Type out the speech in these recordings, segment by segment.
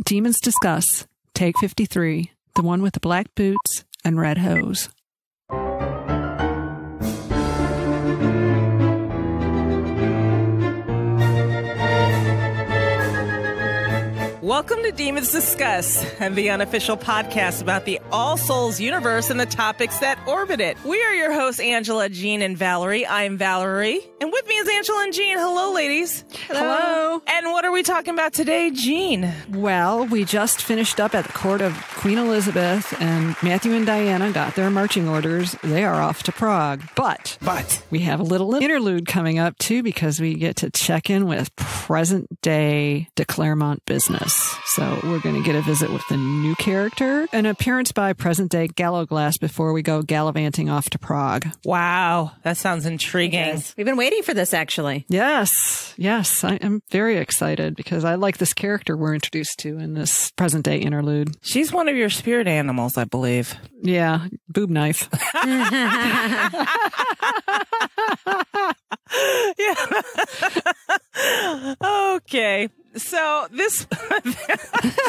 Demons Discuss, Take 53, the one with the black boots and red hose. Welcome to Demons Discuss, the unofficial podcast about the All Souls universe and the topics that orbit it. We are your hosts, Angela, Jean, and Valerie. I'm Valerie, and with me is Angela and Jean. Hello, ladies. Hello. And what are we talking about today, Jean? Well, we just finished up at the court of Queen Elizabeth, and Matthew and Diana got their marching orders. They are off to Prague. But we have a little interlude coming up, too, because we get to check in with present-day de Clermont business. So we're going to get a visit with the new character, an appearance by present-day Gallowglass before we go gallivanting off to Prague. Wow, that sounds intriguing. Yes. We've been waiting for this, actually. Yes, I am very excited because I like this character we're introduced to in this present-day interlude. She's one of your spirit animals, I believe. Yeah, boob knife. Yeah. Okay. So this,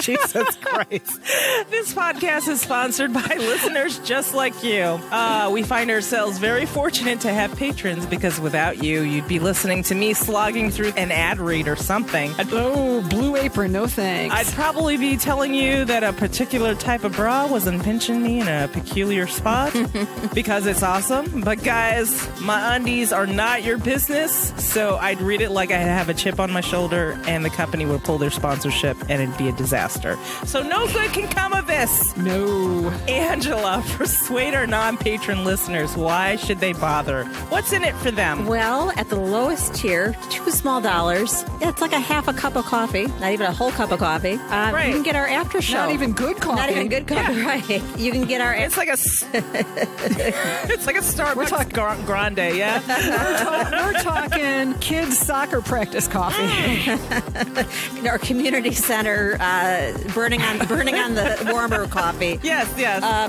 Jesus Christ, this podcast is sponsored by listeners just like you. We find ourselves very fortunate to have patrons because without you, you'd be listening to me slogging through an ad read or something. Blue Apron, no thanks. I'd probably be telling you that a particular type of bra was impinging me in a peculiar spot because it's awesome. But guys, my undies are not your business, so I'd read it like I have a chip on my shoulder and the company would pull their sponsorship and it'd be a disaster. So no good can come of this. No. Angela, persuade our non-patron listeners. Why should they bother? What's in it for them? Well, at the lowest tier, $2 small. It's like a half a cup of coffee, not even a whole cup of coffee. Right. You can get our after show. Not even good coffee. Not even good coffee, right. You can get our... It's like a Starbucks grande, yeah? We're talking kids' soccer practice coffee. Our community center burning on the warmer coffee. Yes.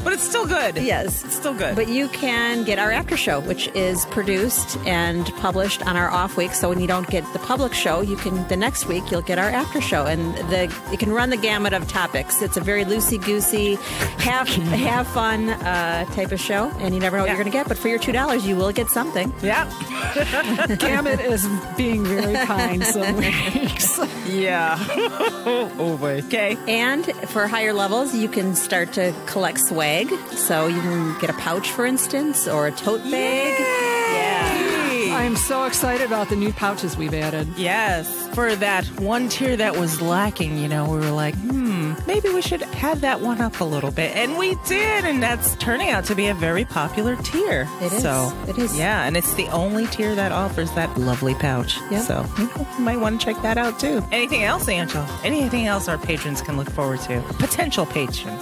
But it's still good. Yes. It's still good. But you can get our after show, which is produced and published on our off week. So when you don't get the public show, the next week you'll get our after show. And you can run the gamut of topics. It's a very loosey-goosey, have fun type of show. And you never know what you're going to get. But for your $2, you will get something. Yeah. Gamut is being very kind some weeks. Yeah. Oh boy. Okay. And for higher levels, you can start to collect swag. So you can get a pouch, for instance, or a tote bag. Yeah. I'm so excited about the new pouches we've added. Yes. For that one tier that was lacking, we were like, maybe we should have that one up a little bit. And we did. And that's turning out to be a very popular tier. It is. It is. Yeah. And it's the only tier that offers that lovely pouch. Yep. So you might want to check that out too. Anything else, Angela? Anything else our patrons can look forward to? Potential patron.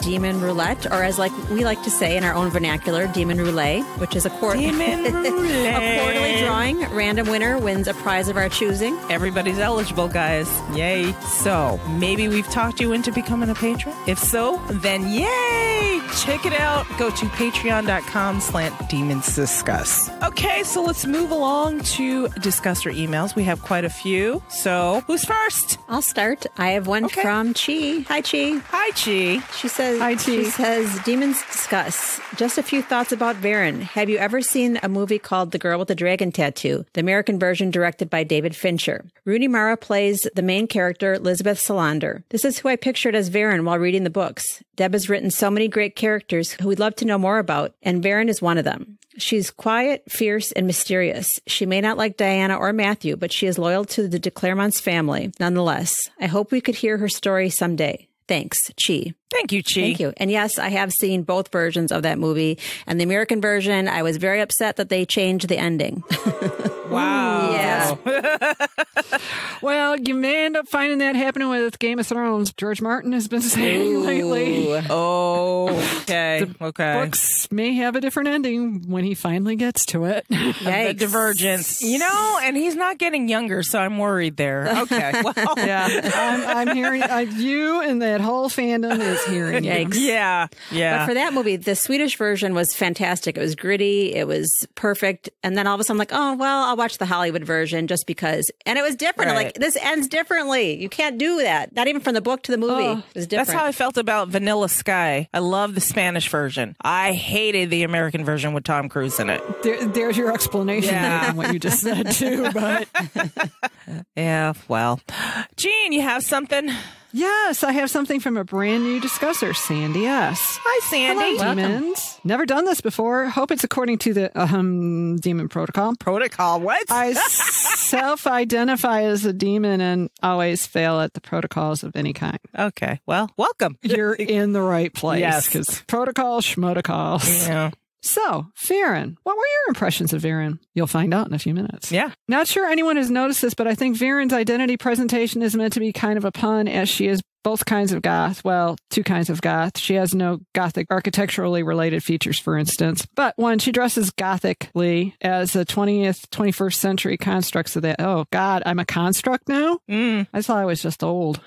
Demon Roulette, or as we like to say in our own vernacular, Demon Roulette, which is a Demon Roulette. a quarterly drawing. Random winner wins a prize of our choosing. Everybody's eligible, guys. Yay. So maybe we've talked you into becoming a patron. If so, then yay. Check it out. Go to patreon.com/Demons Discuss. Okay, so let's move along to discuss our emails. We have quite a few. So who's first? I'll start. I have one from Chi. Hi, Chi. Hi, Chi. She says, Hi, Chi. She says, Demons Discuss. Just a few thoughts about Varen. Have you ever seen a movie called The Girl with the Dragon Tattoo? The American version directed by David Fincher. Rooney Mara plays the main character, Elizabeth Salander. This is who I pictured as Varen while reading the books. Deb has written so many great characters who we'd love to know more about, and Varen is one of them. She's quiet, fierce, and mysterious. She may not like Diana or Matthew, but she is loyal to the de Clermont's family. Nonetheless, I hope we could hear her story someday. Thanks, Chi. Thank you, Chi. Thank you. And yes, I have seen both versions of that movie. And the American version, I was very upset that they changed the ending. Wow. Yeah. Well, you may end up finding that happening with Game of Thrones. George Martin has been saying lately. Okay. Books may have a different ending when he finally gets to it. The divergence. And he's not getting younger, so I'm worried there. Okay. Well, yeah. I'm hearing you and that whole fandom is hearing. Yikes. Yeah. But for that movie, the Swedish version was fantastic. It was gritty. It was perfect. And then all of a sudden, I'm like, oh, well, I'll watch the Hollywood version just because. And it was different. Right. Like, this ends differently. You can't do that. Not even from the book to the movie. It was different. That's how I felt about Vanilla Sky. I love the Spanish version. I hated the American version with Tom Cruise in it. There's your explanation on what you just said, too. But yeah, well. Gene, you have something? yes, I have something from a brand new discusser, Sandy S. Hi, Sandy. Hello, demons. Never done this before. Hope it's according to the demon protocol. Protocol, what? I self-identify as a demon and always fail at the protocols of any kind. Okay, well, welcome. You're in the right place. Yes. Because protocol, schmotocols. Yeah. So, Varen, what were your impressions of Varen? You'll find out in a few minutes. Yeah. Not sure anyone has noticed this, but I think Varen's identity presentation is meant to be kind of a pun, as she is both kinds of goth. Well, two kinds of goth. She has no gothic architecturally related features, for instance. But one, she dresses gothically as the 20th, 21st century constructs of that. Oh, God, I'm a construct now? I thought I was just old.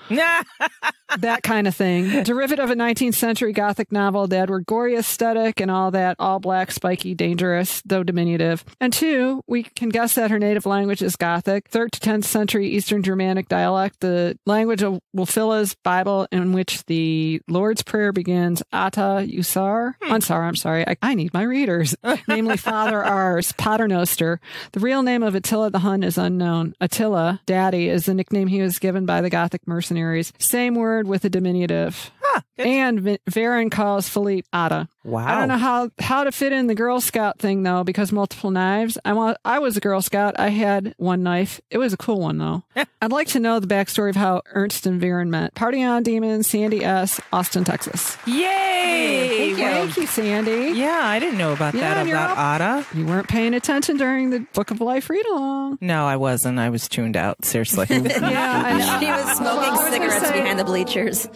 That kind of thing. Derivative of a 19th century Gothic novel, the Edward Gorey aesthetic and all that, all black, spiky, dangerous, though diminutive. And two, we can guess that her native language is Gothic, 3rd to 10th century Eastern Germanic dialect, the language of Wolfila's Bible, in which the Lord's Prayer begins, Ata Usar. I'm sorry. I need my readers. Namely, Father Ours, Paternoster. The real name of Attila the Hun is unknown. Attila, Daddy, is the nickname he was given by the Gothic mercenaries. Same word with a diminutive. And Varen calls Philippe Ada. Wow. I don't know how to fit in the Girl Scout thing, though, because multiple knives. I was a Girl Scout. I had one knife. It was a cool one, though. I'd like to know the backstory of how Ernst and Varen met. Party on, Demons, Sandy S., Austin, Texas. Yay! Thank you, Sandy. Yeah, I didn't know about that, about Ada. You weren't paying attention during the Book of Life read-along. No, I wasn't. I was tuned out, seriously. Yeah, I know. She was smoking cigarettes behind the bleachers.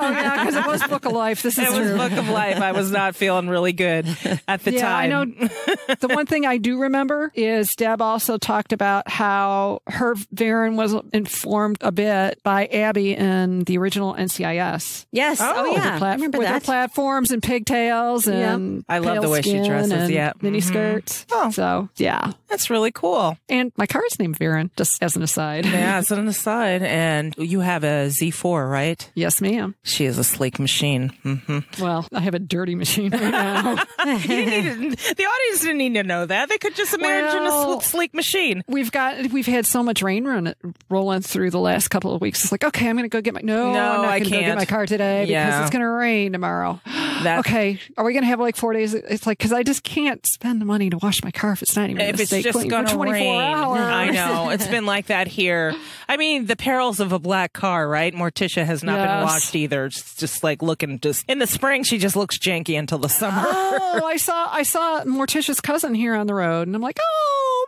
Oh, yeah, because it was Book of Life. This is It was true. Book of Life. I was not feeling really good at the time. I know. The one thing I do remember is Deb also talked about how her Varen was informed a bit by Abby in the original NCIS. Yes. Oh, yeah. I remember with that. her platforms and pigtails and I love pale the way she skin dresses, and yeah. mini skirts. Oh. So, yeah. That's really cool. And my car's named Varen, just as an aside. Yeah, as an aside. And you have a Z4, right? Yes, ma'am. She is a sleek machine. Mm-hmm. Well, I have a dirty machine right now. The audience didn't need to know that. They could just imagine a sleek machine. We've had so much rain rolling through the last couple of weeks. It's like, okay, I'm going to go get I'm not I going to go get can't. my car today because it's going to rain tomorrow. Okay, are we going to have like 4 days? It's like, because I just can't spend the money to wash my car if it's not even If it's just going to 24 rain. hours. I know. It's been like that here. I mean, the perils of a black car, right? Morticia has not been washed either. It's just like looking in the spring, she just looks janky until the summer. Oh, I saw Morticia's cousin here on the road, and I'm like, oh,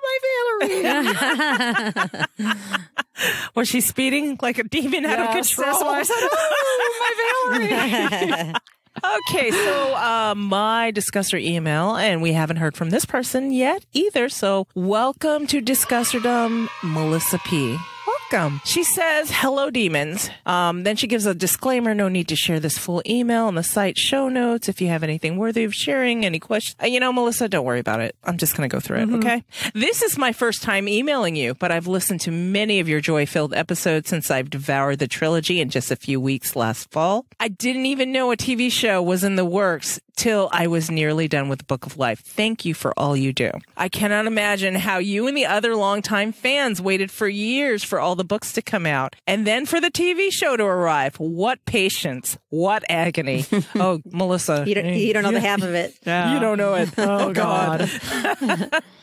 my Valerie. Was she speeding like a demon out of control? That's why I said, oh, my Valerie. Okay, so my discusser email, and we haven't heard from this person yet either. So welcome to Discusserdom, Melissa P. Welcome. She says, hello, demons. Then she gives a disclaimer. No need to share this full email on the site show notes. If you have anything worthy of sharing, any questions, Melissa, don't worry about it. I'm just going to go through it. Okay. This is my first time emailing you, but I've listened to many of your joy-filled episodes since I've devoured the trilogy in just a few weeks last fall. I didn't even know a TV show was in the works till I was nearly done with the Book of Life. Thank you for all you do. I cannot imagine how you and the other longtime fans waited for years for all the books to come out and then for the TV show to arrive. What patience, what agony. Oh, Melissa. You don't know the half of it. Yeah. You don't know it. Oh, God.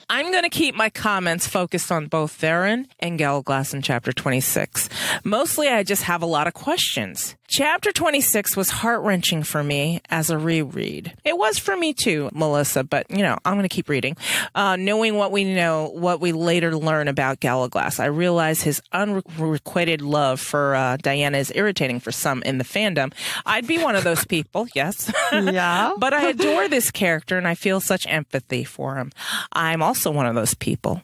I'm going to keep my comments focused on both Varen and Galaglass in Chapter 26. Mostly, I just have a lot of questions. Chapter 26 was heart-wrenching for me as a reread. It was for me too, Melissa, but, I'm going to keep reading. Knowing what we know, what we later learn about Galaglass, I realize his unrequited love for Diana is irritating for some in the fandom. I'd be one of those people, yes. Yeah. But I adore this character and I feel such empathy for him. I'm also one of those people.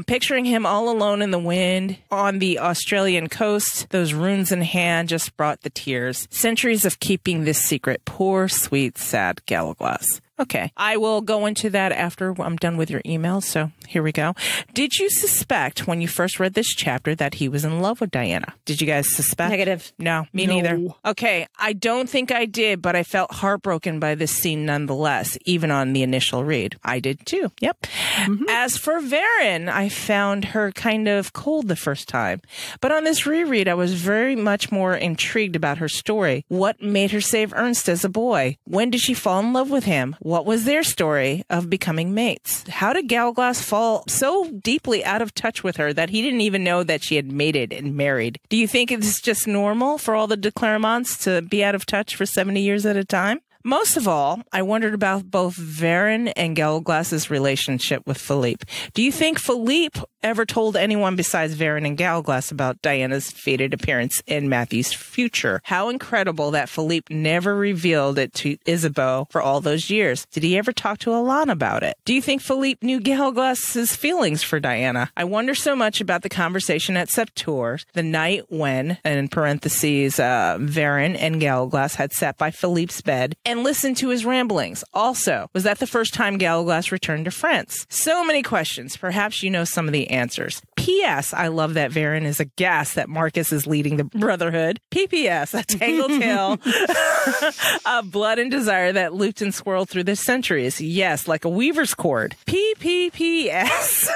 Picturing him all alone in the wind on the Australian coast, those runes in hand just brought the tears. Centuries of keeping this secret. Poor, sweet, sad Galaglass. Okay. I will go into that after I'm done with your emails. So here we go. Did you suspect when you first read this chapter that he was in love with Diana? Did you guys suspect? Negative. No, me neither. Okay. I don't think I did, but I felt heartbroken by this scene nonetheless, even on the initial read. I did too. Yep. As for Varen, I found her kind of cold the first time. But on this reread, I was very much more intrigued about her story. What made her save Ernst as a boy? When did she fall in love with him? What was their story of becoming mates? How did Galglass fall so deeply out of touch with her that he didn't even know that she had mated and married? Do you think it's just normal for all the de Claremonts to be out of touch for 70 years at a time? Most of all, I wondered about both Varen and Galglass's relationship with Philippe. Do you think Philippe ever told anyone besides Varen and Galglass about Diana's fated appearance in Matthew's future? How incredible that Philippe never revealed it to Isabeau for all those years. Did he ever talk to Alan about it? Do you think Philippe knew Galglass's feelings for Diana? I wonder so much about the conversation at Septour, the night when, in parentheses, Varen and Galglass had sat by Philippe's bed and listened to his ramblings. Also, was that the first time Galglass returned to France? So many questions. Perhaps you know some of the answers. P.S. I love that Varen is aghast that Marcus is leading the Brotherhood. P.P.S. A tangled tale of blood and desire that looped and swirled through the centuries. Yes, like a weaver's cord. P.P.P.S.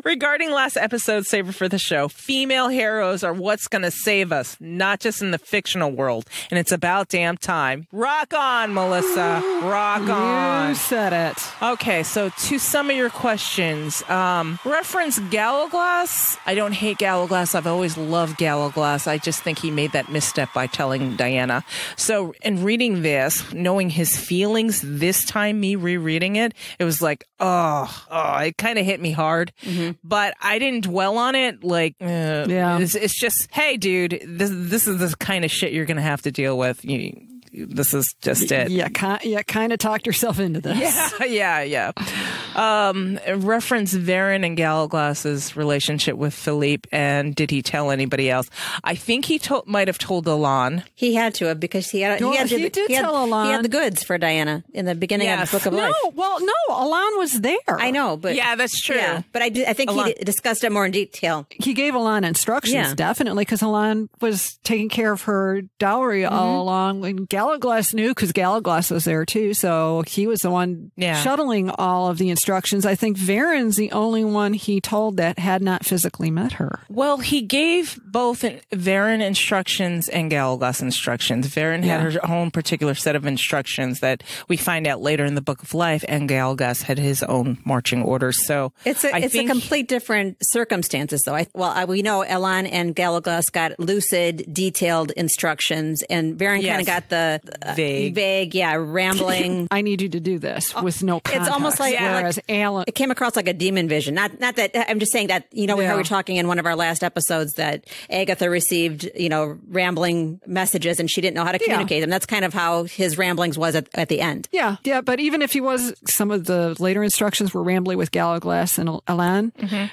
Regarding last episode's saver for the show, female heroes are what's going to save us, not just in the fictional world. And it's about damn time. Rock on, Melissa. Rock on. You said it. Okay, so to some of your questions, reference Galglass. I don't hate Galglass. I've always loved Galglass. I just think he made that misstep by telling Diana. So in reading this, knowing his feelings this time, me rereading it, it was like, it kind of hit me hard. But I didn't dwell on it. Like, it's just, hey, dude, this is the kind of shit you're going to have to deal with. This is just it. Yeah, kind of talked yourself into this. Yeah. Reference Varen and Galglass's relationship with Philippe, and did he tell anybody else? I think he might have told Alan. He had to have, because he had tell Alan. He had the goods for Diana in the beginning of the Book of Life. No, Alan was there. I know, but yeah, that's true. Yeah, but I think he discussed it more in detail. He gave Alan instructions, definitely, because Alan was taking care of her dowry all along. When Galglass knew, because Galglass was there too, so he was the one shuttling all of the instructions. I think Varen's the only one he told that had not physically met her. Well, he gave both Varen instructions and Galglass instructions. Varen had her own particular set of instructions that we find out later in the Book of Life, and Galglass had his own marching orders. So it's a complete different circumstances, though. We know Alan and Galglass got lucid, detailed instructions, and Varen kind of got the vague, rambling. I need you to do this with no context. It's almost like, whereas Alan, it came across like a demon vision. Not that I'm just saying that, we were talking in one of our last episodes that Agatha received, rambling messages and she didn't know how to communicate them. That's kind of how his ramblings was at the end. Yeah. But even if he was, some of the later instructions were rambling with Galglass and Alan,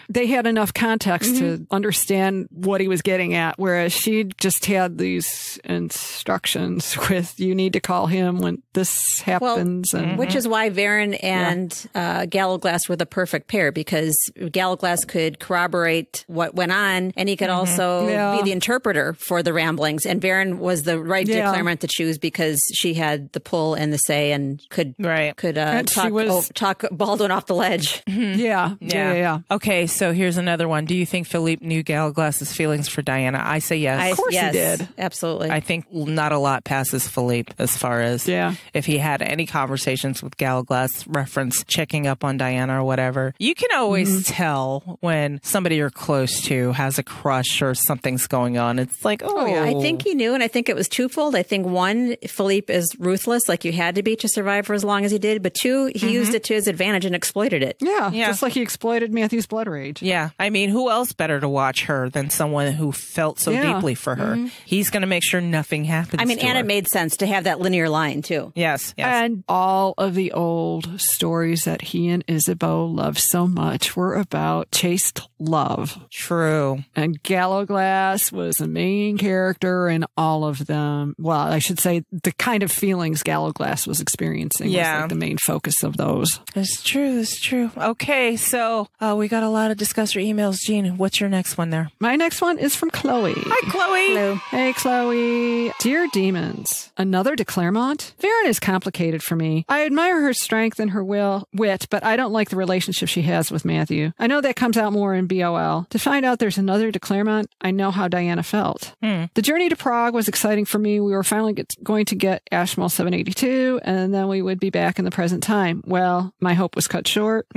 they had enough context to understand what he was getting at, whereas she just had these instructions with, you need to call him when this happens. Which is why Varen and Galglass were the perfect pair, because Galglass could corroborate what went on, and he could also be the interpreter for the ramblings. And Varen was the right de Claremont to choose, because she had the pull and the say and could talk Baldwin off the ledge. Yeah. Okay, so here's another one. Do you think Philippe knew Galglass's feelings for Diana? I say yes. Of course he did. Absolutely. I think not a lot passes Philippe as far as if he had any conversations with Galglass, reference checking up on Diana or whatever. You can always tell when somebody you're close to has a crush or something's going on. It's like, I think he knew, and I think it was twofold. I think one, Philippe is ruthless, like you had to be to survive for as long as he did. But two, he used it to his advantage and exploited it. Yeah, just like he exploited Matthew's blood rage. Yeah, I mean, who else better to watch her than someone who felt so deeply for her? He's going to make sure nothing happens. I mean, to and her. it made sense to have that linear line too. Yes. And all of the old stories that he and Isabeau love so much were about chaste love. True. And Gallowglass was the main character in all of them. Well, I should say the kind of feelings Gallowglass was experiencing was like the main focus of those. It's true. It's true. Okay, so we got a lot of discusser emails. Jean, what's your next one there? My next one is from Chloe. Hi, Chloe. Hello. Hey, Chloe. Dear Demons, another de Clermont? Varen is complicated for me. I admire her strength and her wit, but I don't like the relationship she has with Matthew. I know that comes out more in BOL. To find out there's another de Clermont, I know how Diana felt. The journey to Prague was exciting for me. We were finally going to get Ashmole 782, and then we would be back in the present time. Well, my hope was cut short.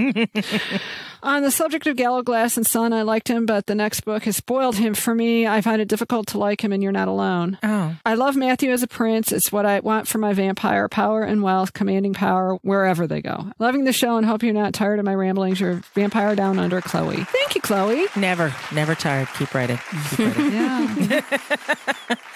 On the subject of Gallowglass and Son, I liked him, but the next book has spoiled him for me. I find it difficult to like him, and you're not alone. Oh. I love Matthew as a prince. It's what I want for my vampire. Power and wealth, commanding power wherever they go. Loving the show and hope you're not tired of my ramblings. Your Vampire Down Under, Chloe. Thank you, Chloe. Never tired. Keep writing. Yeah.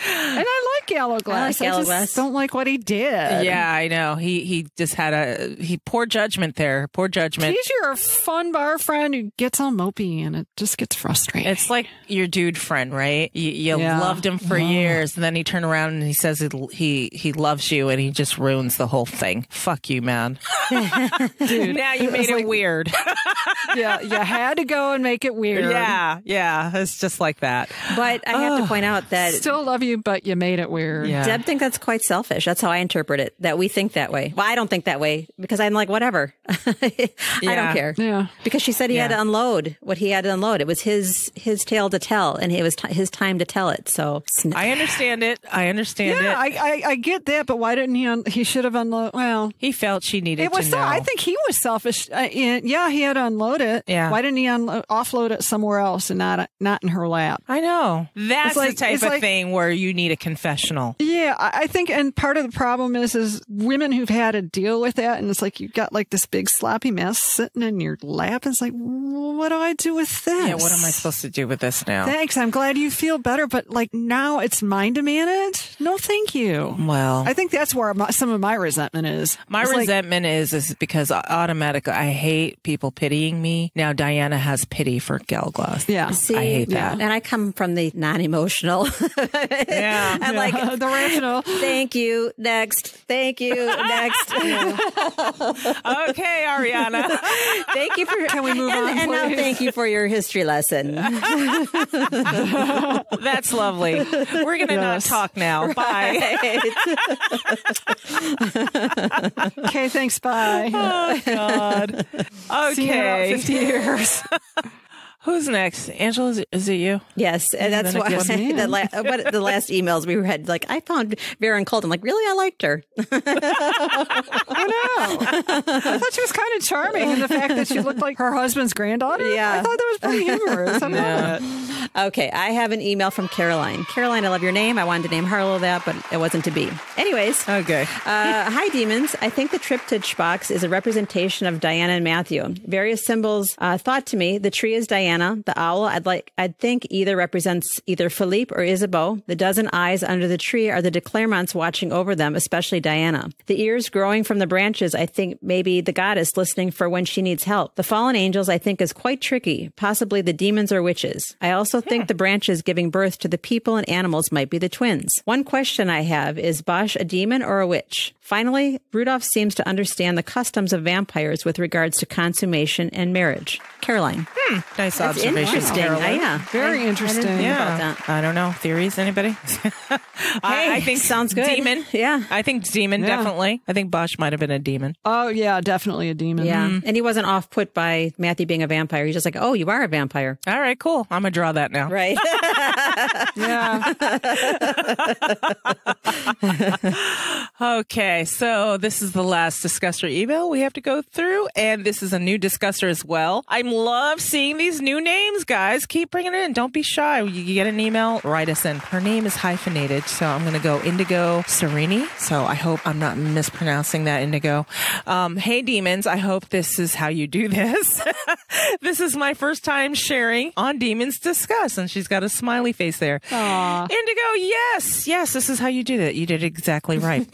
And I like Gallowglass. I just don't like what he did. Yeah, I know. He just had poor judgment there. Poor judgment. He's your fun bar friend who gets all mopey and it just gets frustrating. It's like your dude friend, right? You loved him for years, and then he turned around and he says he loves you, and he just ruins the whole thing. Fuck you, man. Dude, now you made it weird. Yeah, you had to go and make it weird. Yeah, it's just like that. But I have to point out that still love you, but you made it weird. Yeah. Deb thinks that's quite selfish. That's how I interpret it, that we think that way. Well, I don't think that way because I'm like, whatever. I don't care. Yeah. Because she said he had to unload what he had to unload. It was his tale to tell, and it was his time to tell it. So I understand it. Yeah, I get that, but why didn't he should have unloaded. Well, he felt she needed to know. I think he was selfish. He had to unload it. Yeah. Why didn't he offload it somewhere else and not in her lap? I know. That's the type of like, thing where you need a confessional. Yeah, I think, and part of the problem is women who've had to deal with that, and it's like you've got like this big sloppy mess sitting in your lap. And it's like, what do I do with this? Yeah, what am I supposed to do with this now? Thanks, I'm glad you feel better, but like now it's mine to manage? No, thank you. Well, I think that's where some of my resentment is. My resentment is because automatically I hate people pitying me. Now Diana has pity for Gallowglass. Yeah. See, I hate that. And I come from the non-emotional. Yeah. I'm like, the rational. Thank you. Next. Thank you. Next. Okay, Ariana. Thank you for. Can we move on, And now please? thank you for your history lesson. That's lovely. We're going to not talk now. Bye. Okay, thanks, bye. Oh, God. See you in about Okay. 50 years. Who's next? Angela, is it you? Yes, and that's then why it goes the last emails we had, like, I found Varen Colt. I'm like, really? I liked her. I know. I thought she was kind of charming, and the fact that she looked like her husband's granddaughter. Yeah. I thought that was pretty humorous. I love it. Okay, I have an email from Caroline. Caroline, I love your name. I wanted to name Harlow that, but it wasn't to be. Anyways, Okay. hi, demons. I think the triptych box is a representation of Diana and Matthew. Various symbols thought to me. The tree is Diana. The owl, I'd think either represents either Philippe or Isabeau. The dozen eyes under the tree are the de Clermonts watching over them, especially Diana. The ears growing from the branches, I think maybe the goddess listening for when she needs help. The fallen angels, I think, is quite tricky. Possibly the demons or witches. I also think the branches giving birth to the people and animals might be the twins. One question I have is Bosch a demon or a witch? Finally, Rudolph seems to understand the customs of vampires with regards to consummation and marriage. Caroline. Nice That's observation, interesting. Caroline. Yeah. Very interesting. I didn't think about Yeah. that. I don't know. Theories, anybody? I think sounds good. Demon. Yeah. I think demon, Yeah. definitely. I think Bosch might have been a demon. Oh, yeah, definitely a demon. Yeah. And he wasn't off put by Matthew being a vampire. He's just like, oh, you are a vampire. All right, cool. I'm going to draw that now. Right. Yeah. Okay, so this is the last discusser email we have to go through, and this is a new discusser as well. I love seeing these new names, guys. Keep bringing it in. Don't be shy. You get an email, write us in. Her name is hyphenated, so I'm going to go Indigo Serini. So I hope I'm not mispronouncing that, Indigo. Hey, demons. I hope this is how you do this. This is my first time sharing on Demons Discuss, and she's got a smiley face there. Aw. Indigo, yes, this is how you do that. You did exactly right.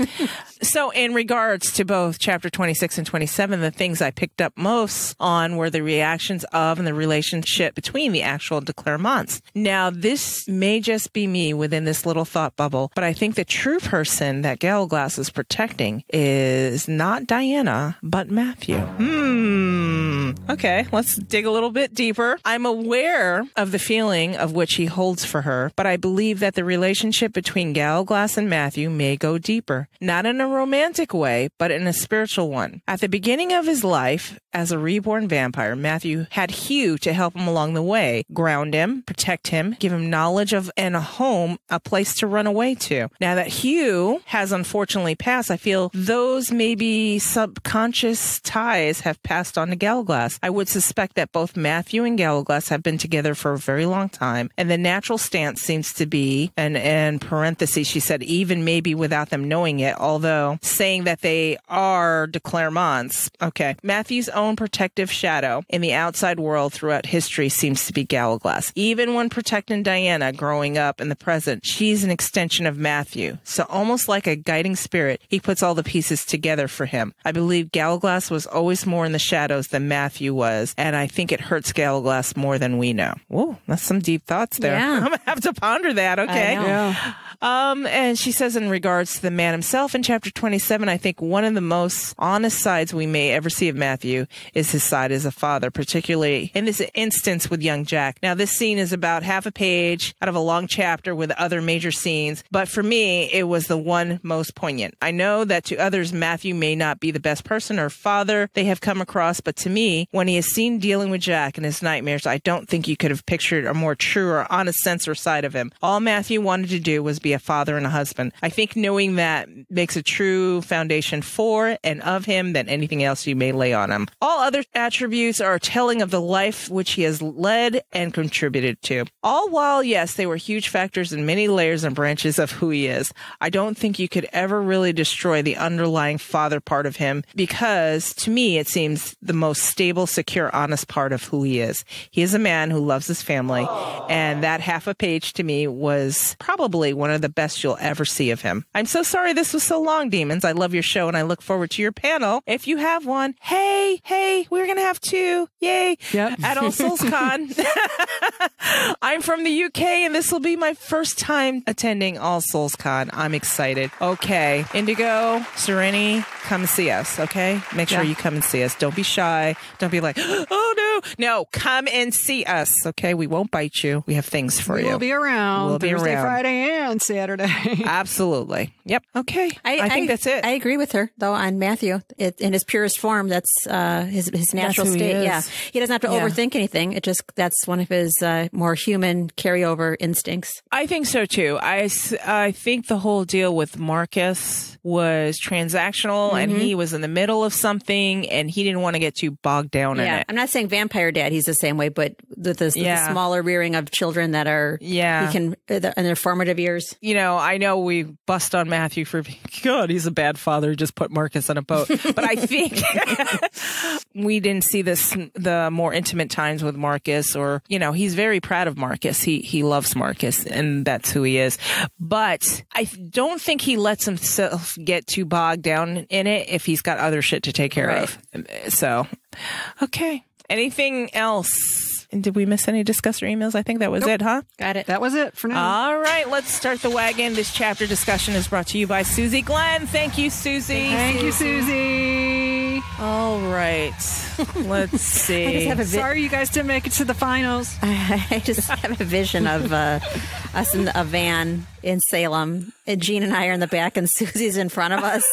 So in regards to both chapter 26 and 27, the things I picked up most on were the reactions of and the relationship between the actual declarements. Now, this may just be me within this little thought bubble, but I think the true person that Galglass is protecting is not Diana, but Matthew. Okay, let's dig a little bit deeper. I'm aware of the feeling of which he holds for her, but I believe that the relationship between Galglass and Matthew may go deeper. Not in a romantic way, but in a spiritual one. At the beginning of his life as a reborn vampire, Matthew had Hugh to help him along the way, ground him, protect him, give him knowledge of and a home, a place to run away to. Now that Hugh has unfortunately passed, I feel those maybe subconscious ties have passed on to Galglass. I would suspect that both Matthew and Galglass have been together for a very long time, and the natural stance seems to be, and in parentheses, she said, even maybe without them knowing it, although saying that they are declarements. Okay. Matthew's own protective shadow in the outside world throughout history seems to be Galglass. Even when protecting Diana growing up in the present, she's an extension of Matthew. So almost like a guiding spirit, he puts all the pieces together for him. I believe Galglass was always more in the shadows than Matthew was, and I think it hurts Galglass more than we know. Whoa, that's some deep thoughts there. Yeah. I'm gonna have to ponder that. Okay. Yeah. And she says in regards to the man himself in chapter 27, I think one of the most honest sides we may ever see of Matthew is his side as a father, particularly in this instance with young Jack. Now, this scene is about half a page out of a long chapter with other major scenes, but for me, it was the one most poignant. I know that to others, Matthew may not be the best person or father they have come across, but to me, when he is seen dealing with Jack and his nightmares, I don't think you could have pictured a more true or honest sense or side of him. All Matthew wanted to do was be a father and a husband. I think knowing that makes a true foundation for and of him than anything else you may lay on him. All other attributes are telling of the life which he has led and contributed to. All while, yes, they were huge factors in many layers and branches of who he is. I don't think you could ever really destroy the underlying father part of him because, to me, it seems the most stable, secure, honest part of who he is. He is a man who loves his family, and that half a page to me was probably one of the best you'll ever see of him. I'm so sorry this was so long, Demons. I love your show, and I look forward to your panel. If you have one, hey, we're going to have two. Yay. Yep. At All Souls Con. I'm from the UK, and this will be my first time attending All Souls Con. I'm excited. Okay. Indigo, Serenity, come see us, okay? Make sure you come and see us. Don't be shy. Don't be like, oh, no. No, come and see us, okay? We won't bite you. We have things for you. We'll be around We'll be Thursday, around. Friday, and Saturday. Absolutely. Yep. Okay. I think that's it. I agree with her, though, on Matthew. In his purest form, that's his natural who he state. is. Yeah. He doesn't have to overthink anything. That's one of his more human carryover instincts. I think so, too. I think the whole deal with Marcus was transactional, and he was in the middle of something, and he didn't want to get too bogged down in it. I'm not saying Vampire Dad, he's the same way, but the smaller rearing of children that are, he can, in their formative years. You know, I know we bust on Matthew for being, God, he's a bad father who just put Marcus on a boat. But I think we didn't see the more intimate times with Marcus, or, you know, he's very proud of Marcus. He loves Marcus, and that's who he is. But I don't think he lets himself get too bogged down in it if he's got other shit to take care of. So, okay. Anything else? And did we miss any discussion emails? I think that was it, huh? Got it. That was it for now. All right, let's start the wagon. This chapter discussion is brought to you by Susie Glenn. Thank you, Susie. Thank you, Susie. All right. Let's see. Sorry you guys didn't make it to the finals. I just have a vision of us in a van in Salem, and Jean and I are in the back, and Susie's in front of us.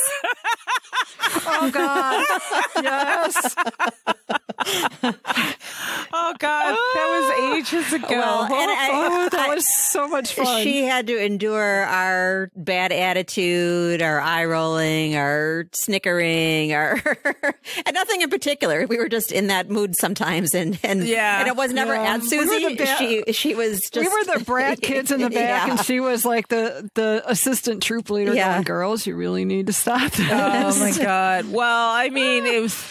Oh, God. Yes. Oh, God. That was ages ago. Well, and That was so much fun. She had to endure our bad attitude, our eye rolling, our snickering, and nothing in particular. We were just in that mood sometimes, and it was never at Susie. She was just. We were the brat kids in the back, and she was like the assistant troop leader. Going, girls, you really need to stop this. Oh my God. Well, I mean, it was.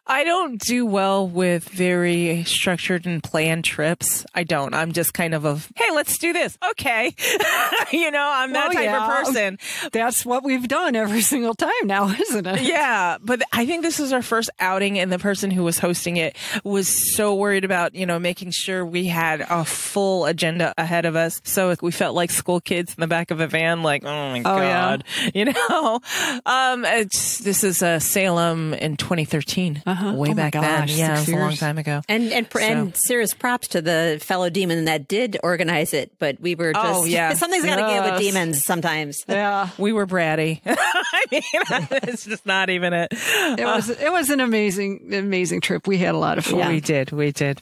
I don't do well with very structured and planned trips. I don't. I'm just kind of hey, let's do this. Okay. I'm that type of person. That's what we've done every single time now, isn't it? Yeah. But I think this is our first outing, and the person who was hosting it was so worried about, making sure we had a full agenda ahead of us. So we felt like school kids in the back of a van, like, oh my God. Yeah. This is Salem in 2013. Way back then. Yeah, it was a long time ago. And serious props to the fellow demon that did organize it, but we were just something's got to give with demons sometimes. Yeah, we were bratty. I mean, it's just not even it. It was an amazing trip. We had a lot of fun. Yeah. We did.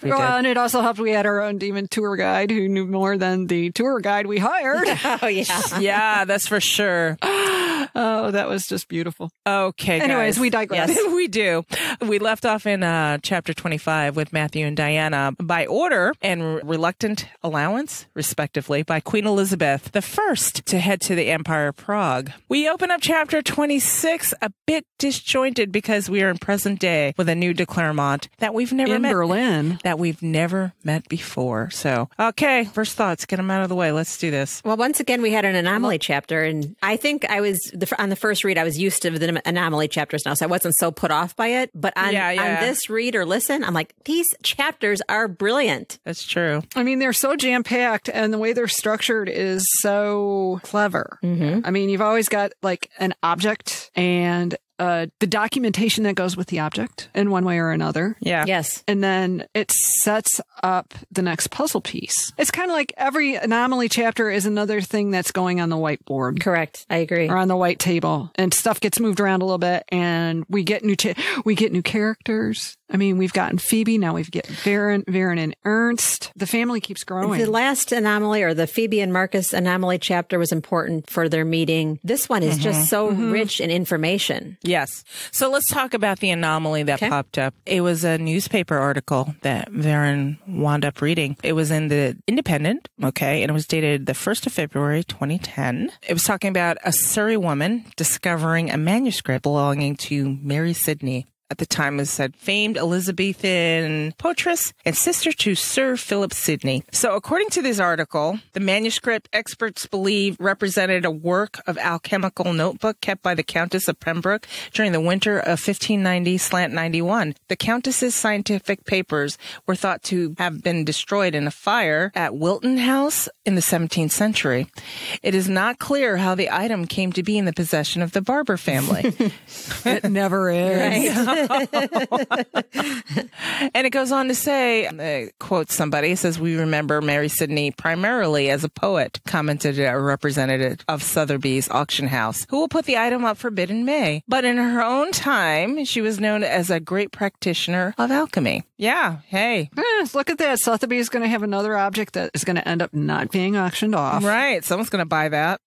Well, and it also helped. We had our own demon tour guide who knew more than the tour guide we hired. Oh yeah, yeah, that's for sure. Oh, that was just beautiful. Okay, guys. Anyways, we digress. Yes, we do. We left off in chapter 25 with Matthew and Diana by order and reluctant allowance, respectively, by Queen Elizabeth I to head to the Empire of Prague. We open up chapter 26 a bit disjointed because we are in present day with a new de Clermont that we've never met. In Berlin. That we've never met before. So, okay, first thoughts. Get them out of the way. Let's do this. Well, once again, we had an anomaly chapter, and I think I was, on the first read, I was used to the anomaly chapters now, so I wasn't so put off by it. But on this read or listen, I'm like, these chapters are brilliant. That's true. I mean, they're so jam-packed, and the way they're structured is so clever. Mm-hmm. I mean, you've always got like an object and the documentation that goes with the object in one way or another. Yeah. Yes. And then it sets up the next puzzle piece. It's kind of like every anomaly chapter is another thing that's going on the whiteboard. Correct. I agree. Or on the white table, and stuff gets moved around a little bit, and we get new characters. I mean, we've gotten Phoebe. Now we've got Varen and Ernst. The family keeps growing. The last anomaly, or the Phoebe and Marcus anomaly chapter, was important for their meeting. This one is just so rich in information. Yes. So let's talk about the anomaly that popped up. It was a newspaper article that Varen wound up reading. It was in the Independent, and it was dated the 1st of February, 2010. It was talking about a Surrey woman discovering a manuscript belonging to Mary Sidney. At the time, it said famed Elizabethan poetress and sister to Sir Philip Sidney. So according to this article, the manuscript experts believe represented a work of alchemical notebook kept by the Countess of Pembroke during the winter of 1590/91. The Countess's scientific papers were thought to have been destroyed in a fire at Wilton House in the 17th century. It is not clear how the item came to be in the possession of the Barber family. It never is. Right. And it goes on to say, quote somebody, says, "We remember Mary Sidney primarily as a poet," commented a representative of Sotheby's auction house, "who will put the item up for bid in May. But in her own time, she was known as a great practitioner of alchemy." Yeah, hey. Look at that. Sotheby's going to have another object that is going to end up not being auctioned off. Right. Someone's going to buy that.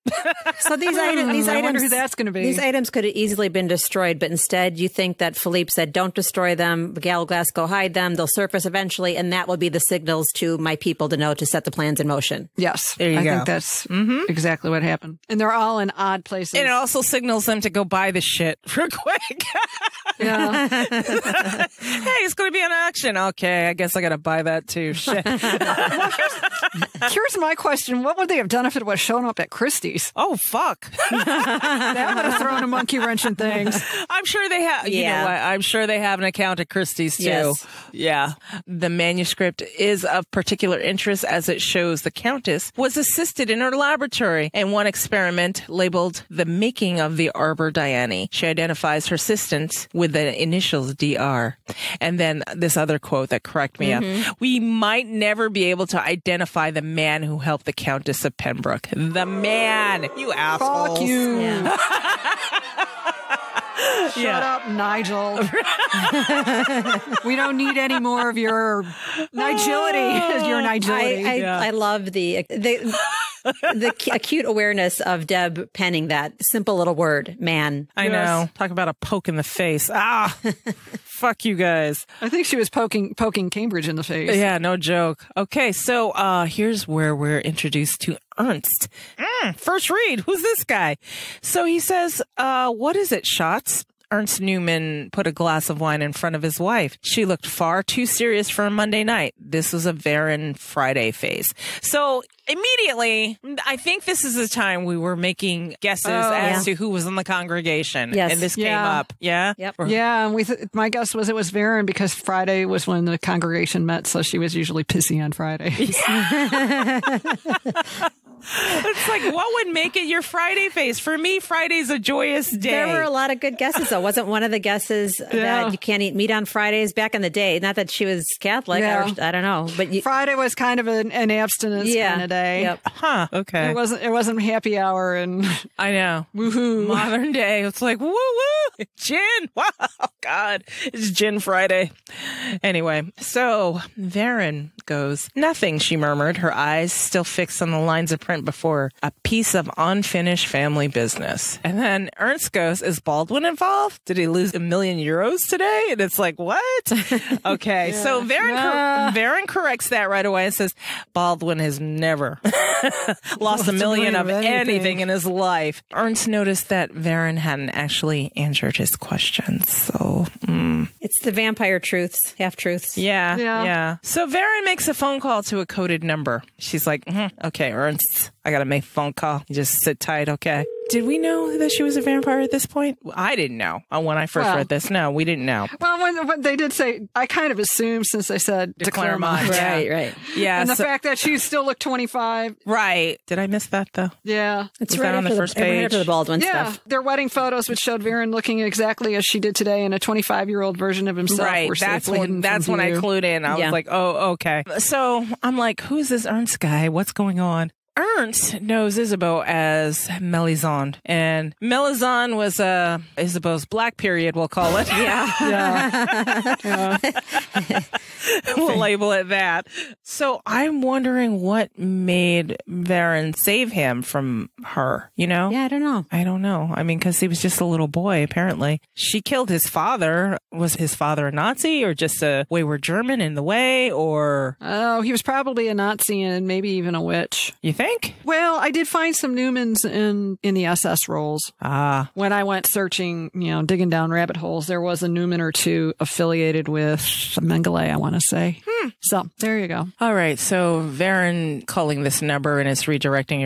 So these items, I wonder who that's going to be. These items could have easily been destroyed, but instead you think that Philippe said, don't destroy them. Galglass, go hide them. They'll surface eventually, and that will be the signals to my people to know to set the plans in motion. Yes. There you go. I think that's exactly what happened. And they're all in odd places. And it also signals them to go buy the shit real quick. Yeah. Hey, it's going to be an auction. Okay, I guess I got to buy that too. Shit. Here's my question. What would they have done if it was shown up at Christie's? Oh, fuck. That would have thrown a monkey wrench in things. I'm sure they have. You know what? I'm sure they have an account at Christie's too. Yes. Yeah. The manuscript is of particular interest as it shows the Countess was assisted in her laboratory in one experiment labeled The Making of the Arbor Diane. She identifies her assistant with the initials DR. And then this other quote that cracked me up. "We might never be able to identify the man who helped the Countess of Pembroke." The man, you assholes. Fuck you. Yeah. Shut up, Nigel. We don't need any more of your Nigility. Your Nigility. I love the acute awareness of Deb penning that simple little word, man. I know. Talk about a poke in the face. Fuck you guys. I think she was poking Cambridge in the face. Yeah, no joke. Okay, so here's where we're introduced to Ernst. First read. Who's this guy? So he says, "What is it, Schatz?" Ernst Newman put a glass of wine in front of his wife. She looked far too serious for a Monday night. This was a Varen Friday face. So immediately, I think this is the time we were making guesses as to who was in the congregation. Yes. And this came up. Yeah? Yep. Yeah, and my guess was it was Varen because Friday was when the congregation met, so she was usually pissy on Friday. It's like, what would make it your Friday face? For me, Friday's a joyous day. There were a lot of good guesses, though. Wasn't one of the guesses that you can't eat meat on Fridays back in the day? Not that she was Catholic. Yeah. I don't know. But Friday was kind of an abstinence kind of day. Yep. Huh. Okay. It wasn't happy hour and I know. woohoo. Modern day. It's like, woo woo. Gin. Wow. God. It's Gin Friday. Anyway, so Varen goes, nothing, she murmured, her eyes still fixed on the lines of print before, a piece of unfinished family business. And then Ernst goes, is Baldwin involved? Did he lose €1 million today? And it's like, what? Okay. So Varen corrects that right away and says, Baldwin has never lost $1 million of anything in his life. Ernst noticed that Varen hadn't actually answered his questions. So, It's the vampire truths, half-truths. Yeah. So Varen makes a phone call to a coded number. She's like, okay, Ernst, I got to make a phone call. You just sit tight, okay? Did we know that she was a vampire at this point? I didn't know when I first read this. No, we didn't know. Well, when they did say, I kind of assumed since they said declare mine. Right. Yeah. And the fact that she still looked 25. Right. Did I miss that, though? Yeah. It's Was right that on the first right page? after the Baldwin stuff. Their wedding photos, which showed Varen looking exactly as she did today in a 25-year-old version of himself. Right. Were That's safely hidden when from I view. clued in. I was like, oh, okay. So I'm like, who's this Ernst guy? What's going on? Ernst knows Isabeau as Melisande, and Melisande was Isabeau's black period, we'll call it. We'll label it that. So I'm wondering what made Varen save him from her, you know? Yeah, I don't know. I don't know. I mean, because he was just a little boy, apparently. She killed his father. Was his father a Nazi or just a wayward German in the way, or? Oh, he was probably a Nazi and maybe even a witch. You think? Well, I did find some Newmans in the SS rolls. Ah. When I went searching, digging down rabbit holes, there was a Newman or two affiliated with Mengele, I want to say. So there you go. All right. So Varen calling this number and it's redirecting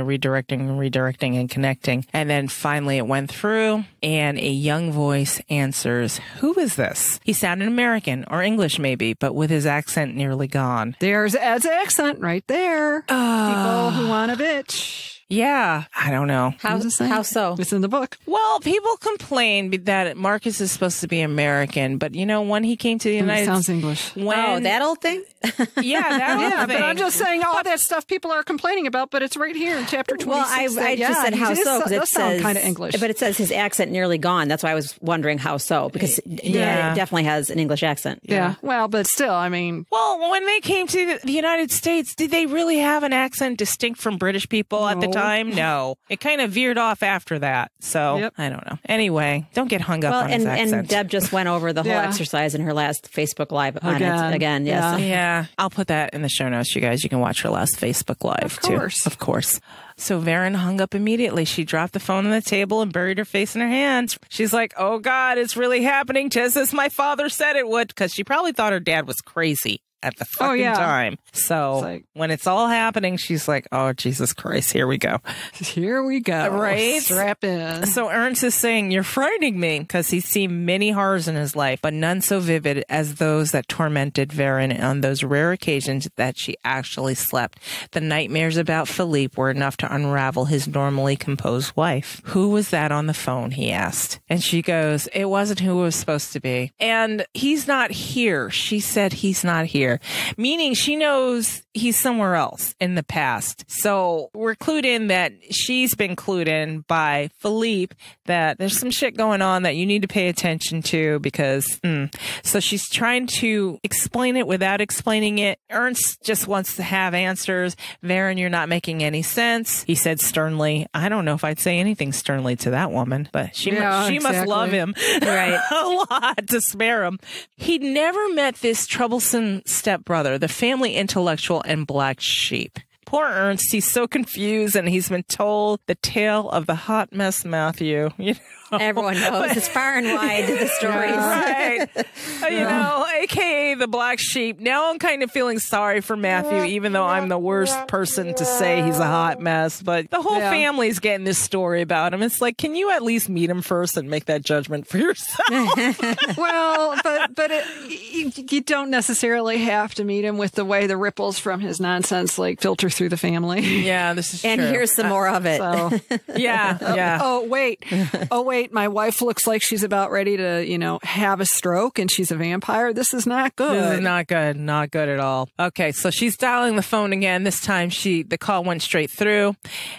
and connecting. And then finally it went through and a young voice answers, who is this? He sounded American or English maybe, but with his accent nearly gone. There's Ed's accent right there. People who want a bitch. Yeah. I don't know. How so? It's in the book. Well, people complain that Marcus is supposed to be American, but when he came to the United States. Sounds English. That old thing? Yeah, that old thing. But I'm just saying all that stuff people are complaining about, but it's right here in chapter 26. Well, I just said how so because it says kind of English. But it says his accent nearly gone. That's why I was wondering how so, because it definitely has an English accent. Yeah. Well, but still, I mean. Well, when they came to the United States, did they really have an accent distinct from British people at the time? No. It kind of veered off after that. So, I don't know. Anyway, don't get hung up on his accent. And Deb just went over the whole exercise in her last Facebook Live on it again. Yes. Yeah. I'll put that in the show notes, you guys. You can watch her last Facebook Live, too. Of course. So Varen hung up immediately. She dropped the phone on the table and buried her face in her hands. She's like, oh, God, it's really happening just as my father said it would, because she probably thought her dad was crazy at the fucking time. So when it's all happening, she's like, oh, Jesus Christ, here we go. Here we go. Right? Strap in. So Ernst is saying, you're frightening me, because he's seen many horrors in his life, but none so vivid as those that tormented Varen on those rare occasions that she actually slept. The nightmares about Philippe were enough to unravel his normally composed wife. Who was that on the phone, he asked. And she goes, it wasn't who it was supposed to be. And he's not here. She said he's not here. Meaning she knows he's somewhere else in the past. So we're clued in that she's been clued in by Philippe that there's some shit going on that you need to pay attention to because, So she's trying to explain it without explaining it. Ernst just wants to have answers. Varen, you're not making any sense. He said sternly. I don't know if I'd say anything sternly to that woman, but she must love him a lot to spare him. He'd never met this troublesome stepbrother, the family intellectual and black sheep. Poor Ernst, he's so confused, and he's been told the tale of the hot mess Matthew. You know? Everyone knows. It's far and wide, the stories. Right. You know, AKA the black sheep. Now I'm kind of feeling sorry for Matthew, even though I'm the worst person to say he's a hot mess. But the whole family's getting this story about him. It's like, can you at least meet him first and make that judgment for yourself? Well, but you don't necessarily have to meet him with the way the ripples from his nonsense like filter through the family. Yeah, this is and true. here's some more of it. So, Yeah. Oh, wait, my wife looks like she's about ready to, have a stroke and she's a vampire. This is not good. This is not good. Not good at all. Okay, so she's dialing the phone again. This time the call went straight through.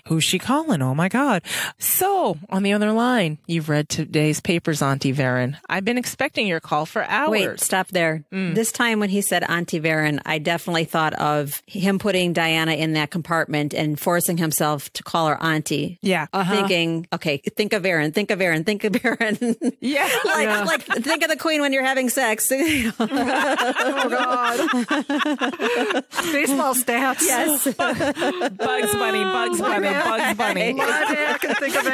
Who's she calling? Oh my God. So, on the other line, you've read today's papers, Auntie Varen. I've been expecting your call for hours. Wait, stop there. This time when he said Auntie Varen, I definitely thought of him putting Diana in that compartment and forcing himself to call her Auntie. Yeah. Thinking, okay, think of Varen, think of Varen, think of Varen. Yeah. like think of the queen when you're having sex. Oh, God. Baseball stats. Yes. Bugs Bunny. I can think of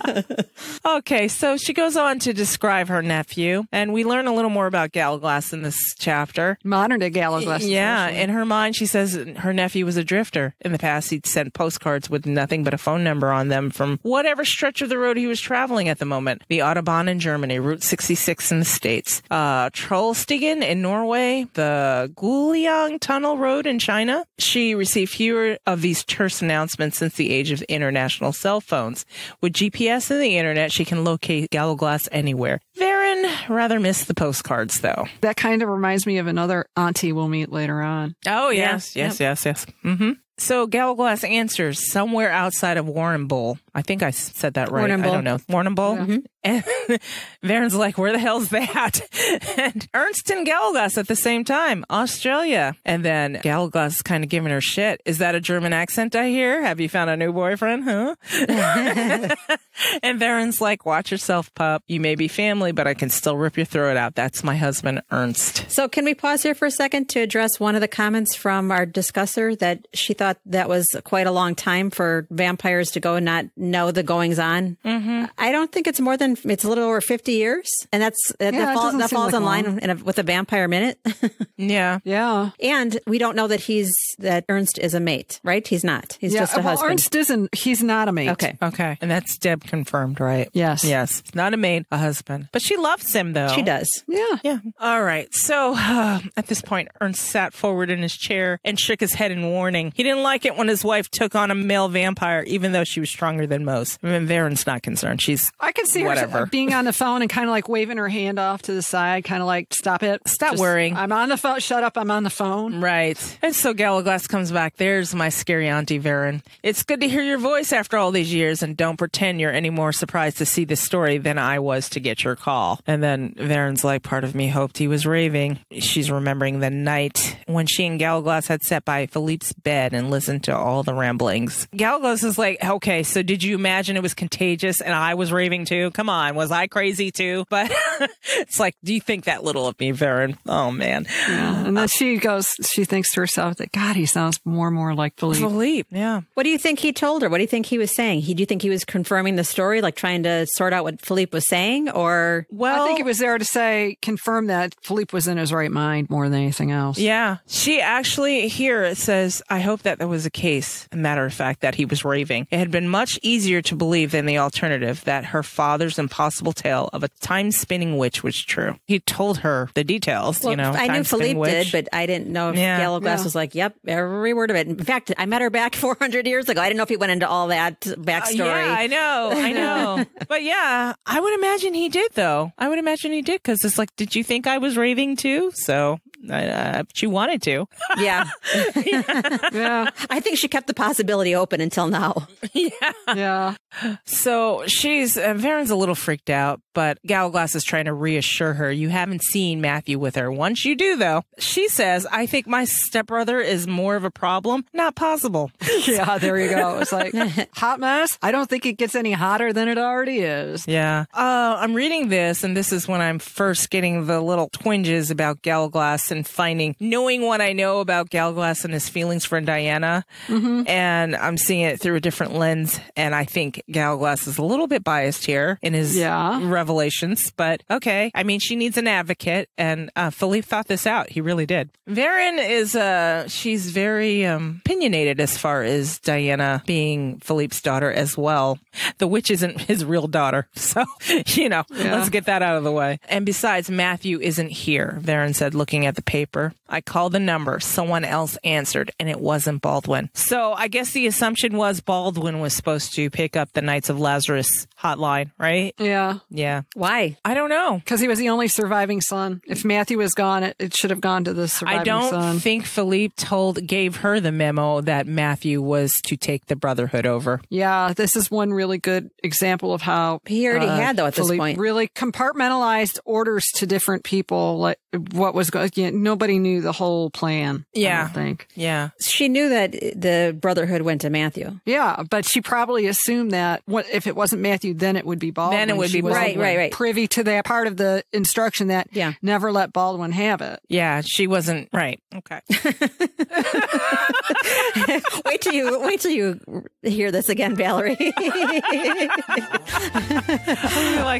England. Okay, so she goes on to describe her nephew, and we learn a little more about Gallaglass in this chapter. Modern day Gallaglass. Yeah, in her mind, she says her nephew was a drifter. In the past, he'd sent postcards with nothing but a phone number on them from whatever stretch of the road he was traveling at the moment. The Autobahn in Germany, Route 66 in the States, Trollstigen in Norway, the Guliang Tunnel Road in China. She received fewer of these terse announcements since the age of international cell phones. With GPS and the internet, she can locate Gallaglass anywhere. Varen rather missed the postcards, though. That kind of reminds me of another auntie we'll meet later on. Oh, yes. Mm-hmm. So Gallaglass answers somewhere outside of Warrnambool. I think I said that right. Warrnambool. I don't know. Warrnambool? Mm-hmm. And Varen's like, where the hell's that? And Ernst and Gallaglass at the same time, Australia. And then Gallaglass is kind of giving her shit. Is that a German accent I hear? Have you found a new boyfriend, huh? And Varen's like, watch yourself, pup. You may be family, but I can still rip your throat out. That's my husband, Ernst. So can we pause here for a second to address one of the comments from our discusser that she thought that was quite a long time for vampires to go and not know the goings on? Mm-hmm. I don't think it's more than, it's a little over 50 years. And that falls in line with a Vampire Minute. Yeah. Yeah. And we don't know that Ernst is a mate, right? He's not. He's just a husband. Ernst he's not a mate. Okay. And that's Deb confirmed, right? Yes. Yes. He's not a mate, a husband. But she loves him, though. She does. Yeah. All right. So at this point, Ernst sat forward in his chair and shook his head in warning. He didn't like it when his wife took on a male vampire, even though she was stronger than most. I mean, Varen's not concerned. I can see whatever. her being on the phone and kind of like waving her hand off to the side, kind of like, stop it. Stop worrying. I'm on the phone. Shut up. I'm on the phone. Right. And so Gallaglass comes back. There's my scary Auntie Varen. It's good to hear your voice after all these years, and don't pretend you're any more surprised to see this story than I was to get your call. And then Varen's like, part of me hoped he was raving. She's remembering the night when she and Gallaglass had sat by Philippe's bed and listened to all the ramblings. Gallaglass is like, okay, so did you imagine it was contagious and I was raving too? Come on, was I crazy too? But it's like, do you think that little of me, Varen? Oh, man. Yeah. And then she thinks to herself that, God, he sounds more and more like Philippe. Philippe, yeah. What do you think he told her? What do you think he was saying? Do you think he was confirming the story, like trying to sort out what Philippe was saying? Or I think he was there to confirm that Philippe was in his right mind more than anything else. Yeah. She actually, here it says, I hope that there was a case, a matter of fact, that he was raving. It had been much easier to believe than the alternative, that her father's impossible tale of a time-spinning witch was true. He told her the details, I knew Philippe did, but I didn't know if Gallaglass was like, yep, every word of it. In fact, I met her back 400 years ago. I didn't know if he went into all that backstory. Yeah, I know. But yeah, I would imagine he did, though. I would imagine he did, because it's like, did you think I was raving too? So she wanted to. Yeah. Yeah. I think she kept the possibility open until now. Yeah. So she's, Varen's a little freaked out, but Galglass is trying to reassure her. You haven't seen Matthew with her. Once you do, though, she says, I think my stepbrother is more of a problem. Not possible. Yeah, there you go. It's like, hot mess? I don't think it gets any hotter than it already is. Yeah. I'm reading this, and this is when I'm first getting the little twinges about Galglass and knowing what I know about Galglass and his feelings for Diana. Mm-hmm. And I'm seeing it through a different lens. And I think Galglass is a little bit biased here in his revelations. But okay. I mean, she needs an advocate. And Philippe thought this out. He really did. Varen is, she's very opinionated as far as Diana being Philippe's daughter as well. The witch isn't his real daughter. So, let's get that out of the way. And besides, Matthew isn't here, Varen said, looking at the paper. I called the number. Someone else answered, and it wasn't Baldwin. So I guess the assumption was Baldwin was supposed to pick up the Knights of Lazarus hotline, right? Yeah. Yeah. Why? I don't know. Because he was the only surviving son. If Matthew was gone, it should have gone to the surviving son. I don't think Philippe gave her the memo that Matthew was to take the Brotherhood over. Yeah, this is one really good example of how he already had, though, at this Philippe point. Really compartmentalized orders to different people, like what was going. Nobody knew the whole plan. Yeah, I don't think. Yeah, she knew that the Brotherhood went to Matthew. Yeah, but she probably assumed that if it wasn't Matthew, then it would be Baldwin. Then it would be Baldwin. Right. Privy to that part of the instruction that never let Baldwin have it. Yeah, she wasn't right. Okay. Wait till you hear this again, Valerie.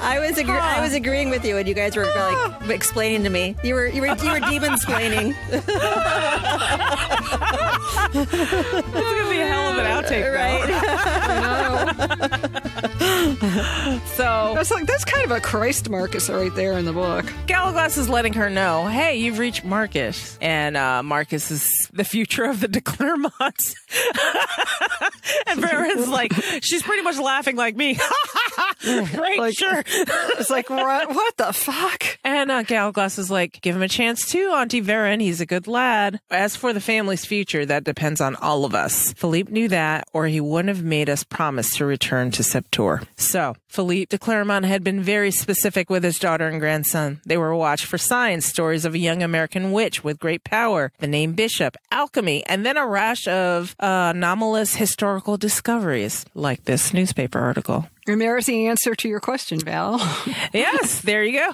I was agreeing with you, and you guys were like explaining to me. You were demon-splaining. It's gonna be a hell of an outtake, right? So that's kind of a Christ Marcus right there in the book. Galglass is letting her know, hey, you've reached Marcus, and Marcus is the future of the de Clermont. And Varen's like, she's pretty much laughing like me. Right, like, sure. It's like, what the fuck? And Galglass is like, give him a chance too, Auntie Varen. He's a good lad. As for the family's future, that depends on all of us. Philippe knew that, or he wouldn't have made us promise to return to Septour. So, Philippe de Clermont had been very specific with his daughter and grandson. They were watched for signs, stories of a young American witch with great power, the name Bishop, alchemy, and then a rash of anomalous historical discoveries, like this newspaper article. And there's the answer to your question, Val. Yes, there you go.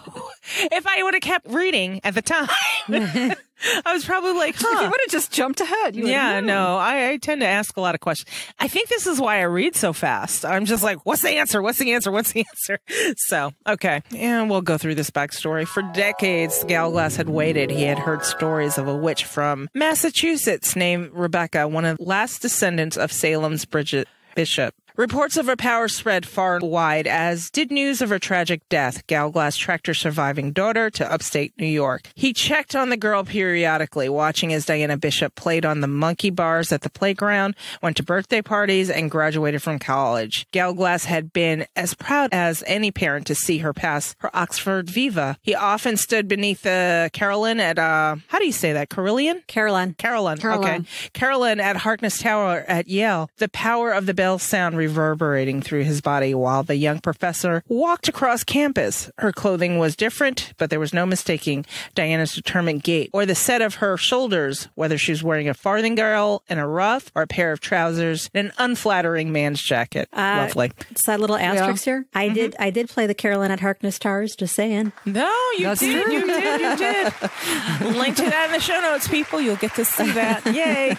If I would have kept reading at the time, I was probably like, If you would have just jumped ahead. I tend to ask a lot of questions. I think this is why I read so fast. I'm just like, what's the answer? What's the answer? What's the answer? So, okay. And we'll go through this backstory. For decades, Galglass had waited. He had heard stories of a witch from Massachusetts named Rebecca, one of the last descendants of Salem's Bridget Bishop. Reports of her power spread far and wide, as did news of her tragic death. Galglass tracked her surviving daughter to upstate New York. He checked on the girl periodically, watching as Diana Bishop played on the monkey bars at the playground, went to birthday parties, and graduated from college. Galglass had been as proud as any parent to see her pass her Oxford Viva. He often stood beneath the Carillon at, how do you say that? Carillon? Carillon. Okay. Carillon at Harkness Tower at Yale. The power of the bell sound reverberating through his body while the young professor walked across campus. Her clothing was different, but there was no mistaking Diana's determined gait or the set of her shoulders, whether she was wearing a farthingale and a ruff or a pair of trousers and an unflattering man's jacket. Lovely. It's that little asterisk here. I did play the Carillon at Harkness Towers, just saying. No, you did. Link to that in the show notes, people. You'll get to see that. Yay.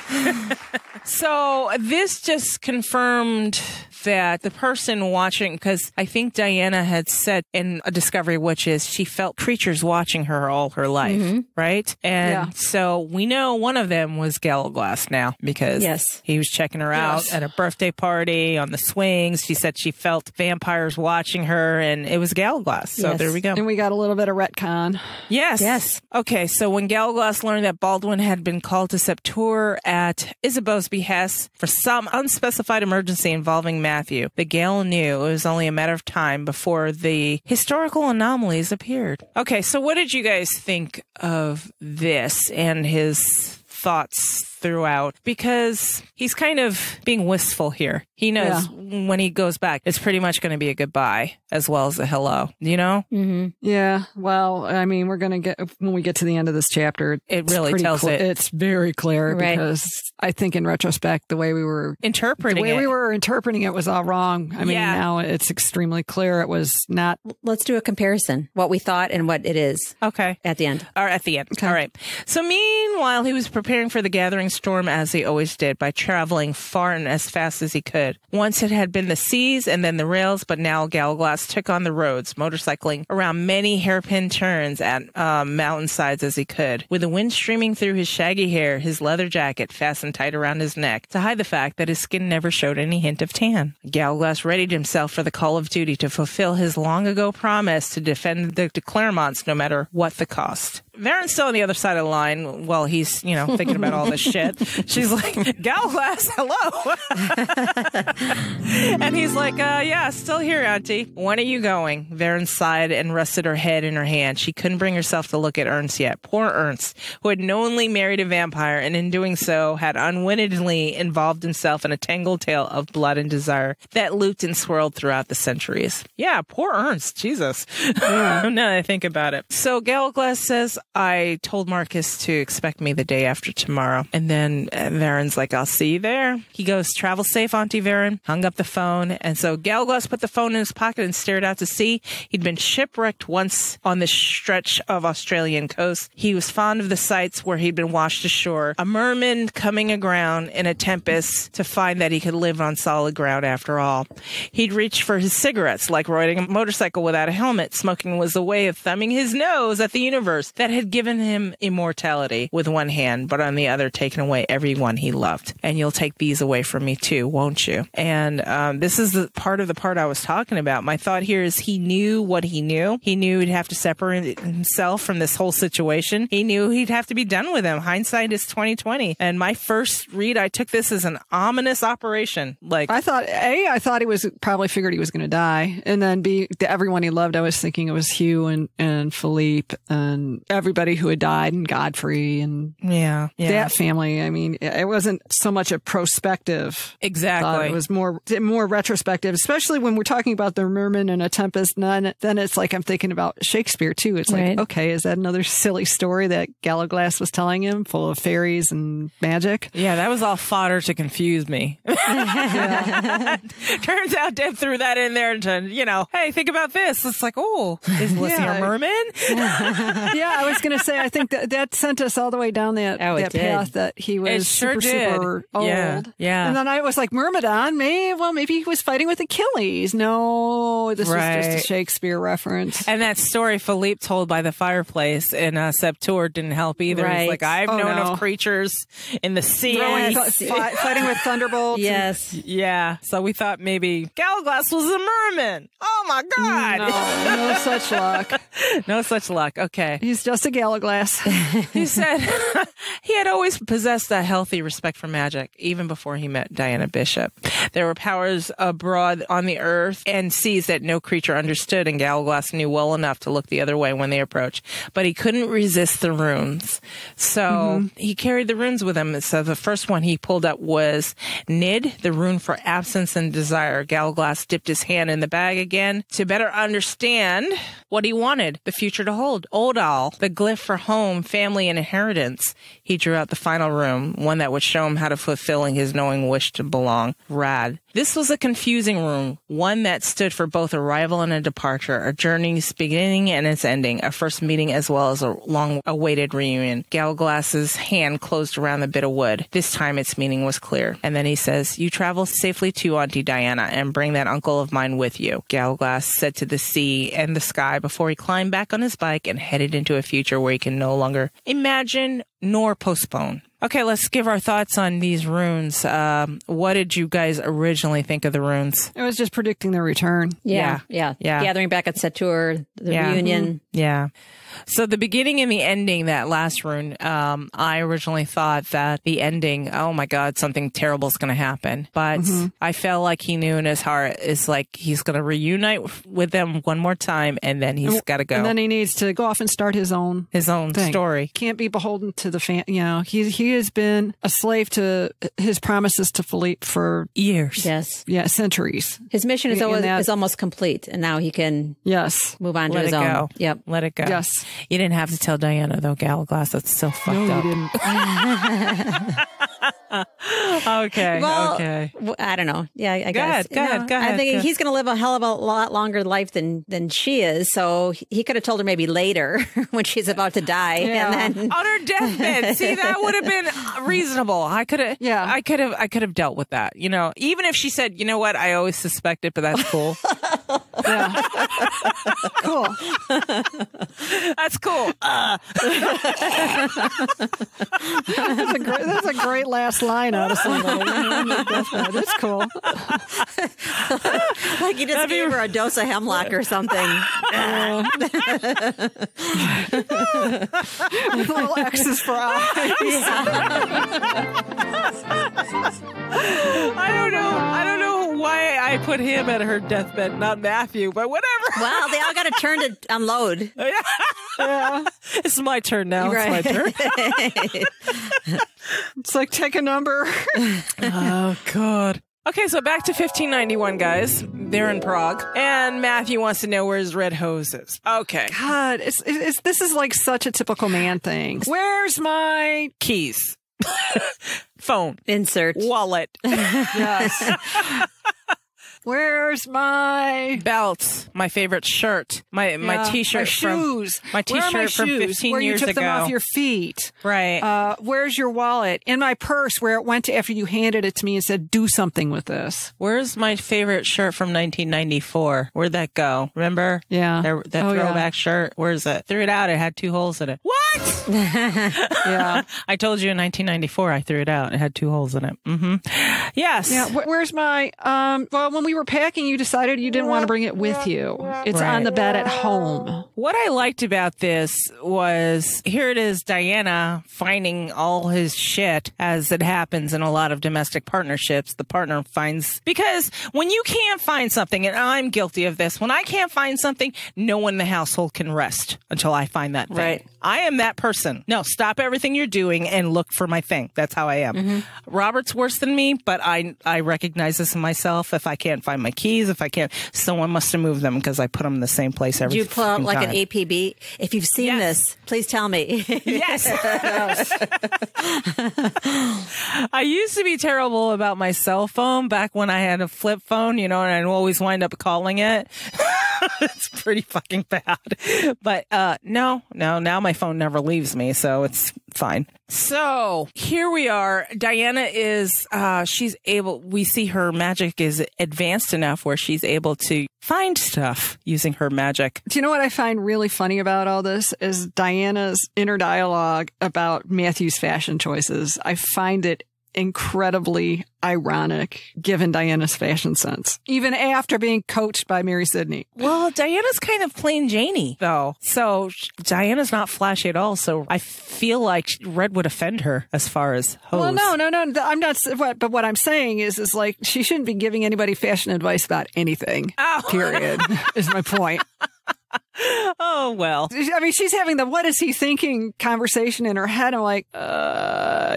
So this just confirmed that the person watching, because I think Diana had said in A Discovery of Witches, she felt creatures watching her all her life, right? And so we know one of them was Galglass now, because he was checking her out at a birthday party on the swings. She said she felt vampires watching her, and it was Galglass. So there we go. And we got a little bit of retcon. Yes. Okay, so when Galglass learned that Baldwin had been called to Septour at Isabeau's behest for some unspecified emergency involving Matthew, the Gale knew it was only a matter of time before the historical anomalies appeared. Okay, so what did you guys think of this and his thoughts throughout because he's kind of being wistful here. He knows when he goes back, it's pretty much going to be a goodbye as well as a hello, you know? Mm-hmm. Yeah. Well, I mean, we're going to when we get to the end of this chapter, it really tells it. It's very clear because I think in retrospect, the way we were interpreting it was all wrong. I mean, now it's extremely clear. It was not. Let's do a comparison, what we thought and what it is. Okay. At the end. Or at the end. Okay. All right. So meanwhile, he was preparing for the gathering storm as he always did by traveling far and as fast as he could. Once it had been the seas and then the rails, but now Gallaglass took on the roads, motorcycling around many hairpin turns at mountainsides as he could. With the wind streaming through his shaggy hair, his leather jacket fastened tight around his neck to hide the fact that his skin never showed any hint of tan. Gallaglass readied himself for the call of duty to fulfill his long ago promise to defend the Claremonts no matter what the cost. Varen's still on the other side of the line while he's, thinking about all this shit. She's like, Gallaglass, hello. And he's like, yeah, still here, Auntie. When are you going? Varen sighed and rested her head in her hand. She couldn't bring herself to look at Ernst yet. Poor Ernst, who had knowingly married a vampire and in doing so had unwittingly involved himself in a tangled tale of blood and desire that looped and swirled throughout the centuries. Yeah, poor Ernst. Jesus. Now that I think about it. So Gallaglass says, I told Marcus to expect me the day after tomorrow. And then Varen's like, I'll see you there. He goes, travel safe, Auntie Varen. Hung up the phone. And so Gallaglass put the phone in his pocket and stared out to sea. He'd been shipwrecked once on this stretch of Australian coast. He was fond of the sights where he'd been washed ashore. A merman coming aground in a tempest to find that he could live on solid ground after all. He'd reach for his cigarettes like riding a motorcycle without a helmet. Smoking was a way of thumbing his nose at the universe that had given him immortality with one hand, but on the other taken away everyone he loved. And you'll take these away from me too, won't you? And this is the part I was talking about. My thought here is he knew what he knew. He knew he'd have to separate himself from this whole situation. He knew he'd have to be done with him. Hindsight is 20/20. And my first read, I took this as an ominous operation. Like I thought he was probably figured he was going to die, and then everyone he loved. I was thinking it was Hugh and Philippe and everybody who had died, and Godfrey and that family. I mean, it wasn't so much a prospective. Exactly. It was more retrospective, especially when we're talking about the merman and a tempest. Then it's like I'm thinking about Shakespeare too. It's like, okay, is that another silly story that Gallaglass was telling him, full of fairies and magic? Yeah, that was all fodder to confuse me. Turns out Deb threw that in there to, hey, think about this. It's like, was he a merman? Yeah, I was going to say, I think that sent us all the way down that path that he was super old. Yeah. And then I was like, Myrmidon, maybe he was fighting with Achilles. No, this was just a Shakespeare reference. And that story Philippe told by the fireplace in Septur didn't help either. Right. He's like, I've known of creatures in the sea. Fighting with thunderbolts. Yes. Yeah. So we thought maybe Gallaglass was a merman. Oh my God. No such luck. No such luck. Okay. He's just a Gallaglass. He said he had always possessed a healthy respect for magic, even before he met Diana Bishop. There were powers abroad on the earth and seas that no creature understood, and Gallaglass knew well enough to look the other way when they approached. But he couldn't resist the runes. So he carried the runes with him. So the first one he pulled up was Nid, the rune for absence and desire. Gallaglass dipped his hand in the bag again to better understand what he wanted the future to hold. Odal, the glyph for home, family, and inheritance. He drew out the final rune, one that would show him how to fulfilling his knowing wish to belong. Rad. This was a confusing rune, one that stood for both arrival and a departure, a journey's beginning and its ending, a first meeting as well as a long-awaited reunion. Gallaglass's hand closed around the bit of wood. This time its meaning was clear. And then he says, you travel safely to Auntie Diana and bring that uncle of mine with you. Gallaglass said to the sea and the sky before he climbed back on his bike and headed into a future where he can no longer imagine nor postpone. Okay, let's give our thoughts on these runes. What did you guys originally think of the runes? It was just predicting their return. Yeah. Gathering back at Septur, the reunion. Yeah. So the beginning and the ending, that last rune, I originally thought that the ending, oh my God, something terrible is going to happen. But I felt like he knew in his heart is like he's going to reunite with them one more time, and then he's got to go. And then he needs to go off and start his own thing. Story. Can't be beholden to the fan. You know, he has been a slave to his promises to Philippe for years. Yes. Yeah, centuries. His mission is almost complete, and now he can move on to his own. Go. Yep. Let it go. Yes. You didn't have to tell Diana, though, Galaglass. That's still fucked up. You didn't. Okay. Well, okay. I don't know. Yeah, I guess. Go ahead. I think he's going to live a hell of a lot longer life than she is. So he could have told her maybe later when she's about to die. Yeah. And then On her deathbed. See, that would have been reasonable. I could have. Yeah. I could have dealt with that. You know, even if she said, you know what, I always suspected, but that's cool. Yeah. Cool. That's cool. That's a great last line out of somebody. It's cool. like you just gave her a dose of hemlock or something. Little X's for eyes. I don't know why I put him at her deathbed, not Matthew, but whatever. Well, they all got a turn to unload. Yeah. It's my turn now. Right. It's my turn. It's like take a number. Oh, God. Okay, so back to 1591, guys. They're in Prague, and Matthew wants to know where his red hose is. Okay. God, this is like such a typical man thing. Where's my Keys. Phone. Insert. Wallet. yes? Where's my Belt. My favorite shirt. My t-shirt my shoes? My Where are my t-shirt from shoes? 15 where years you took ago. them off your feet. Right. Where's your wallet? In my purse, where it went to after you handed it to me and said, "Do something with this." Where's my favorite shirt from 1994? Where'd that go? Remember? Yeah. That throwback shirt. Where's it? Threw it out. It had 2 holes in it. What? Yeah. I told you in 1994 I threw it out. It had 2 holes in it. Mm-hmm. Yes. Yeah. Where's my? Well, when we were packing, you decided you didn't want to bring it with you. It's Right. on the bed at home. What I liked about this was here it is, Diana finding all his shit as it happens in a lot of domestic partnerships. The partner finds, because when you can't find something, and I'm guilty of this, when I can't find something, no one in the household can rest until I find that thing. Right. I am that person. No, stop everything you're doing and look for my thing. That's how I am. Mm-hmm. Robert's worse than me, but I recognize this in myself. If I can't find my keys, if I can't, someone must have moved them because I put them in the same place every Do you pull out like time. an APB? If you've seen Yes. this, please tell me. Yes. I used to be terrible about my cell phone back when I had a flip phone, you know, and I'd always wind up calling it. It's pretty fucking bad. But no, now my phone never leaves me, so it's fine. So here we are. Diana is, we see her magic is advanced enough where she's able to find stuff using her magic. Do you know what I find really funny about all this is Diana's inner dialogue about Matthew's fashion choices. I find it incredibly ironic given Diana's fashion sense, even after being coached by Mary Sidney. Well, Diana's kind of plain Janey, though. So Diana's not flashy at all. So I feel like red would offend her as far as hose. Well, no. I'm not. But what I'm saying is like she shouldn't be giving anybody fashion advice about anything. Oh. Period. Is my point. Oh, well. I mean, she's having the "what is he thinking" conversation in her head. I'm like,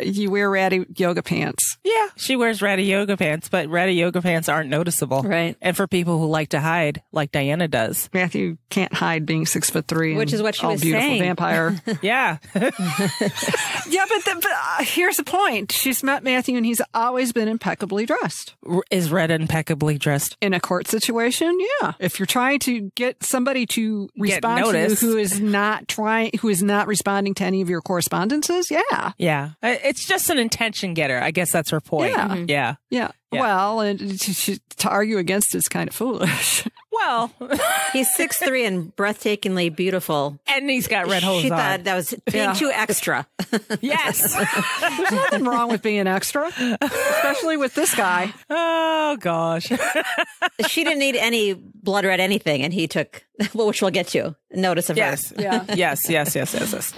you wear ratty yoga pants. Yeah, she wears ratty yoga pants, but ratty yoga pants aren't noticeable. Right. And for people who like to hide, like Diana does. Matthew can't hide being 6'3", Which is what she all was beautiful saying. vampire. Yeah. Yeah, but here's the point. She's met Matthew, and he's always been impeccably dressed. Is red impeccably dressed? In a court situation, yeah. If you're trying to get somebody to respond to you noticed. who is not responding to any of your correspondences, yeah. Yeah. It's just an intention getter. I guess that's her point. Yeah. Mhm. Yeah. Yeah. Yeah. Well, and to argue against it's kind of foolish. Well, He's 6'3" and breathtakingly beautiful. and he's got red hose She on. thought that was being too extra. Yes. There's nothing wrong with being extra, especially with this guy. Oh, gosh. She didn't need any blood red anything, and he took, which we'll get to, notice of Yes. her. Yeah. Yes.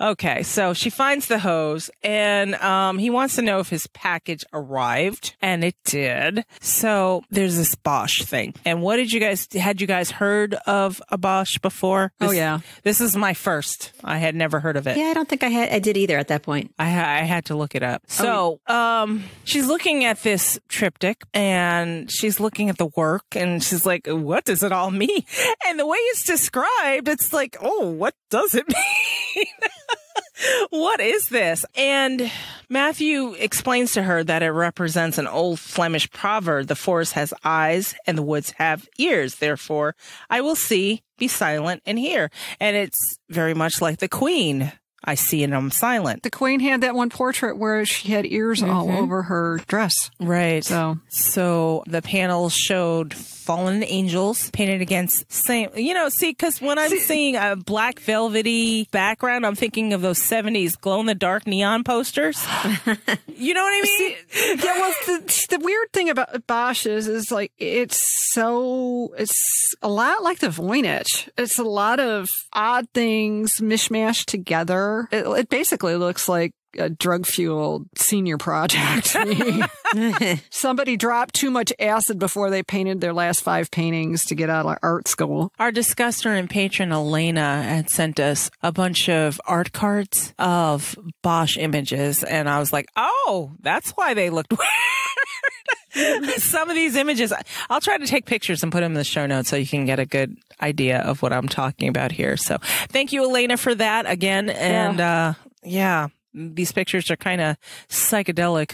Okay. So she finds the hose and he wants to know if his package arrived, and it did. So there's this Bosch thing. And what had you guys heard of a Bosch before? This is my first. I had never heard of it. Yeah, I don't think I did either at that point. I had to look it up. So, she's looking at this triptych and she's looking at the work and she's like, what does it all mean? And the way it's described, it's like, oh, what does it mean? What is this? And Matthew explains to her that it represents an old Flemish proverb. The forest has eyes and the woods have ears. Therefore, I will see, be silent, and hear. And it's very much like the Queen. I see and I'm silent. The Queen had that one portrait where she had ears all over her dress. Right. So the panel showed fallen angels painted against same, because when I'm seeing a black velvety background, I'm thinking of those 70s glow in the dark neon posters. You know what I mean? The weird thing about Bosch is like, it's a lot like the Voynich. It's a lot of odd things mishmashed together. It basically looks like a drug-fueled senior project to me. Somebody dropped too much acid before they painted their last 5 paintings to get out of art school. Our discusser and patron Elena had sent us a bunch of art cards of Bosch images, and I was like, oh, that's why they looked weird. Some of these images, I'll try to take pictures and put them in the show notes so you can get a good idea of what I'm talking about here. So thank you, Elena, for that again. And these pictures are kind of psychedelic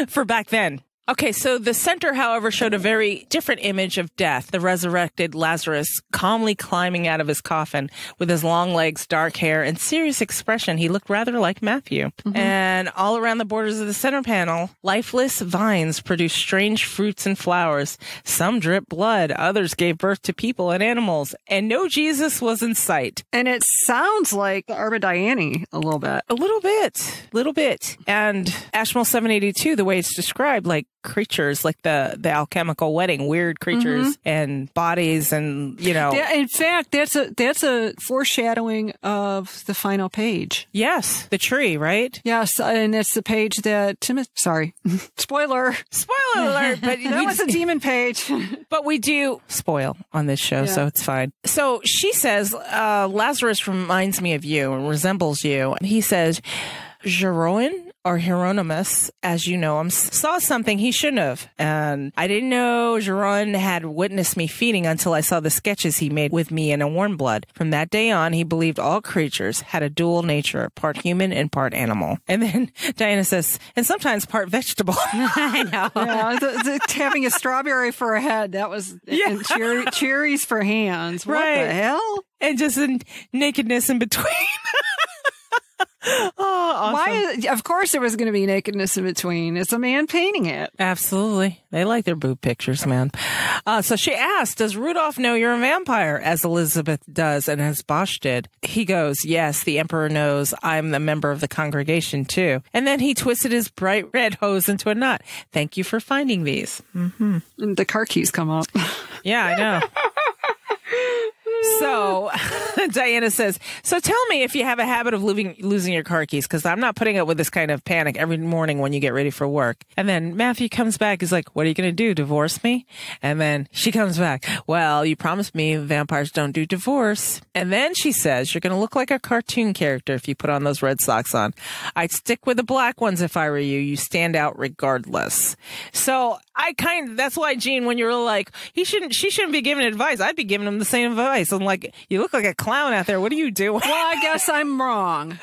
for back then. Okay, so the center, however, showed a very different image of death. The resurrected Lazarus calmly climbing out of his coffin with his long legs, dark hair, and serious expression. He looked rather like Matthew. And all around the borders of the center panel, lifeless vines produced strange fruits and flowers. Some dripped blood. Others gave birth to people and animals. And no Jesus was in sight. And it sounds like the Arbor Diane a little bit. A little bit. And Ashmole 782, the way it's described, like creatures, like the alchemical wedding, weird creatures and bodies, and in fact, that's a foreshadowing of the final page. Yes, the tree, right? Yes, and it's the page that spoiler alert, but that was a demon page. But we do spoil on this show, so it's fine. So she says, Lazarus reminds me of you and resembles you. And he says, Jeroen or Hieronymus, as you know him, saw something he shouldn't have. And I didn't know Jeroen had witnessed me feeding until I saw the sketches he made with me in a warm blood. From that day on, he believed all creatures had a dual nature, part human and part animal. And then Diana says, and sometimes part vegetable. I know. Yeah, having a strawberry for a head, that was, and cherries for hands. What the hell? And just nakedness in between. Oh, awesome. Of course there was going to be nakedness in between. It's a man painting it. Absolutely. They like their boob pictures, man. So she asked, does Rudolph know you're a vampire, as Elizabeth does and as Bosch did? He goes, yes, the emperor knows I'm a member of the congregation too. And then he twisted his bright red hose into a knot. Thank you for finding these. And the car keys come up. Yeah, I know. So Diana says, so tell me if you have a habit of losing your car keys, because I'm not putting up with this kind of panic every morning when you get ready for work. And then Matthew comes back. He's like, what are you going to do? Divorce me? And then she comes back. Well, you promised me vampires don't do divorce. And then she says, you're going to look like a cartoon character if you put on those red socks on. I'd stick with the black ones if I were you. You stand out regardless. So that's why, Gene, when you're like, she shouldn't be giving advice, I'd be giving him the same advice. I'm like, you look like a clown out there. What are you doing? Well, I guess I'm wrong.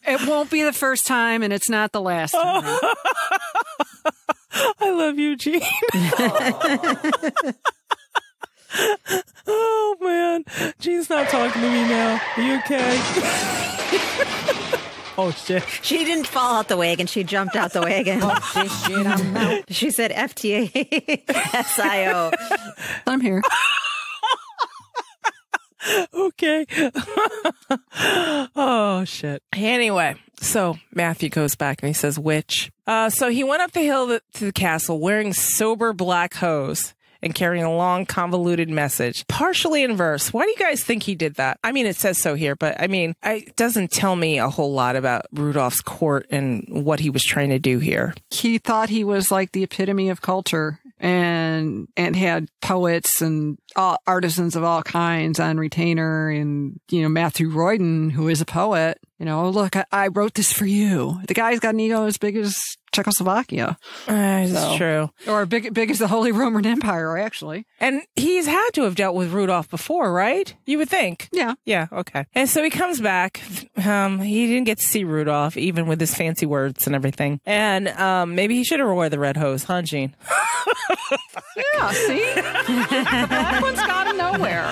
It won't be the first time, and it's not the last time. I love you, Gene. Oh, man. Gene's not talking to me now. Are you okay? Oh, shit. She didn't fall out the wagon. She jumped out the wagon. Oh, shit, I'm out. She said FTASIO. I'm here. Okay. Oh, shit. Anyway, so Matthew goes back and he says, witch. So he went up the hill to the castle wearing sober black hose. and carrying a long, convoluted message, partially in verse. Why do you guys think he did that? I mean, it says so here, but I mean, it doesn't tell me a whole lot about Rudolph's court and what he was trying to do here. He thought he was like the epitome of culture and had poets and artisans of all kinds on retainer, and, you know, Matthew Royden, who is a poet, you know, look, I wrote this for you. The guy's got an ego as big as Czechoslovakia. That's true. Or big as the Holy Roman Empire, actually. And he's had to have dealt with Rudolph before, right? You would think. Yeah. Yeah, okay. And so he comes back. He didn't get to see Rudolph, even with his fancy words and everything. And maybe he should have worn the red hose, huh, Gene? Yeah, see? The black one's got him nowhere.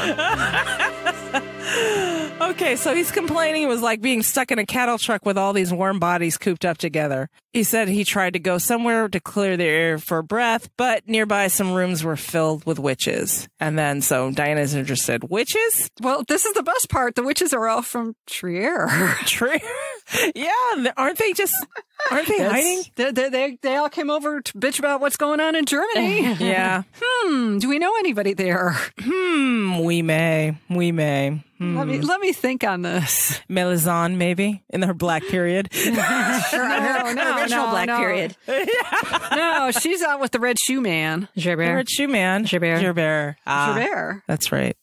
Okay, so he's complaining it was like being stuck in a cattle truck with all these warm bodies cooped up together. He said he tried to go somewhere to clear the air for breath, but nearby some rooms were filled with witches. And then, so Diana's interested. Witches? Well, this is the best part. The witches are all from Trier. Trier? Yeah, aren't they hiding? They all came over to bitch about what's going on in Germany. Yeah. Do we know anybody there? We may. Let me think on this. Melisande, maybe, in her black period. Original black period. No, she's out with the Red Shoe Man. Gerbert. The Red Shoe Man. Gerbert. Gerbert. Gerbert. That's right.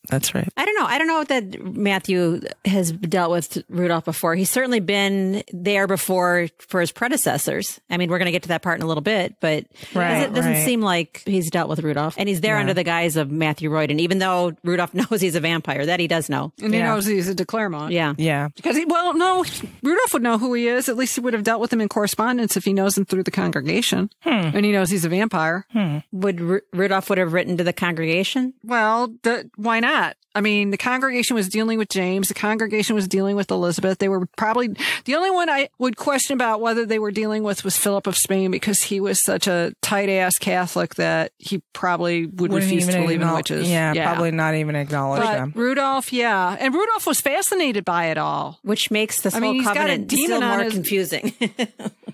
I don't know that Matthew has dealt with Rudolph before. He's certainly been there before for his predecessors. I mean, we're going to get to that part in a little bit, but it doesn't seem like he's dealt with Rudolph. And he's there under the guise of Matthew Royden, even though Rudolph knows he's a vampire. That he does know. And he knows he's a de Clermont. Yeah. Yeah. Because Rudolph would know who he is. At least he would have dealt with him in correspondence if he knows him through the congregation. And he knows he's a vampire. Would Rudolph would have written to the congregation? Well, why not? I mean, the congregation was dealing with James. The congregation was dealing with Elizabeth. They were probably the only one I would question about whether they were dealing with was Philip of Spain, because he was such a tight ass Catholic that he probably would refuse to believe in witches. Yeah, probably not even acknowledge them. Rudolph, yeah. And Rudolph was fascinated by it all. Which makes this whole covenant still more confusing.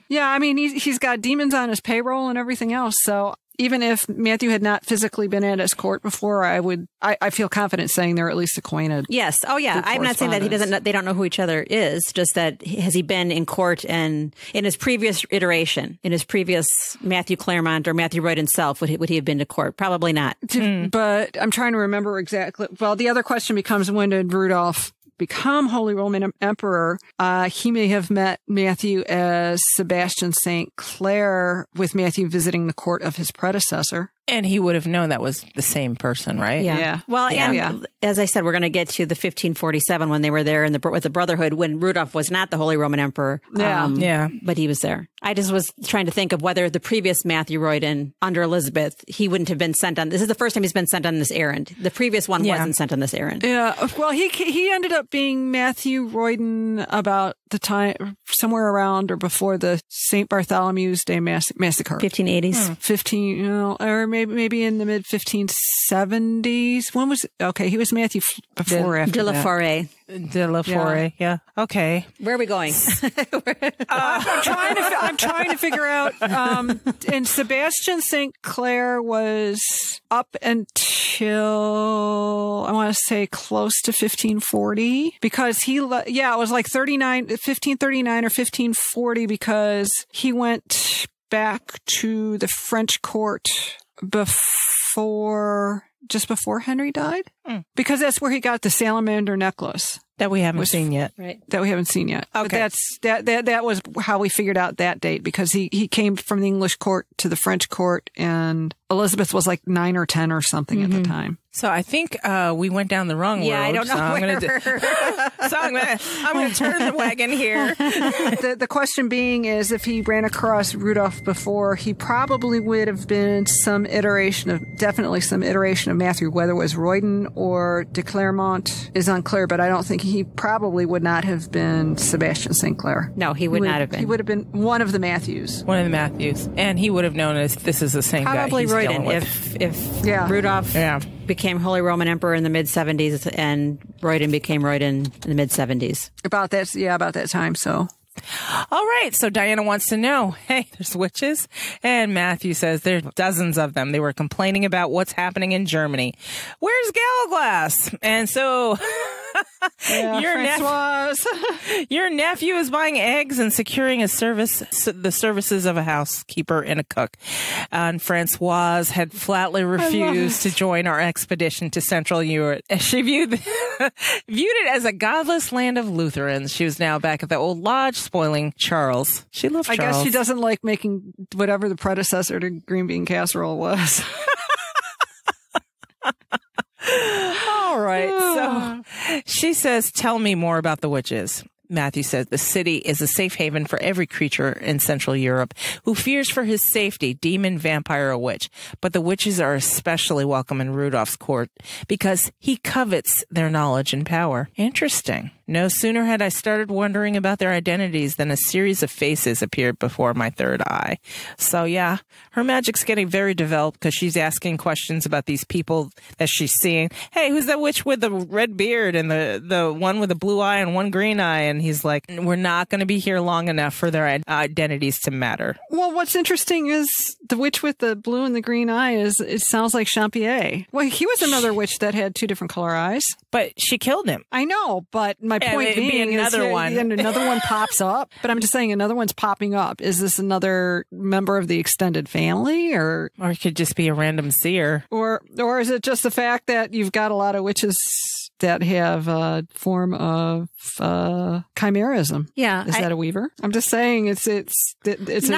Yeah, I mean, he's got demons on his payroll and everything else. So even if Matthew had not physically been at his court before, I feel confident saying they're at least acquainted. Yes. Oh, yeah. I'm not saying that they don't know who each other is. Just that has he been in court and in his previous iteration, in his previous Matthew Clermont or Matthew Royden himself, would he have been to court? Probably not. But I'm trying to remember exactly. Well, the other question becomes, when did Rudolph become Holy Roman Emperor? He may have met Matthew as Sebastian St. Clair, with Matthew visiting the court of his predecessor. And he would have known that was the same person, right? Yeah. Well, as I said, we're going to get to the 1547 when they were there with the Brotherhood, when Rudolph was not the Holy Roman Emperor. But he was there. I just was trying to think of whether the previous Matthew Royden under Elizabeth, he wouldn't have been sent on. This is the first time he's been sent on this errand. The previous one wasn't sent on this errand. Yeah. Well, he ended up being Matthew Royden about the time, somewhere around or before the St. Bartholomew's Day massacre. 1580s. Or maybe in the mid 1570s. When was he was Matthew before or after De La Forêt. De La Forêt, yeah. Okay. Where are we going? I'm trying to figure out. And Sebastian St. Clair was up until, I want to say, close to 1540, because it was like 1539 or 1540, because he went back to the French court just before Henry died, because that's where he got the salamander necklace that we haven't seen yet. Right. That we haven't seen yet. Okay. But that was how we figured out that date, because he came from the English court to the French court, and Elizabeth was like 9 or 10 or something at the time. So I think we went down the wrong road. Yeah, I don't know. I'm going to turn the wagon here. The question being is, if he ran across Rudolph before, he probably would have been definitely some iteration of Matthew. Whether it was Royden or de Clermont is unclear, but I don't think he probably would not have been Sebastian St. Clair. No, he would not have been. He would have been one of the Matthews. One of the Matthews. And he would have known as this is the same probably guy. Royden, if Rudolph became Holy Roman Emperor in the mid-70s and Royden became Royden in the mid-70s. About that time, so. All right. So Diana wants to know, hey, there's witches. And Matthew says there's dozens of them. They were complaining about what's happening in Germany. Where's Galaglass? And so your nephew is buying eggs and securing the services of a housekeeper and a cook. And Francoise had flatly refused to join our expedition to Central Europe. She viewed it as a godless land of Lutherans. She was now back at the old lodge, spoiling Charles. She loved Charles. I guess she doesn't like making whatever the predecessor to green bean casserole was. All right. So she says, tell me more about the witches. Matthew says the city is a safe haven for every creature in Central Europe who fears for his safety, demon, vampire, or witch. But the witches are especially welcome in Rudolph's court because he covets their knowledge and power. Interesting. No sooner had I started wondering about their identities than a series of faces appeared before my third eye. So yeah, her magic's getting very developed because she's asking questions about these people that she's seeing. Hey, who's that witch with the red beard and the one with the blue eye and one green eye? And he's like, we're not going to be here long enough for their identities to matter. Well, what's interesting is the witch with the blue and the green eye it sounds like Champier. Well, he was another witch that had two different color eyes. But she killed him. I know, but my point being another one. And another one pops up. But I'm just saying another one's popping up. Is this another member of the extended family, or it could just be a random seer, or is it just the fact that you've got a lot of witches that have a form of chimerism? Yeah, is that a weaver? I'm just saying it's an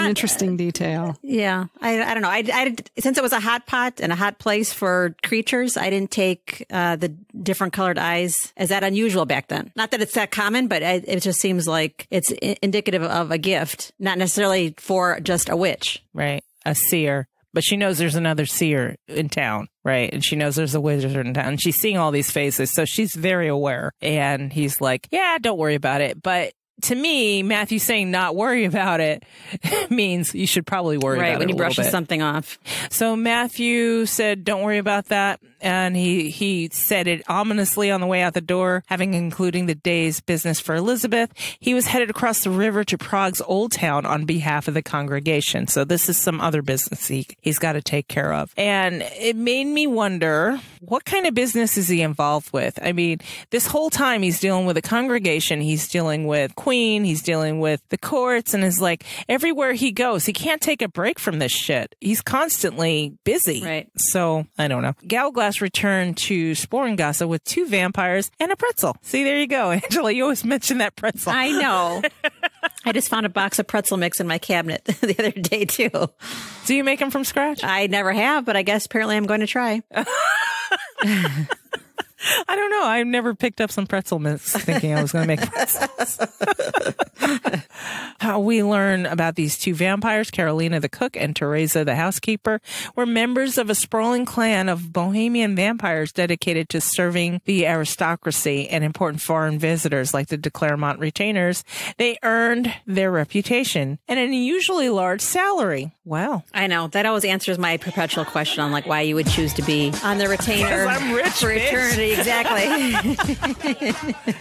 interesting detail. Yeah, I don't know. I since it was a hot pot and a hot place for creatures, I didn't take the different colored eyes as that unusual back then. Not that it's that common, but it just seems like it's indicative of a gift, not necessarily for just a witch. Right, a seer. But she knows there's another seer in town, right? And she knows there's a wizard in town. And she's seeing all these faces, so she's very aware. And he's like, yeah, don't worry about it. But to me, Matthew saying not worry about it means you should probably worry about it. Right, when he brushes something off. So Matthew said, don't worry about that. And he said it ominously on the way out the door, having concluding the day's business for Elizabeth. He was headed across the river to Prague's Old Town on behalf of the congregation. So this is some other business he's got to take care of. And it made me wonder, what kind of business is he involved with? I mean, this whole time he's dealing with a congregation. He's dealing with Queen. He's dealing with the courts, and is like, everywhere he goes, he can't take a break from this shit. He's constantly busy. Right. So I don't know. Galaglass returned to Sporngasse with 2 vampires and a pretzel. See, there you go. Angela, you always mention that pretzel. I know. I just found a box of pretzel mix in my cabinet the other day, too. Do you make them from scratch? I never have, but I guess apparently I'm going to try. I don't know. I've never picked up some pretzel mix thinking I was going to make pretzels. How we learn about these 2 vampires, Carolina the cook and Teresa the housekeeper, were members of a sprawling clan of Bohemian vampires dedicated to serving the aristocracy and important foreign visitors like the de Clermont retainers. They earned their reputation and an unusually large salary. Wow. I know. That always answers my perpetual question on why you would choose to be on the retainer I'm rich, for eternity. Exactly.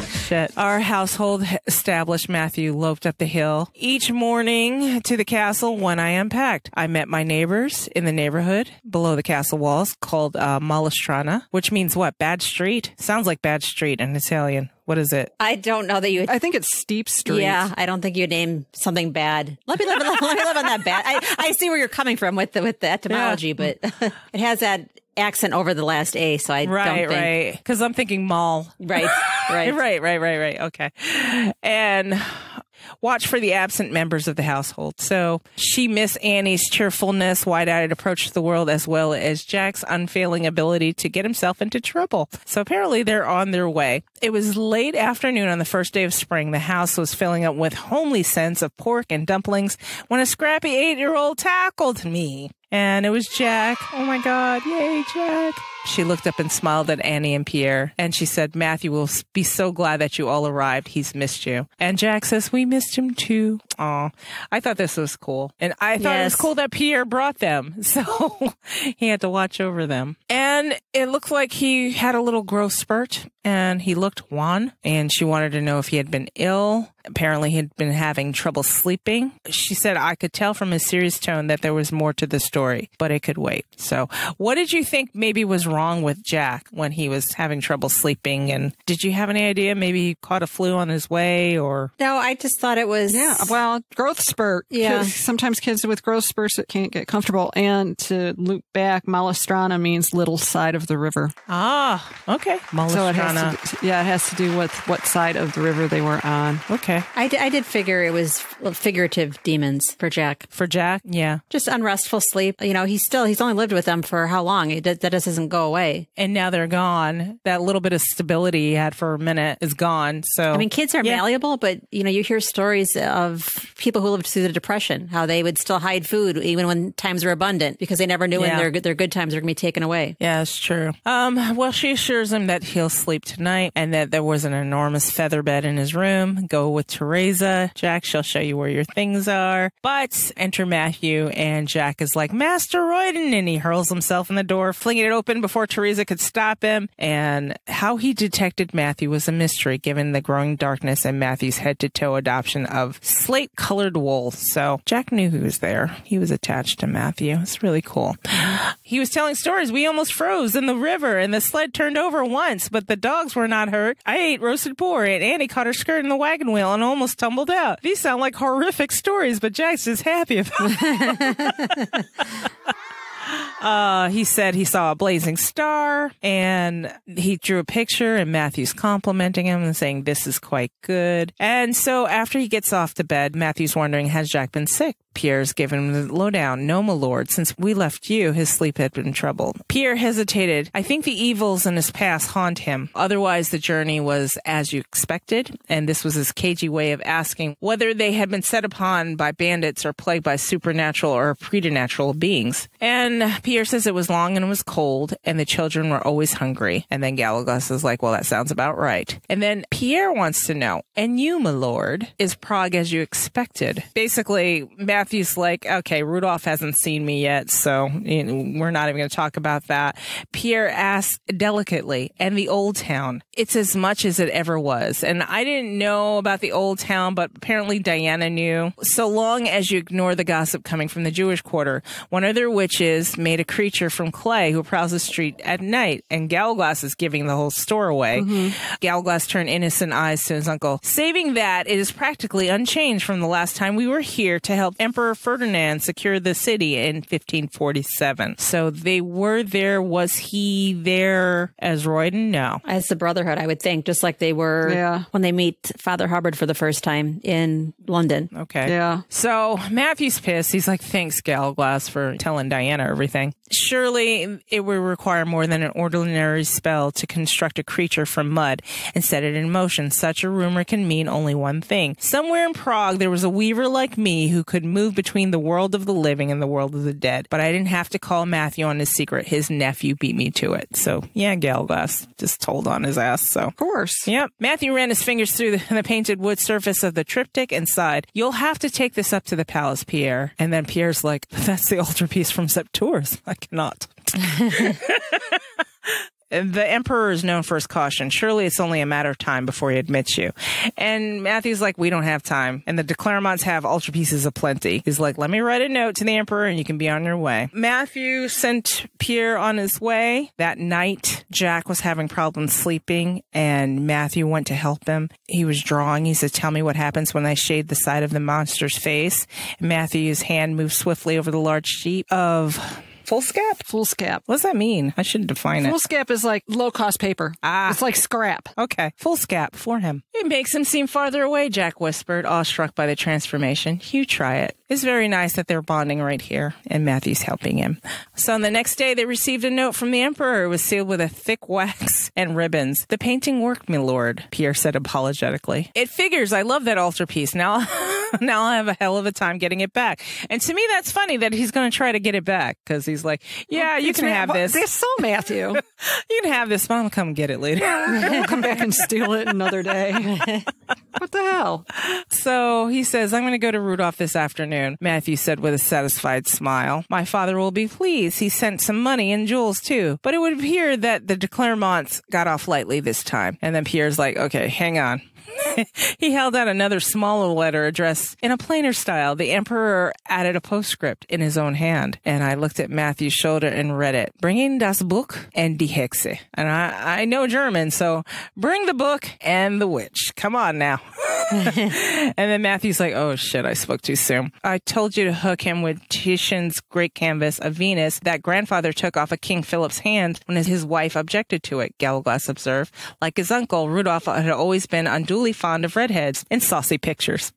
Shit. Our household established, Matthew loped up the hill each morning to the castle when I unpacked. I met my neighbors in the neighborhood below the castle walls called Malastrana, which means what? Bad street? Sounds like bad street in Italian. What is it? I don't know that you would. I think it's Steep Street. Yeah, I don't think you'd name something bad. Let me live on that bad. I see where you're coming from with the etymology, but it has that accent over the last A, so I don't think. Right. Because I'm thinking mall. Right. Right. Okay. And watch for the absent members of the household. So she missed Annie's cheerfulness, wide-eyed approach to the world, as well as Jack's unfailing ability to get himself into trouble. So apparently they're on their way. It was late afternoon on the first day of spring. The house was filling up with homely scents of pork and dumplings when a scrappy 8-year-old tackled me. And it was Jack. Oh my God. Yay, Jack. She looked up and smiled at Annie and Pierre, and she said, Matthew will be so glad that you all arrived. He's missed you. And Jack says, we missed him too. Aw, I thought this was cool. And I thought it was cool that Pierre brought them. So he had to watch over them. And it looked like he had a little growth spurt, and he looked wan, and she wanted to know if he had been ill. Apparently, he'd been having trouble sleeping. She said, I could tell from his serious tone that there was more to the story, but it could wait. So what did you think maybe was wrong with Jack when he was having trouble sleeping? And did you have any idea maybe he caught a flu on his way or? No, I just thought it was... Yeah, well, growth spurt. Yeah. Sometimes kids with growth spurts that can't get comfortable. And to loop back, Malestrana means little side of the river. Ah, okay. Malestrana. So it has to do with what side of the river they were on. Okay. I did figure it was figurative demons for Jack. For Jack? Yeah. Just unrestful sleep. You know, he's only lived with them for how long? That just doesn't go away. And now they're gone. That little bit of stability he had for a minute is gone. So, I mean, kids are malleable, but, you know, you hear stories of people who lived through the Depression, how they would still hide food even when times were abundant because they never knew when their good times were going to be taken away. Yeah, it's true. Well, she assures him that he'll sleep tonight and that there was an enormous feather bed in his room. Go with Teresa. Jack, she'll show you where your things are. But enter Matthew, and Jack is like, Master Royden, and he hurls himself in the door, flinging it open before Teresa could stop him. And how he detected Matthew was a mystery, given the growing darkness and Matthew's head-to-toe adoption of slate-colored wool. So Jack knew he was there. He was attached to Matthew. It's really cool. He was telling stories. We almost froze in the river, and the sled turned over once, but the dogs were not hurt. I ate roasted pork, and Annie caught her skirt in the wagon wheel and almost tumbled out. These sound like horrific stories, but Jack's just happy about it. He said he saw a blazing star, and he drew a picture, and Matthew's complimenting him and saying, this is quite good. And so after he gets off to bed, Matthew's wondering, has Jack been sick? Pierre's given him the lowdown. No, my lord. Since we left you, his sleep had been troubled. Pierre hesitated. I think the evils in his past haunt him. Otherwise, the journey was as you expected. And this was his cagey way of asking whether they had been set upon by bandits or plagued by supernatural or preternatural beings. And Pierre says it was long and it was cold, and the children were always hungry. And then Galagos is like, well, that sounds about right. And then Pierre wants to know, and you, my lord, is Prague as you expected? Basically, Matthew's like, okay, Rudolph hasn't seen me yet, so we're not even going to talk about that. Pierre asks delicately, and the old town? It's as much as it ever was. And I didn't know about the old town, but apparently Diana knew. So long as you ignore the gossip coming from the Jewish quarter, one of their witches made a creature from clay who prowls the street at night, and Galagos is giving the whole store away. Galagos turned innocent eyes to his uncle. Saving that, it is practically unchanged from the last time we were here to help Emperor Ferdinand secure the city in 1547. So they were there. Was he there as Royden? No. As the Brotherhood, I would think, just like they were when they meet Father Hubbard for the first time in London. Okay. Yeah. So Matthew's pissed. He's like, thanks, Galagos, for telling Diana everything. Surely it would require more than an ordinary spell to construct a creature from mud and set it in motion. Such a rumor can mean only one thing. Somewhere in Prague, there was a weaver like me who could move between the world of the living and the world of the dead. But I didn't have to call Matthew on his secret. His nephew beat me to it. So, yeah, Galagos just told on his ass. So, of course. Yep. Matthew ran his fingers through the painted wood surface of the triptych and sighed, you'll have to take this up to the palace, Pierre. And then Pierre's like, that's the altarpiece from Septours. I cannot. The emperor is known for his caution. Surely it's only a matter of time before he admits you. And Matthew's like, we don't have time. And the de Claremonts have altarpieces aplenty. He's like, let me write a note to the emperor and you can be on your way. Matthew sent Pierre on his way. That night, Jack was having problems sleeping and Matthew went to help him. He was drawing. He said, tell me what happens when I shade the side of the monster's face. And Matthew's hand moved swiftly over the large sheet of... Foolscap? Foolscap. What does that mean? I should define it. Foolscap is like low-cost paper. It's like scrap. Okay. Foolscap for him. It makes him seem farther away, Jack whispered, awestruck by the transformation. You try it. It's very nice that they're bonding right here, and Matthew's helping him. So on the next day, they received a note from the emperor. It was sealed with a thick wax and ribbons. The painting worked, my lord, Pierre said apologetically. It figures. I love that altarpiece. Now I'll have a hell of a time getting it back. And to me, that's funny that he's going to try to get it back because he's like, yeah, you can have this. They're so Matthew. You can have this, but I'm going to come get it later. We'll come back and steal it another day. What the hell? So he says, I'm going to go to Rudolph this afternoon, Matthew said with a satisfied smile. My father will be pleased. He sent some money and jewels too. But it would appear that the de Clermonts got off lightly this time. And then Pierre's like, okay, hang on. He held out another smaller letter addressed in a plainer style. The emperor added a postscript in his own hand, and I looked at Matthew's shoulder and read it. Bringing das Buch and die Hexe. And I know German, so bring the book and the witch. Come on now. And then Matthew's like, oh shit, I spoke too soon. I told you to hook him with Titian's great canvas of Venus that grandfather took off of King Philip's hand when his wife objected to it, Gallowglass observed. Like his uncle, Rudolph had always been unduly fond of redheads and saucy pictures.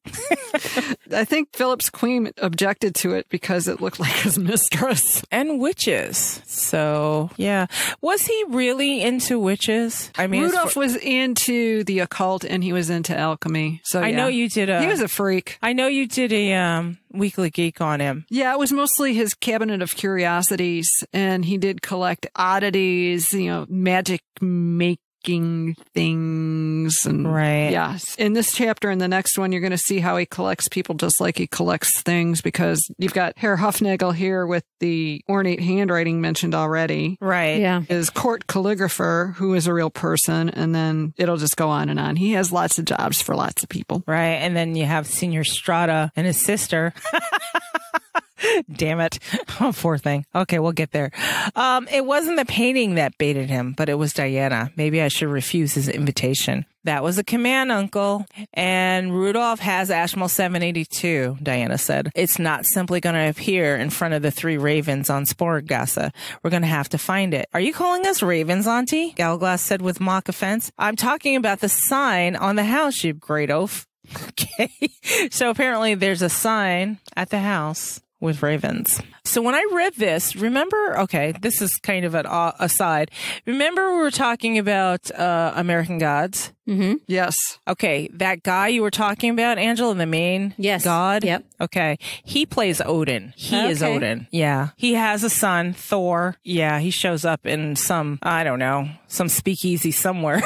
I think Philip's queen objected to it because it looked like his mistress. And witches. So, yeah. Was he really into witches? I mean, Rudolph was into the occult and he was into alchemy. So I know you did he was a freak. I know you did a Weekly Geek on him. Yeah, it was mostly his cabinet of curiosities, and he did collect oddities, magic making things. And right. Yeah. In this chapter and the next one, you're going to see how he collects people just like he collects things, because you've got Herr Hufnagel here with the ornate handwriting mentioned already. Right. Yeah. His court calligrapher, who is a real person, and then it'll just go on and on. He has lots of jobs for lots of people. Right. And then you have Senior Strata and his sister. Damn it. Oh, poor thing. Okay, we'll get there. It wasn't the painting that baited him, but it was Diana. Maybe I should refuse his invitation. That was a command, Uncle. And Rudolph has Ashmole 782, Diana said. It's not simply going to appear in front of the 3 ravens on Sportgasse. We're going to have to find it. Are you calling us ravens, Auntie? Gallowglass said with mock offense. I'm talking about the sign on the house, you great oaf. Okay. So apparently there's a sign at the house with ravens. So when I read this, remember, okay, this is kind of an aside. Remember we were talking about American Gods? Mm-hmm. Yes. Okay, that guy you were talking about, Angela, the main god? Yep. Okay, he plays Odin. He is Odin. Yeah. He has a son, Thor. Yeah, he shows up in some, I don't know, some speakeasy somewhere.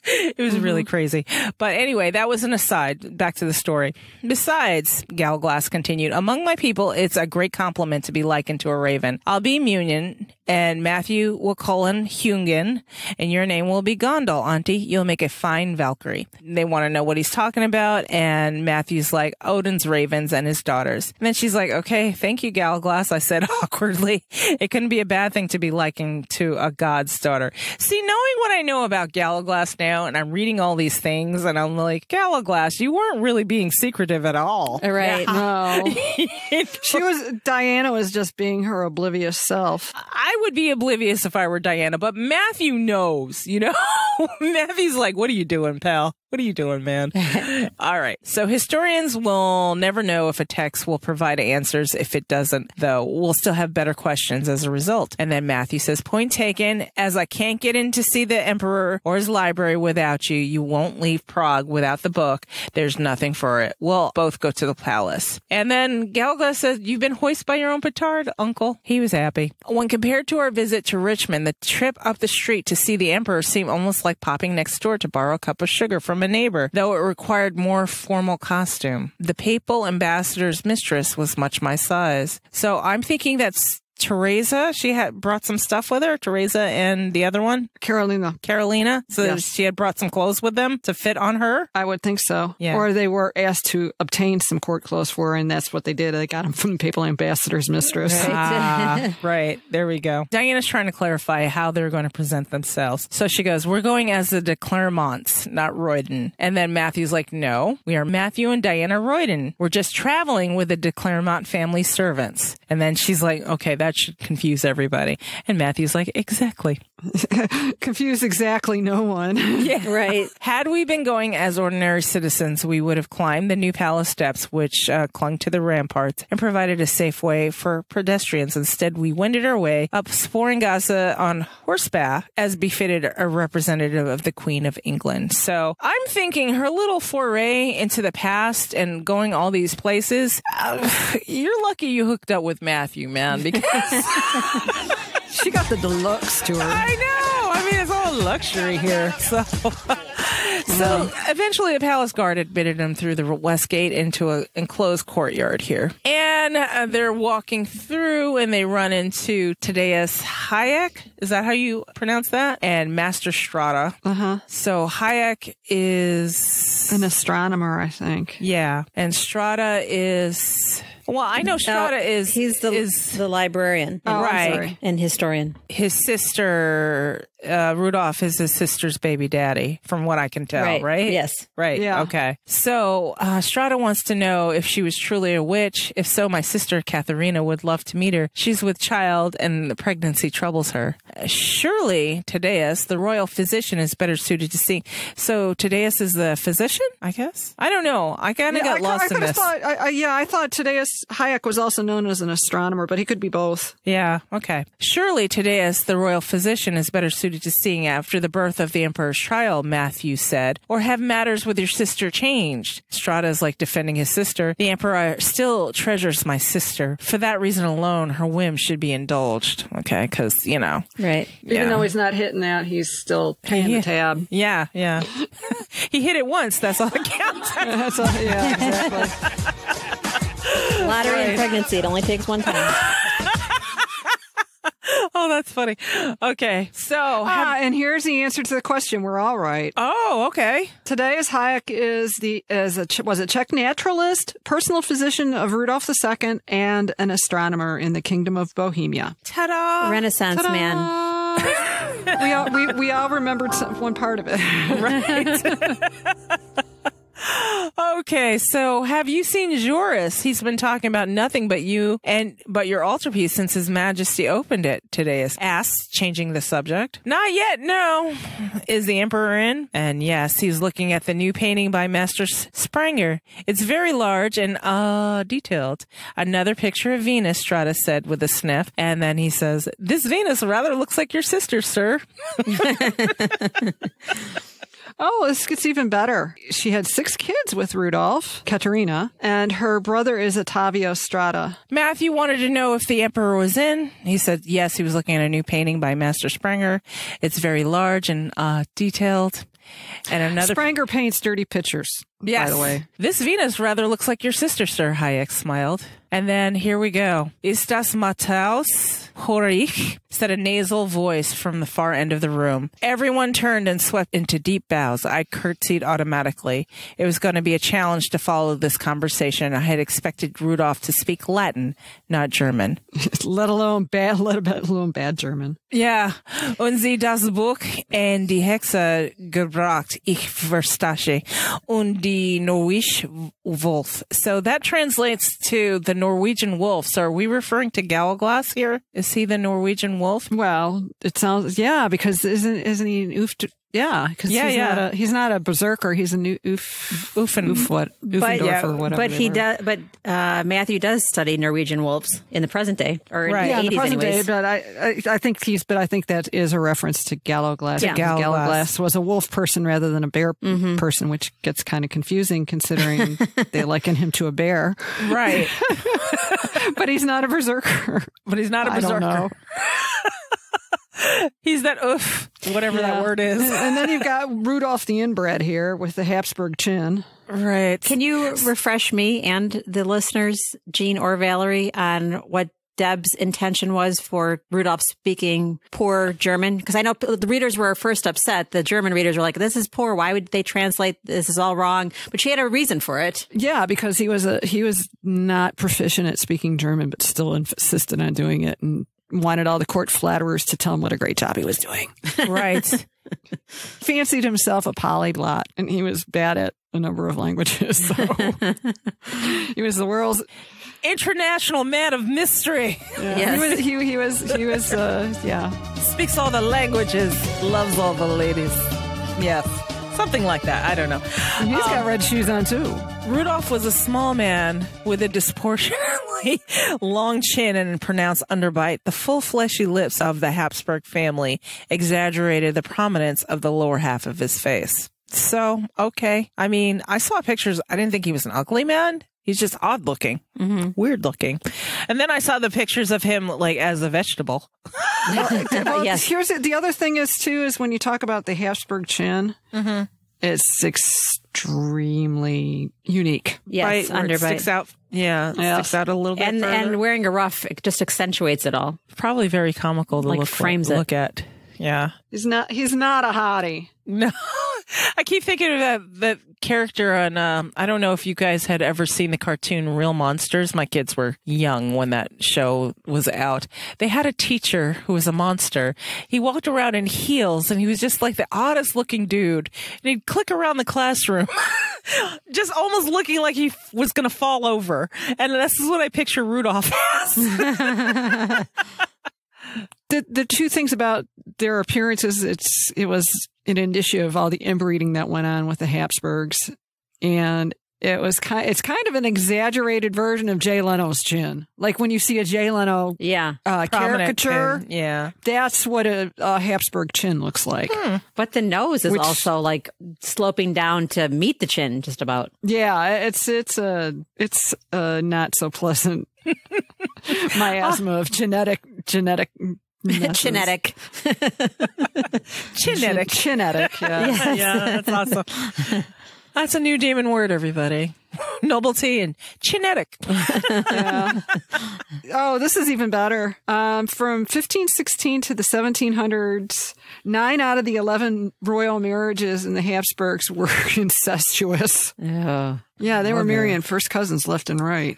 It was really crazy. But anyway, that was an aside. Back to the story. Besides, Gallowglass continued, among my people, it's a great compliment to be likened to a raven. I'll be Munion, and Matthew will call him Hungen, and your name will be Gondal, Auntie. You'll make a fine Valkyrie. They want to know what he's talking about, and Matthew's like, Odin's ravens and his daughters. And then she's like, okay, thank you, Gallowglass, I said awkwardly. It couldn't be a bad thing to be likened to a god's daughter. See, knowing what I know about Gallowglass now, and I'm reading all these things, and I'm like, Gallowglass, you weren't really being secretive at all. Right. No. Diana was just being her oblivious self. I would be oblivious if I were Diana, but Matthew knows, Matthew's like, what are you doing, pal? What are you doing, man? All right. So historians will never know if a text will provide answers. If it doesn't, though, we'll still have better questions as a result. And then Matthew says, point taken, as I can't get in to see the emperor or his library without you, you won't leave Prague without the book. There's nothing for it. We'll both go to the palace. And then Gallowglass says, you've been hoisted by your own petard, Uncle. He was happy. When compared to our visit to Richmond, the trip up the street to see the emperor seemed almost like popping next door to borrow a cup of sugar from a neighbor, though it required more formal costume. The papal ambassador's mistress was much my size. So I'm thinking that's Teresa, she had brought some stuff with her. Teresa and the other one? Carolina. So yes. She had brought some clothes with them to fit on her? I would think so. Yeah. Or they were asked to obtain some court clothes for her, and that's what they did. They got them from the papal ambassador's mistress. Right. There we go. Diana's trying to clarify how they're going to present themselves. So she goes, we're going as the de Clermonts, not Royden. And then Matthew's like, no, we are Matthew and Diana Royden. We're just traveling with the de Clermont family servants. And then she's like, okay, that should confuse everybody. And Matthew's like, exactly. Confuse exactly no one. Yeah. Right. Had we been going as ordinary citizens, we would have climbed the New Palace steps, which clung to the ramparts and provided a safe way for pedestrians. Instead, we wended our way up Sporringasa on horseback, as befitted a representative of the Queen of England. So I'm thinking her little foray into the past and going all these places, you're lucky you hooked up with Matthew, man, because... She got the deluxe tour. I know. I mean, it's all luxury here. So eventually the palace guard admitted him through the west gate into an enclosed courtyard here. And they're walking through and they run into Thaddeus Hayek. Is that how you pronounce that? And Master Strata. Uh-huh. So Hayek is... An astronomer, I think. Yeah. And Strata is... Well, I know Strata is... He's the librarian. Oh, right. I'm sorry. And historian. His sister, Rudolph, is his sister's baby daddy, from what I can tell, right? Yes. Right. Yeah. Okay. So Strata wants to know if she was truly a witch. If so, my sister, Katharina, would love to meet her. She's with child and the pregnancy troubles her. Surely, Thaddeus, the royal physician, is better suited to see. So Thaddeus is the physician, I guess? I don't know. I kind of got lost in this. I thought Thaddeus Hayek was also known as an astronomer, but he could be both. Yeah, okay. Surely Thaddeus, the royal physician, is better suited to seeing after the birth of the emperor's child, Matthew said. Or have matters with your sister changed? Strata is like defending his sister. The emperor still treasures my sister. For that reason alone, her whim should be indulged. Okay, because, you know. Right. Even though he's not hitting that, he's still paying the tab. Yeah, yeah. He hit it once. That's all that counts. That's all, yeah, exactly. Lottery and pregnancy. It only takes one time. Oh, that's funny. Okay. So, and here's the answer to the question. We're all right. oh, okay. Thaddeus Hayek was a Czech naturalist, personal physician of Rudolf II, and an astronomer in the Kingdom of Bohemia. Ta-da. Renaissance man. we all remembered one part of it. Right. Okay, so have you seen Joris? He's been talking about nothing but you but your altarpiece since His Majesty opened it today. Asked, changing the subject. Not yet, no. Is the Emperor in? And yes, he's looking at the new painting by Master Spranger. It's very large and detailed. Another picture of Venus, Strata said with a sniff. And then he says, "This Venus rather looks like your sister, sir." Oh, this gets even better. She had 6 kids with Rudolph, Katerina, and her brother is Ottavio Strata. Matthew wanted to know if the Emperor was in. He said, yes, he was looking at a new painting by Master Spranger. It's very large and detailed. And another... Spranger paints dirty pictures, yes. By the way. This Venus rather looks like your sister, sir, Hayek smiled. And then here we go. Estas Mataus Horich, said a nasal voice from the far end of the room. Everyone turned and swept into deep bows. I curtsied automatically. It was going to be a challenge to follow this conversation. I had expected Rudolph to speak Latin, not German. let alone bad German. Yeah. Und sie das Buch en die Hexe gebracht, ich verstehe. Und die Norwegische Wolf. So that translates to the Norwegian wolf. So are we referring to Galaglass here? Is he the Norwegian wolf? Well, it sounds, yeah, because isn't he an oof? Yeah, because he's not a berserker. He's an Oofendorf or whatever. But he does. But Matthew does study Norwegian wolves in the present day, or in the 80s, in the present anyways. day. But I think that is a reference to Galaglass. Yeah. Galaglass was a wolf person rather than a bear person, which gets kind of confusing considering they liken him to a bear. Right. But he's not a berserker. But he's not a berserker. I don't know. He's that whatever that word is. And then you've got Rudolph the inbred here with the Habsburg chin. Right. Can you refresh me and the listeners, Jean or Valerie, on what Deb's intention was for Rudolph speaking poor German? Because I know the readers were first upset. The German readers were like, this is poor. Why would they translate? This is all wrong. But she had a reason for it. Yeah, because he was not proficient at speaking German, but still insisted on doing it and wanted all the court flatterers to tell him what a great job he was doing. Right. Fancied himself a polyglot, and he was bad at a number of languages. So he was the world's international man of mystery. Yes. He was Speaks all the languages, loves all the ladies. Yes, something like that. I don't know. He's got red shoes on too. Rudolph was a small man with a disproportionately long chin and a pronounced underbite. The full fleshy lips of the Habsburg family exaggerated the prominence of the lower half of his face. So, okay. I mean, I saw pictures. I didn't think he was an ugly man. He's just odd looking, weird looking. And then I saw the pictures of him like as a vegetable. Well, Yes. here's the other thing is too is when you talk about the Habsburg chin, it's extremely unique. Yes, Right? Where it underbite. sticks out. Yeah, it Yes. sticks out a little bit. And further. wearing a ruff, it just accentuates it all. Probably very comical to Like look, frames it. look at. Yeah. He's not a hottie. No, I keep thinking of that character on, I don't know if you guys had ever seen the cartoon Real Monsters. My kids were young when that show was out. They had a teacher who was a monster. He walked around in heels and he was just like the oddest looking dude. And he'd click around the classroom, just almost looking like he was going to fall over. And this is what I picture Rudolph as. The two things about their appearances, it was an indicia of all the inbreeding that went on with the Habsburgs, and it's kind of an exaggerated version of Jay Leno's chin. Like when you see a Jay Leno Prominent caricature, chin. Yeah. that's what a Habsburg chin looks like. But the nose is Which- also like sloping down to meet the chin, just about. Yeah, it's not so pleasant miasma of genetic messes. Genetic. Genetic. Yeah. Yeah, that's awesome. That's a new demon word, everybody. Novelty and genetic. Yeah. Oh, this is even better. From 1516 to the 1700s, 9 out of the 11 royal marriages in the Habsburgs were incestuous. Oh. Yeah, they were marrying first cousins left and right.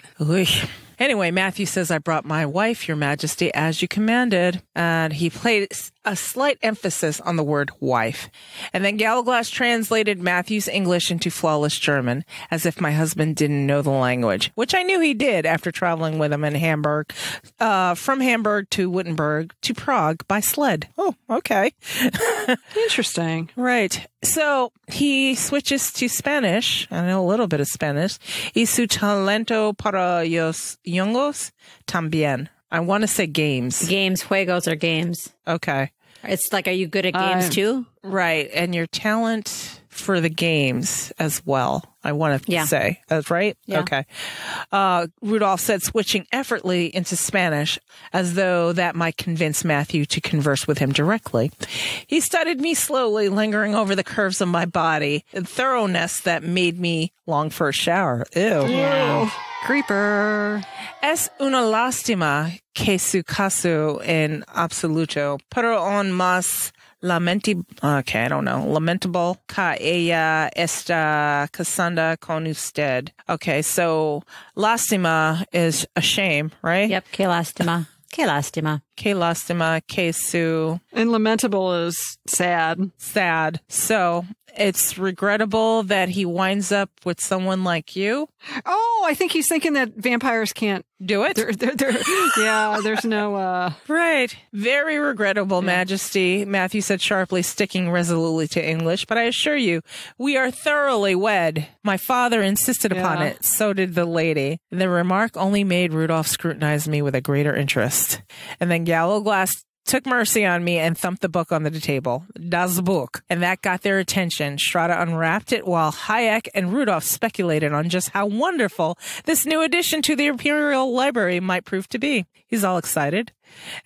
Anyway, Matthew says, I brought my wife, Your Majesty, as you commanded. And he placed a slight emphasis on the word wife. And then Gallaglass translated Matthew's English into flawless German, as if my husband didn't know the language, which I knew he did after traveling with him in Hamburg, from Hamburg to Wittenberg to Prague by sled. Oh, okay. Interesting. Right. So he switches to Spanish. I know a little bit of Spanish. Y su talento para los youngos también. I want to say games. Games, juegos are games. Okay. It's like, are you good at games too? Right. And your talent for the games as well. I want to say. That's right? Yeah. Okay. Rudolph said, switching effortlessly into Spanish, as though that might convince Matthew to converse with him directly. He studied me slowly, lingering over the curves of my body, a thoroughness that made me long for a shower. Ew. Yeah. Creeper. Es una lástima que su caso en absoluto, pero aún más lamentable que ella está casada con usted. Okay, so lástima is a shame, right? Yep. Que lástima. Que lástima. Que lástima que su And lamentable is sad. sad. So it's regrettable that he winds up with someone like you. Oh, I think he's thinking that vampires can't Do it. yeah, there's no Right. Very regrettable, Majesty, Matthew said sharply, sticking resolutely to English. But I assure you, we are thoroughly wed. My father insisted upon it. So did the lady. The remark only made Rudolph scrutinize me with a greater interest. And then Gallaglass took mercy on me and thumped the book on the table. Das Buch. And that got their attention. Strada unwrapped it while Hayek and Rudolph speculated on just how wonderful this new addition to the Imperial Library might prove to be. He's all excited.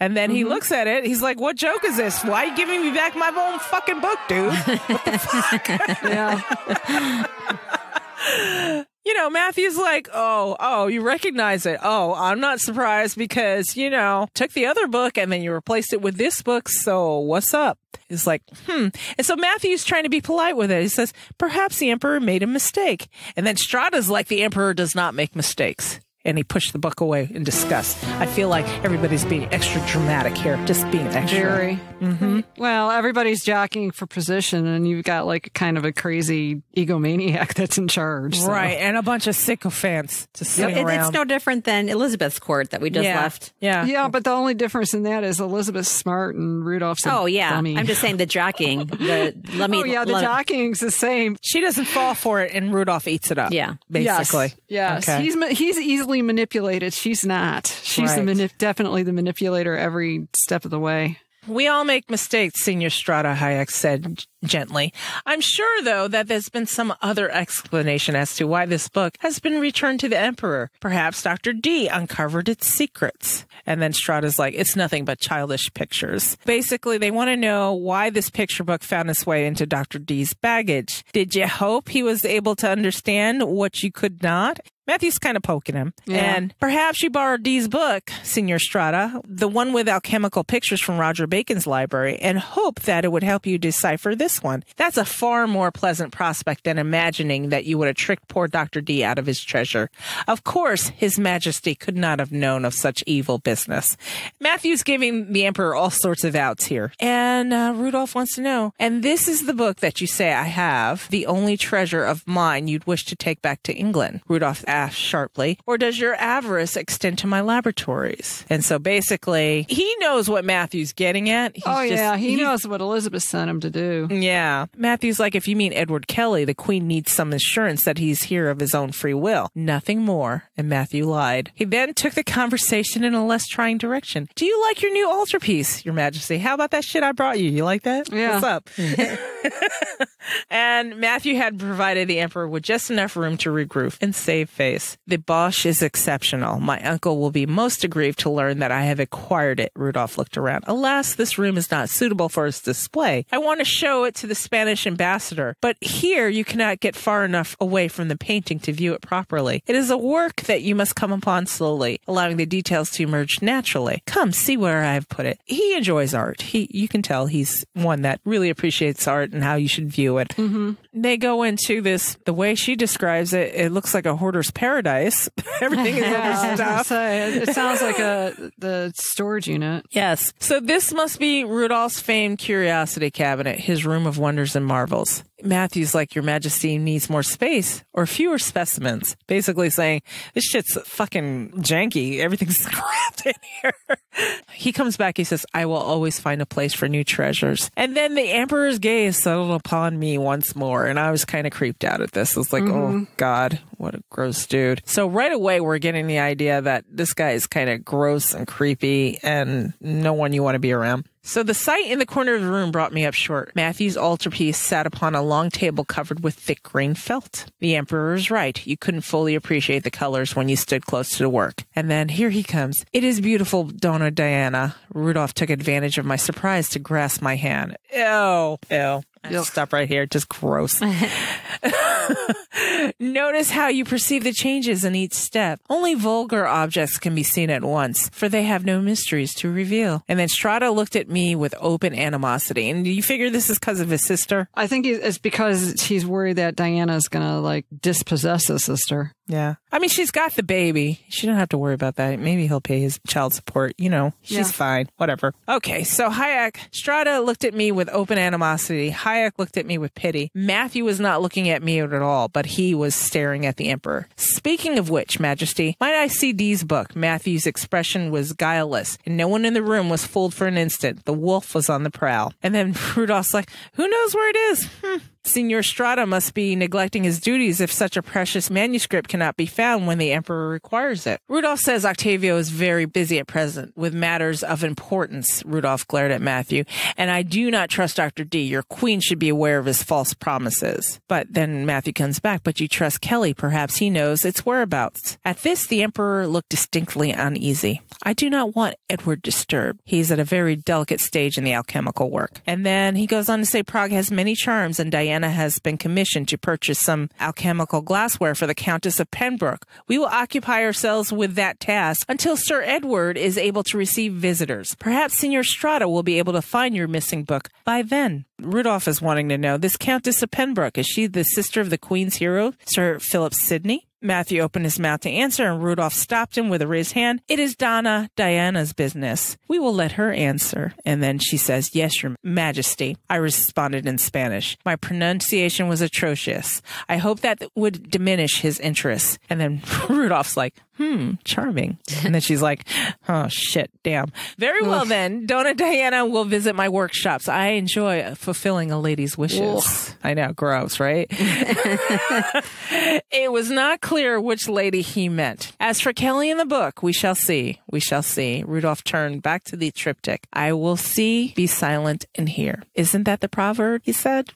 And then he looks at it. He's like, what joke is this? Why are you giving me back my own fucking book, dude? What the fuck? yeah. You know, Matthew's like, oh, you recognize it. Oh, I'm not surprised because, you know, took the other book and then you replaced it with this book. So what's up? He's like, And so Matthew's trying to be polite with it. He says, perhaps the emperor made a mistake. And then Strada's like, the emperor does not make mistakes. And he pushed the book away in disgust. I feel like everybody's being extra dramatic here, just being extra. Very. Well, everybody's jockeying for position, and you've got like kind of a crazy egomaniac that's in charge. So. Right, and a bunch of sycophants to sitting around. It's no different than Elizabeth's court that we just left. Yeah, but the only difference in that is Elizabeth's smart and Rudolph's a dummy. I'm just saying the jockeying. The jockeying's the same. She doesn't fall for it, and Rudolph eats it up. Yeah. Basically. Yes. Okay. He's easily manipulated. She's not. She's definitely the manipulator every step of the way. We all make mistakes, Senior Strata, Hayek said gently. I'm sure, though, that there's been some other explanation as to why this book has been returned to the Emperor. Perhaps Dr. D uncovered its secrets. And then Strata's like, it's nothing but childish pictures. Basically, they want to know why this picture book found its way into Dr. D's baggage. Did you hope he was able to understand what you could not? Matthew's kind of poking him. Yeah. And perhaps you borrowed Dee's book, Senior Strata, the one with alchemical pictures from Roger Bacon's library, and hope that it would help you decipher this one. That's a far more pleasant prospect than imagining that you would have tricked poor Dr. D out of his treasure. Of course, His Majesty could not have known of such evil business. Matthew's giving the Emperor all sorts of outs here. And Rudolph wants to know, and this is the book that you say I have, the only treasure of mine you'd wish to take back to England? Rudolph asked sharply, or does your avarice extend to my laboratories? And so basically, he knows what Matthew's getting at. He knows what Elizabeth sent him to do. Yeah. Matthew's like, if you mean Edward Kelly, the Queen needs some assurance that he's here of his own free will. Nothing more. And Matthew lied. He then took the conversation in a less trying direction. Do you like your new altarpiece, Your Majesty? How about that shit I brought you? You like that? Yeah. What's up? And Matthew had provided the Emperor with just enough room to regroup and save face. The Bosch is exceptional. My uncle will be most aggrieved to learn that I have acquired it. Rudolph looked around. Alas, this room is not suitable for its display. I want to show it to the Spanish ambassador, but here you cannot get far enough away from the painting to view it properly. It is a work that you must come upon slowly, allowing the details to emerge naturally. Come, see where I have put it. He enjoys art. You can tell he's one that really appreciates art and how you should view it. Mm-hmm. They go into this, the way she describes it, it looks like a hoarder's paradise. Everything is under stuff. It sounds like the storage unit. Yes. So this must be Rudolph's famed curiosity cabinet, his room of wonders and marvels. Matthew's like, Your Majesty needs more space or fewer specimens. Basically saying, this shit's fucking janky. Everything's scrapped in here. He comes back. He says, I will always find a place for new treasures. And then the Emperor's gaze settled upon me once more. And I was kind of creeped out at this. I was like, oh, God, what a gross dude. So right away, we're getting the idea that this guy is kind of gross and creepy and no one you want to be around. So the sight in the corner of the room brought me up short. Matthew's altarpiece sat upon a long table covered with thick green felt. The Emperor is right. You couldn't fully appreciate the colors when you stood close to the work. And then here he comes. It is beautiful, Donna Diana. Rudolph took advantage of my surprise to grasp my hand. Ew. I'll stop right here. Just gross. Notice how you perceive the changes in each step. Only vulgar objects can be seen at once, for they have no mysteries to reveal. And then Strata looked at me with open animosity. And do you figure this is because of his sister? I think it's because he's worried that Diana's going to like dispossess his sister. Yeah. I mean, she's got the baby. She don't have to worry about that. Maybe he'll pay his child support. You know, she's fine. Whatever. Okay. So Hayek, Strata looked at me with open animosity. Hayek looked at me with pity. Matthew was not looking at me at all, but he was staring at the Emperor. Speaking of which, Majesty, might I see Dee's book? Matthew's expression was guileless, and no one in the room was fooled for an instant. The wolf was on the prowl. And then Rudolph's like, who knows where it is? Senior Strata must be neglecting his duties if such a precious manuscript cannot be found when the Emperor requires it. Rudolph says Octavio is very busy at present with matters of importance. Rudolph glared at Matthew. And I do not trust Dr. D. Your queen should be aware of his false promises. But then Matthew comes back. But you trust Kelly. Perhaps he knows its whereabouts. At this, the Emperor looked distinctly uneasy. I do not want Edward disturbed. He's at a very delicate stage in the alchemical work. And then he goes on to say Prague has many charms, and Diana has been commissioned to purchase some alchemical glassware for the Countess of Pembroke. We will occupy ourselves with that task until Sir Edward is able to receive visitors. Perhaps Senior Strata will be able to find your missing book by then. Rudolph is wanting to know, this Countess of Pembroke, is she the sister of the Queen's hero, Sir Philip Sidney? Matthew opened his mouth to answer, and Rudolph stopped him with a raised hand. It is Donna Diana's business. We will let her answer. And then she says, yes, Your Majesty. I responded in Spanish. My pronunciation was atrocious. I hope that would diminish his interest. And then Rudolph's like, charming. And then she's like, oh, shit, damn. Very well, then. Donna Diana will visit my workshops. I enjoy fulfilling a lady's wishes. I know, gross, right? It was not clear which lady he meant. As for Kelly in the book, we shall see. We shall see. Rudolph turned back to the triptych. I will see, be silent, and hear. Isn't that the proverb, he said?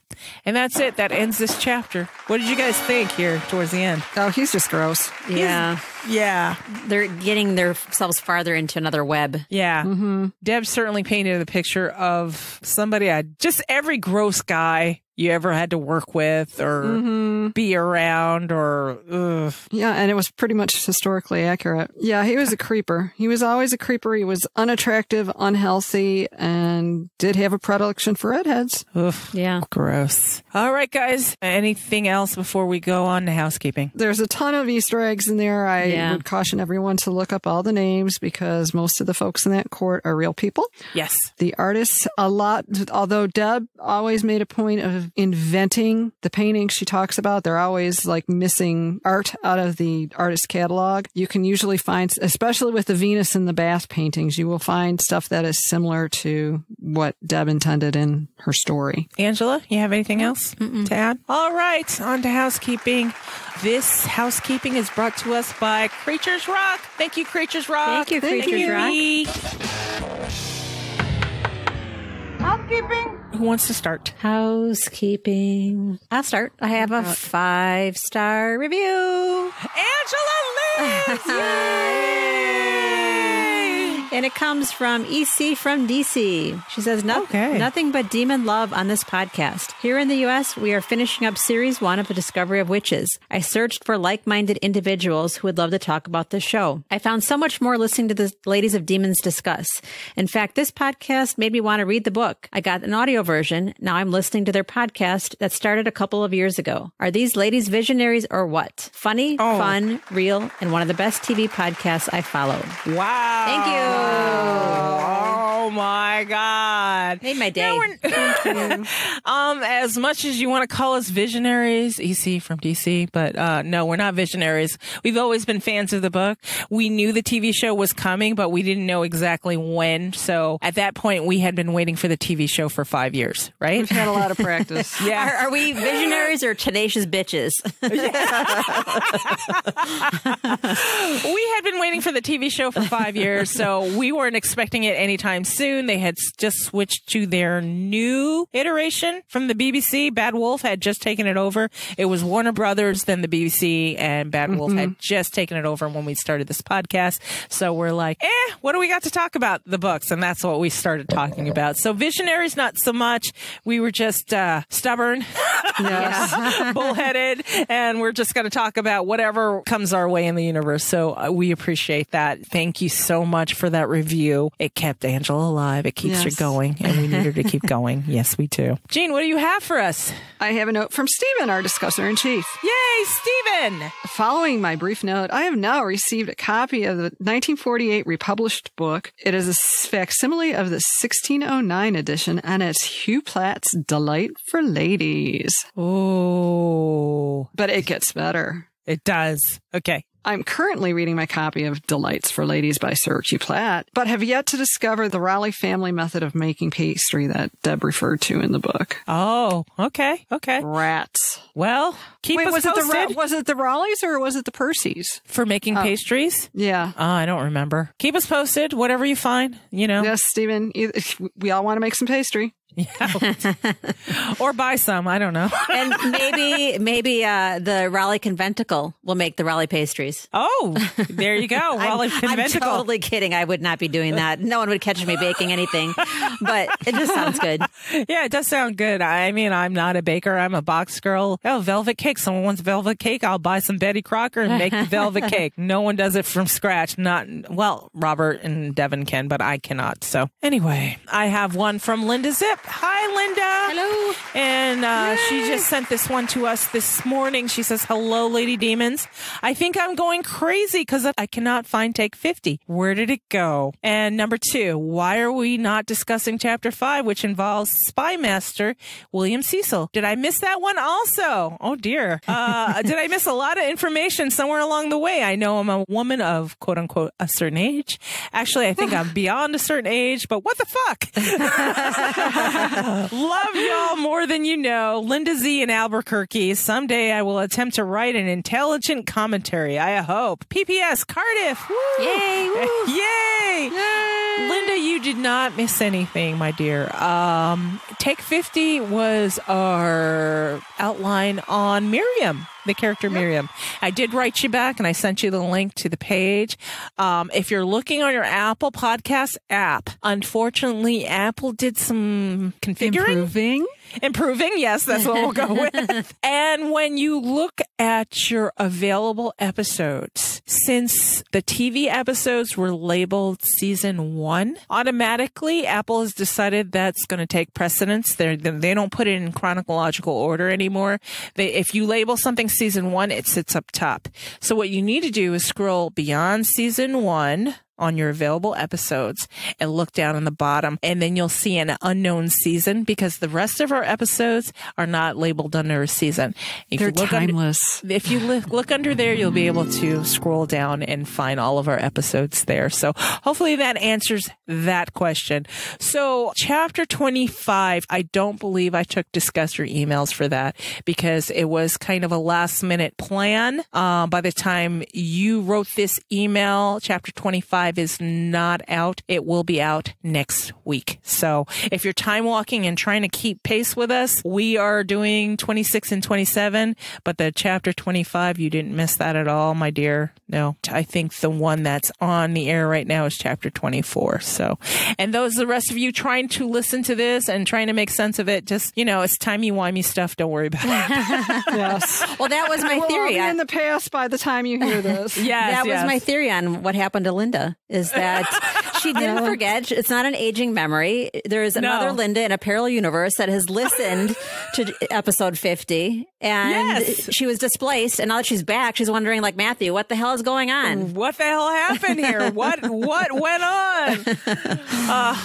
And that's it. That ends this chapter. What did you guys think here towards the end? Oh, he's just gross. Yeah. Yeah. They're getting themselves farther into another web. Yeah. Mm-hmm. Deb certainly painted a picture of somebody, just every gross guy you ever had to work with or be around or ugh. Yeah, and it was pretty much historically accurate. Yeah, he was a creeper. He was always a creeper. He was unattractive, unhealthy, and did have a predilection for redheads. Ugh. Yeah. Gross. All right, guys. Anything else before we go on to housekeeping? There's a ton of Easter eggs in there. I would caution everyone to look up all the names because most of the folks in that court are real people. Yes. The artists, although Deb always made a point of inventing the paintings she talks about. They're always like missing art out of the artist catalog. You can usually find, especially with the Venus in the bath paintings, you will find stuff that is similar to what Deb intended in her story. Angela, you have anything else to add? All right, on to housekeeping. This housekeeping is brought to us by Creatures Rock. Thank you, Creatures Rock. Thank you, Creatures Rock. Housekeeping. Who wants to start? Housekeeping. I'll start. I have a 5-star review. Angela Liz! And it comes from EC from DC. She says, nothing but demon love on this podcast. Here in the U.S., we are finishing up Series 1 of The Discovery of Witches. I searched for like-minded individuals who would love to talk about this show. I found so much more listening to the Ladies of Demons discuss. In fact, this podcast made me want to read the book. I got an audio version. Now I'm listening to their podcast that started a couple of years ago. Are these ladies visionaries or what? Funny, fun, real, and one of the best TV podcasts I followed. Wow. Thank you. Oh my God. Made my day. As much as you want to call us visionaries, EC from DC, but no, we're not visionaries. We've always been fans of the book. We knew the TV show was coming, but we didn't know exactly when. So at that point, we had been waiting for the TV show for 5 years, right? We've had a lot of practice. Yeah. Are we visionaries or tenacious bitches? We had been waiting for the TV show for 5 years, so we weren't expecting it anytime soon. They had just switched to their new iteration from the BBC. Bad Wolf had just taken it over. It was Warner Brothers, then the BBC, and Bad Wolf had just taken it over when we started this podcast. So we're like, what do we got to talk about? The books. And that's what we started talking about. So visionaries, not so much. We were just stubborn, bullheaded, and we're just going to talk about whatever comes our way in the universe. So we appreciate that. Thank you so much for that review. It kept Angela alive. It keeps her going, and we need her to keep going. Yes, we do. Jean, what do you have for us? I have a note from Stephen, our discusser-in-chief. Yay, Stephen! Following my brief note, I have now received a copy of the 1948 republished book. It is a facsimile of the 1609 edition, and it's Hugh Platt's Delight for Ladies. Oh. But it gets better. It does. Okay. I'm currently reading my copy of Delights for Ladies by Sir Hugh Platt, but have yet to discover the Raleigh family method of making pastry that Deb referred to in the book. Oh, okay. Okay. Rats. Well, keep us posted. Was it the Raleighs or was it the Percys? For making pastries? Yeah. I don't remember. Keep us posted, whatever you find, you know. Yes, Stephen. We all want to make some pastry. Yeah. Or buy some. I don't know. And maybe the Raleigh Conventicle will make the Raleigh pastries. Oh, there you go. Raleigh Conventicle. I'm totally kidding. I would not be doing that. No one would catch me baking anything, but it just sounds good. Yeah, it does sound good. I mean, I'm not a baker. I'm a box girl. Oh, velvet cake. Someone wants velvet cake. I'll buy some Betty Crocker and make the velvet cake. No one does it from scratch. Robert and Devin can, but I cannot. So anyway, I have one from Linda Zip. Hi, Linda. Hello. And she just sent this one to us this morning. She says, hello, Lady Demons. I think I'm going crazy because I cannot find Take 50. Where did it go? And number 2, why are we not discussing Chapter 5, which involves Spy Master William Cecil? Did I miss that one also? Oh, dear. Did I miss a lot of information somewhere along the way? I know I'm a woman of, quote unquote, a certain age. Actually, I think I'm beyond a certain age, but what the fuck? Love y'all more than you know. Linda Z in Albuquerque. Someday I will attempt to write an intelligent commentary. I hope. PPS Cardiff. Woo. Yay. Woo. Yay. Yay. Linda, you did not miss anything, my dear. Take 50 was our outline on Miriam. The character Miriam. I did write you back and I sent you the link to the page. If you're looking on your Apple Podcast app, unfortunately, Apple did some configuring. Improving, yes, that's what we'll go with. And when you look at your available episodes, since the TV episodes were labeled season 1, automatically Apple has decided that's going to take precedence. They don't put it in chronological order anymore. If you label something season 1, it sits up top. So what you need to do is scroll beyond season 1 on your available episodes and look down on the bottom, and then you'll see an unknown season because the rest of our episodes are not labeled under a season. If They're timeless. If you look under there, you'll be able to scroll down and find all of our episodes there. So hopefully that answers that question. So chapter 25, I don't believe I took discuss your emails for that because it was kind of a last minute plan. By the time you wrote this email, chapter 25 is not out. It will be out next week. So if you're time walking and trying to keep pace with us, we are doing 26 and 27, but the chapter 25, you didn't miss that at all, my dear. No, I think the one that's on the air right now is chapter 24. So, and those, the rest of you trying to listen to this and trying to make sense of it, just, it's timey-wimey stuff. Don't worry about it. Yes. Well, that was my theory. We'll be in the past by the time you hear this. Yes, that was my theory on what happened to Linda, is that she didn't forget. It's not an aging memory. There is another Linda in a parallel universe that has listened to episode 50, and she was displaced. And now that she's back, she's wondering, like Matthew, what the hell is going on? What the hell happened here? What went on?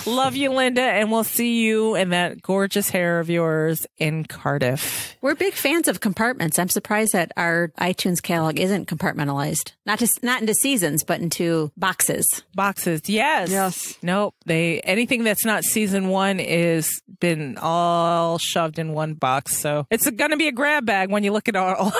Love you, Linda, and we'll see you and that gorgeous hair of yours in Cardiff. We're big fans of compartments. I'm surprised that our iTunes catalog isn't compartmentalized, not into seasons, but into boxes. Boxes, yes. Yes. Nope. Anything that's not season 1 is been all shoved in one box. So it's going to be a grab bag when you look at all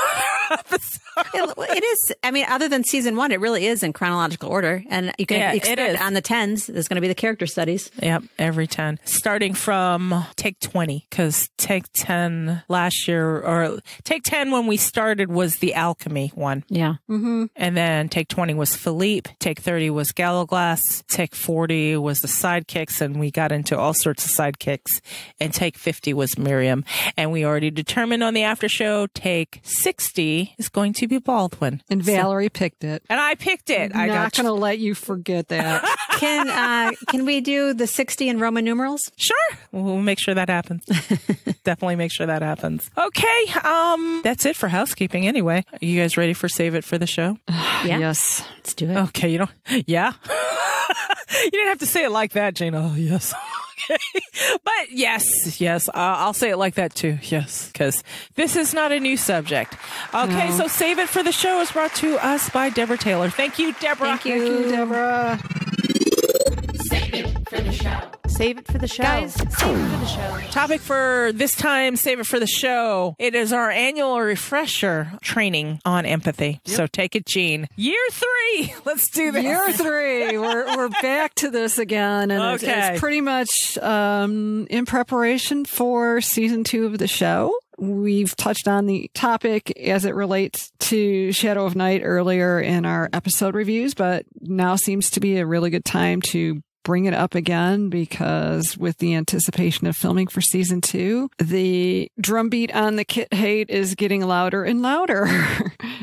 episodes. It is. I mean, other than season 1, it really is in chronological order. And you can expect on the 10s, there's going to be the character studies. Yep. Every 10. Starting from take 20, because take 10 last year, or take 10 when we started was the alchemy one. Yeah. Mm-hmm. And then take 20 was Philippe. Take 30 was Gallowglass. Take 40 was the sidekicks, and we got into all sorts of sidekicks. And take 50 was Miriam. And we already determined on the after show, take 60 is going to be Baldwin. And Valerie picked it. And I picked it. I'm not going to let you forget that. Can we do the 60 in Roman numerals? Sure. We'll make sure that happens. Definitely make sure that happens. Okay. That's it for housekeeping anyway. Are you guys ready for Save It for the Show? Yeah. Yes. Let's do it. Okay. Yeah. You didn't have to say it like that, Jane. Oh, yes. Okay. But yes. I'll say it like that too. Yes. Because this is not a new subject. Okay. No. So Save It for the Show is brought to us by Deborah Taylor. Thank you, Deborah. Thank you, Deborah. Save it for the show. Save it for the show. Guys, save it for the show. Topic for this time, Save It for the Show. It is our annual refresher training on empathy. Yep. So take it, Gene. Year 3. Let's do this. Year 3. We're back to this again. And it's pretty much in preparation for season 2 of the show. We've touched on the topic as it relates to Shadow of Night earlier in our episode reviews, but now seems to be a really good time to bring it up again because with the anticipation of filming for season 2, the drumbeat on the Kit hate is getting louder and louder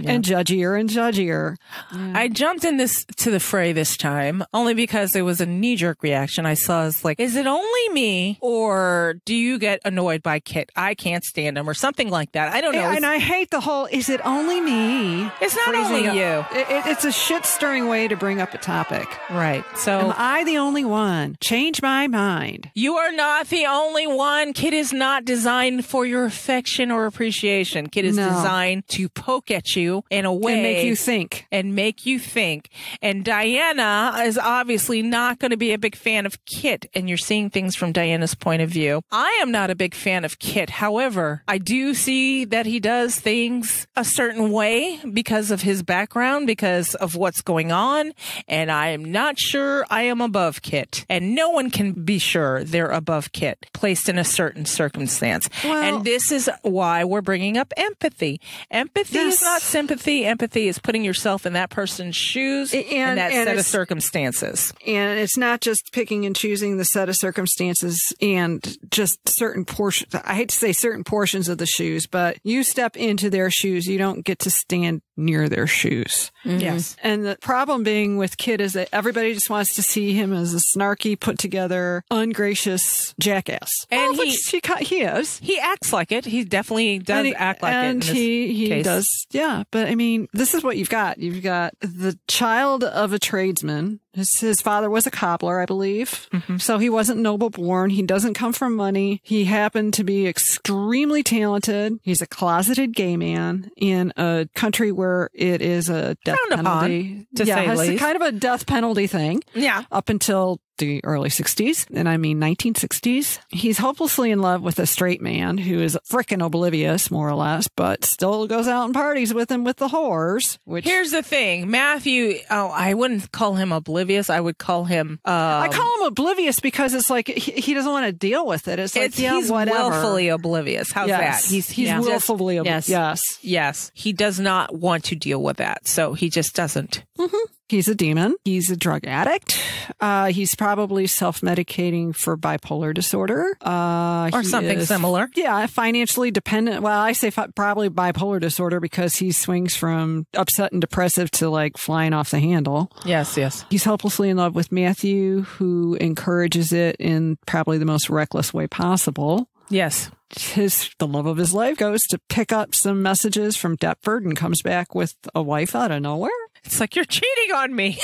and judgier and judgier. Yeah. I jumped in to the fray this time only because it was a knee-jerk reaction. I saw as like, is it only me or do you get annoyed by Kit? I can't stand him or something like that. I don't know. And I hate the whole, is it only me? It's not only you. It's a shit-stirring way to bring up a topic. Right. So am I the only one? Change my mind. You are not the only one. Kit is not designed for your affection or appreciation. Kit is designed to poke at you in a way. And make you think. And Diana is obviously not going to be a big fan of Kit. And you're seeing things from Diana's point of view. I am not a big fan of Kit. However, I do see that he does things a certain way because of his background, because of what's going on. And I am not sure I am above Kit. And no one can be sure they're above Kit, placed in a certain circumstance. Well, and this is why we're bringing up empathy. Empathy is not sympathy. Empathy is putting yourself in that person's shoes and that set of circumstances. And it's not just picking and choosing the set of circumstances and just certain portions. I hate to say certain portions of the shoes, but you step into their shoes. You don't get to stand near their shoes. Mm-hmm. Yes. And the problem being with Kit is that everybody just wants to see him as a snarky, put together, ungracious jackass. And he is. He acts like it. He definitely does act like it. And he does. Yeah. But I mean, this is what you've got. You've got the child of a tradesman. His father was a cobbler, I believe. Mm-hmm. So he wasn't noble born. He doesn't come from money. He happened to be extremely talented. He's a closeted gay man in a country where it is a death penalty. To say the least. It's kind of a death penalty thing. Yeah. Up until the early 60s, and I mean 1960s. He's hopelessly in love with a straight man who is frickin' oblivious, more or less, but still goes out and parties with him with the whores. Which here's the thing, Matthew. Oh, I wouldn't call him oblivious. I would call him. I call him oblivious because it's like he doesn't want to deal with it. It's like he's whatever. Willfully oblivious. How's that? He's willfully oblivious. Yes. He does not want to deal with that, so he just doesn't. Mm-hmm. He's a demon. He's a drug addict. He's probably self-medicating for bipolar disorder. Or something similar. Yeah, financially dependent. Well, I say probably bipolar disorder because he swings from upset and depressive to like flying off the handle. Yes, yes. He's hopelessly in love with Matthew, who encourages it in probably the most reckless way possible. Yes. The love of his life goes to pick up some messages from Deptford and comes back with a wife out of nowhere. It's like, you're cheating on me.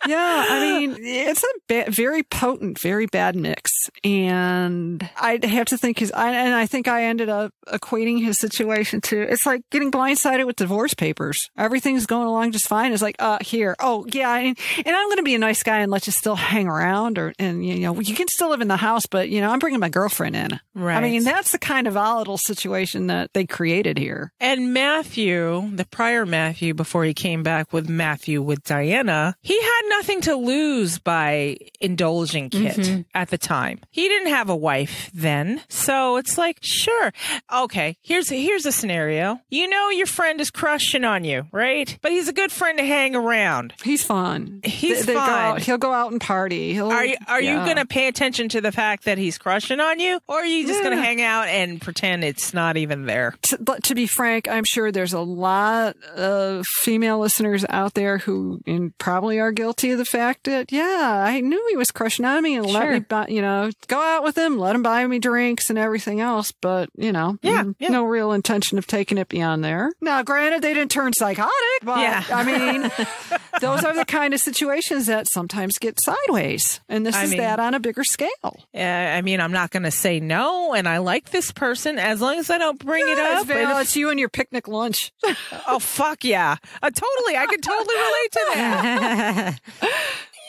Yeah, I mean, it's a very potent, very bad mix. And I'd have to think I think I ended up equating his situation to, it's like getting blindsided with divorce papers. Everything's going along just fine. It's like, here. Oh, yeah. And I'm going to be a nice guy and let you still hang around and you can still live in the house, but, I'm bringing my girlfriend in. Right. I mean, that's the kind of volatile situation that they created here. And Matthew, the prior Matthew, before he came back with Matthew with Diana, he had nothing to lose by indulging Kit at the time. He didn't have a wife then. So it's like, sure. Okay, here's a scenario. Your friend is crushing on you, right? But he's a good friend to hang around. He's fun. He's fun. He'll go out and party. Are you going to pay attention to the fact that he's crushing on you? Or are you just going to hang out and pretend it's not even there? To be frank, I'm sure there's a lot of female listeners out there who probably are guilty of the fact that, I knew he was crushing on me and let me go out with him, let him buy me drinks and everything else. But, no real intention of taking it beyond there. Now, granted, they didn't turn psychotic, but I mean, those are the kind of situations that sometimes get sideways. And this is that on a bigger scale. I mean, I'm not going to say no. And I like this person as long as I don't bring it up. It's you and your picnic lunch. Oh, fuck yeah. Totally. I can totally relate to that.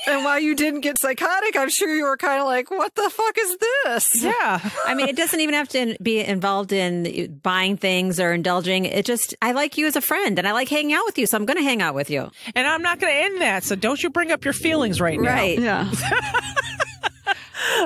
And while you didn't get psychotic, I'm sure you were kind of like, what the fuck is this? Yeah. I mean, it doesn't even have to be involved in buying things or indulging. It just, I like you as a friend and I like hanging out with you. So I'm going to hang out with you. And I'm not going to end that. So don't you bring up your feelings right now. Right. Yeah.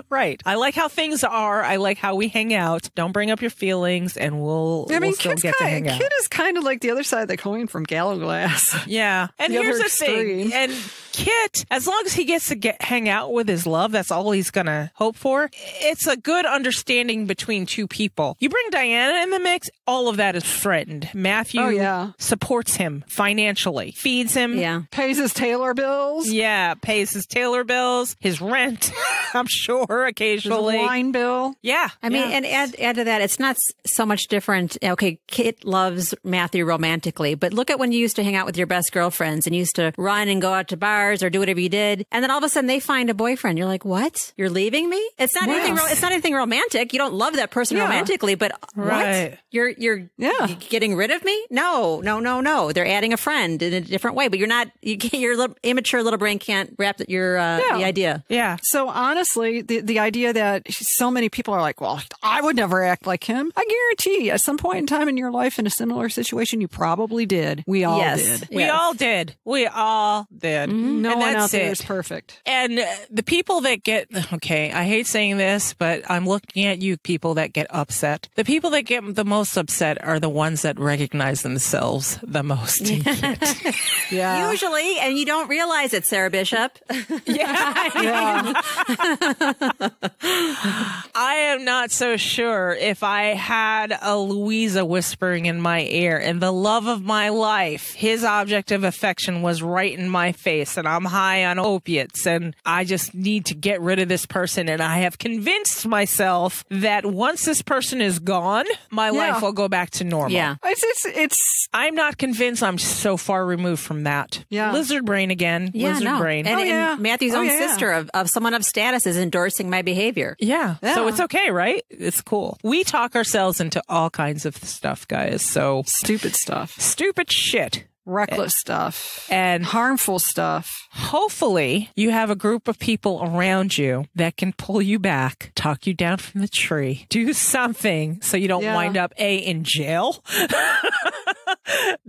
Right. I like how things are. I like how we hang out. Don't bring up your feelings and we'll still get to hang out. Kit is kind of like the other side of the coin from Gallowglass. Yeah. And here's the thing. And Kit, as long as he gets to hang out with his love, that's all he's going to hope for. It's a good understanding between two people. You bring Diana in the mix, all of that is threatened. Matthew supports him financially, feeds him. Pays his tailor bills. Yeah, pays his tailor bills, his rent, I'm sure, occasionally. His wine bill. Yeah. I mean, and add to that, it's not so much different. Okay, Kit loves Matthew romantically, but look at when you used to hang out with your best girlfriends and you used to run and go out to bars or do whatever you did. And then all of a sudden they find a boyfriend. You're like, what? You're leaving me? It's not anything. It's not anything romantic. You don't love that person romantically, but what? You're getting rid of me? No. They're adding a friend in a different way, but you're not. Your little, immature little brain can't wrap your the idea. Yeah. So honestly, the idea that so many people are like, well, I would never act like him. I guarantee at some point in time in your life in a similar situation, you probably did. We all did. We all did. We all did. Mm-hmm. No one out there it. is perfect. And the people that get, okay, I hate saying this, but I'm looking at you people that get upset. The people that get the most upset are the ones that recognize themselves the most. Yeah. Usually, and you don't realize it, Sarah Bishop. Yeah. I am not so sure if I had a Louisa whispering in my ear and the love of my life, his object of affection was right in my face and I'm high on opiates and I just need to get rid of this person. And I have convinced myself that once this person is gone, my life will go back to normal. Yeah. I'm not convinced. I'm so far removed from that. Yeah. Lizard brain again. Yeah, Lizard brain. And Matthew's own sister of someone of status is endorsing my behavior. Yeah. So it's okay, right? It's cool. We talk ourselves into all kinds of stuff, guys. So stupid stuff. Stupid shit. Reckless stuff. And harmful stuff. Hopefully you have a group of people around you that can pull you back, talk you down from the tree, do something so you don't wind up A, in jail,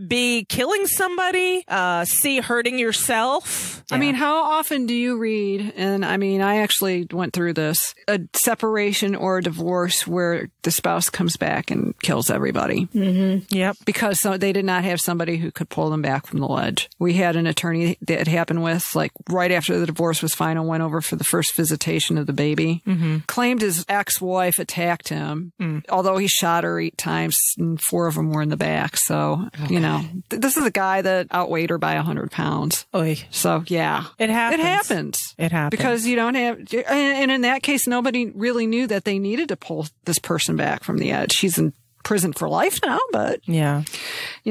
B, killing somebody, C, hurting yourself. I mean, how often do you read, and I mean, I actually went through this, a separation or a divorce where the spouse comes back and kills everybody? Mm-hmm. Yep. Because they did not have somebody who could pull them back from the ledge. We had an attorney that it happened with, like right after the divorce was final, went over for the first visitation of the baby, claimed his ex-wife attacked him, although he shot her 8 times and 4 of them were in the back. So, you know, this is a guy that outweighed her by 100 pounds. Oy. So, yeah. It happens. It happens. Because you don't have, and in that case, nobody really knew that they needed to pull this person back from the edge. She's in prison for life now, but you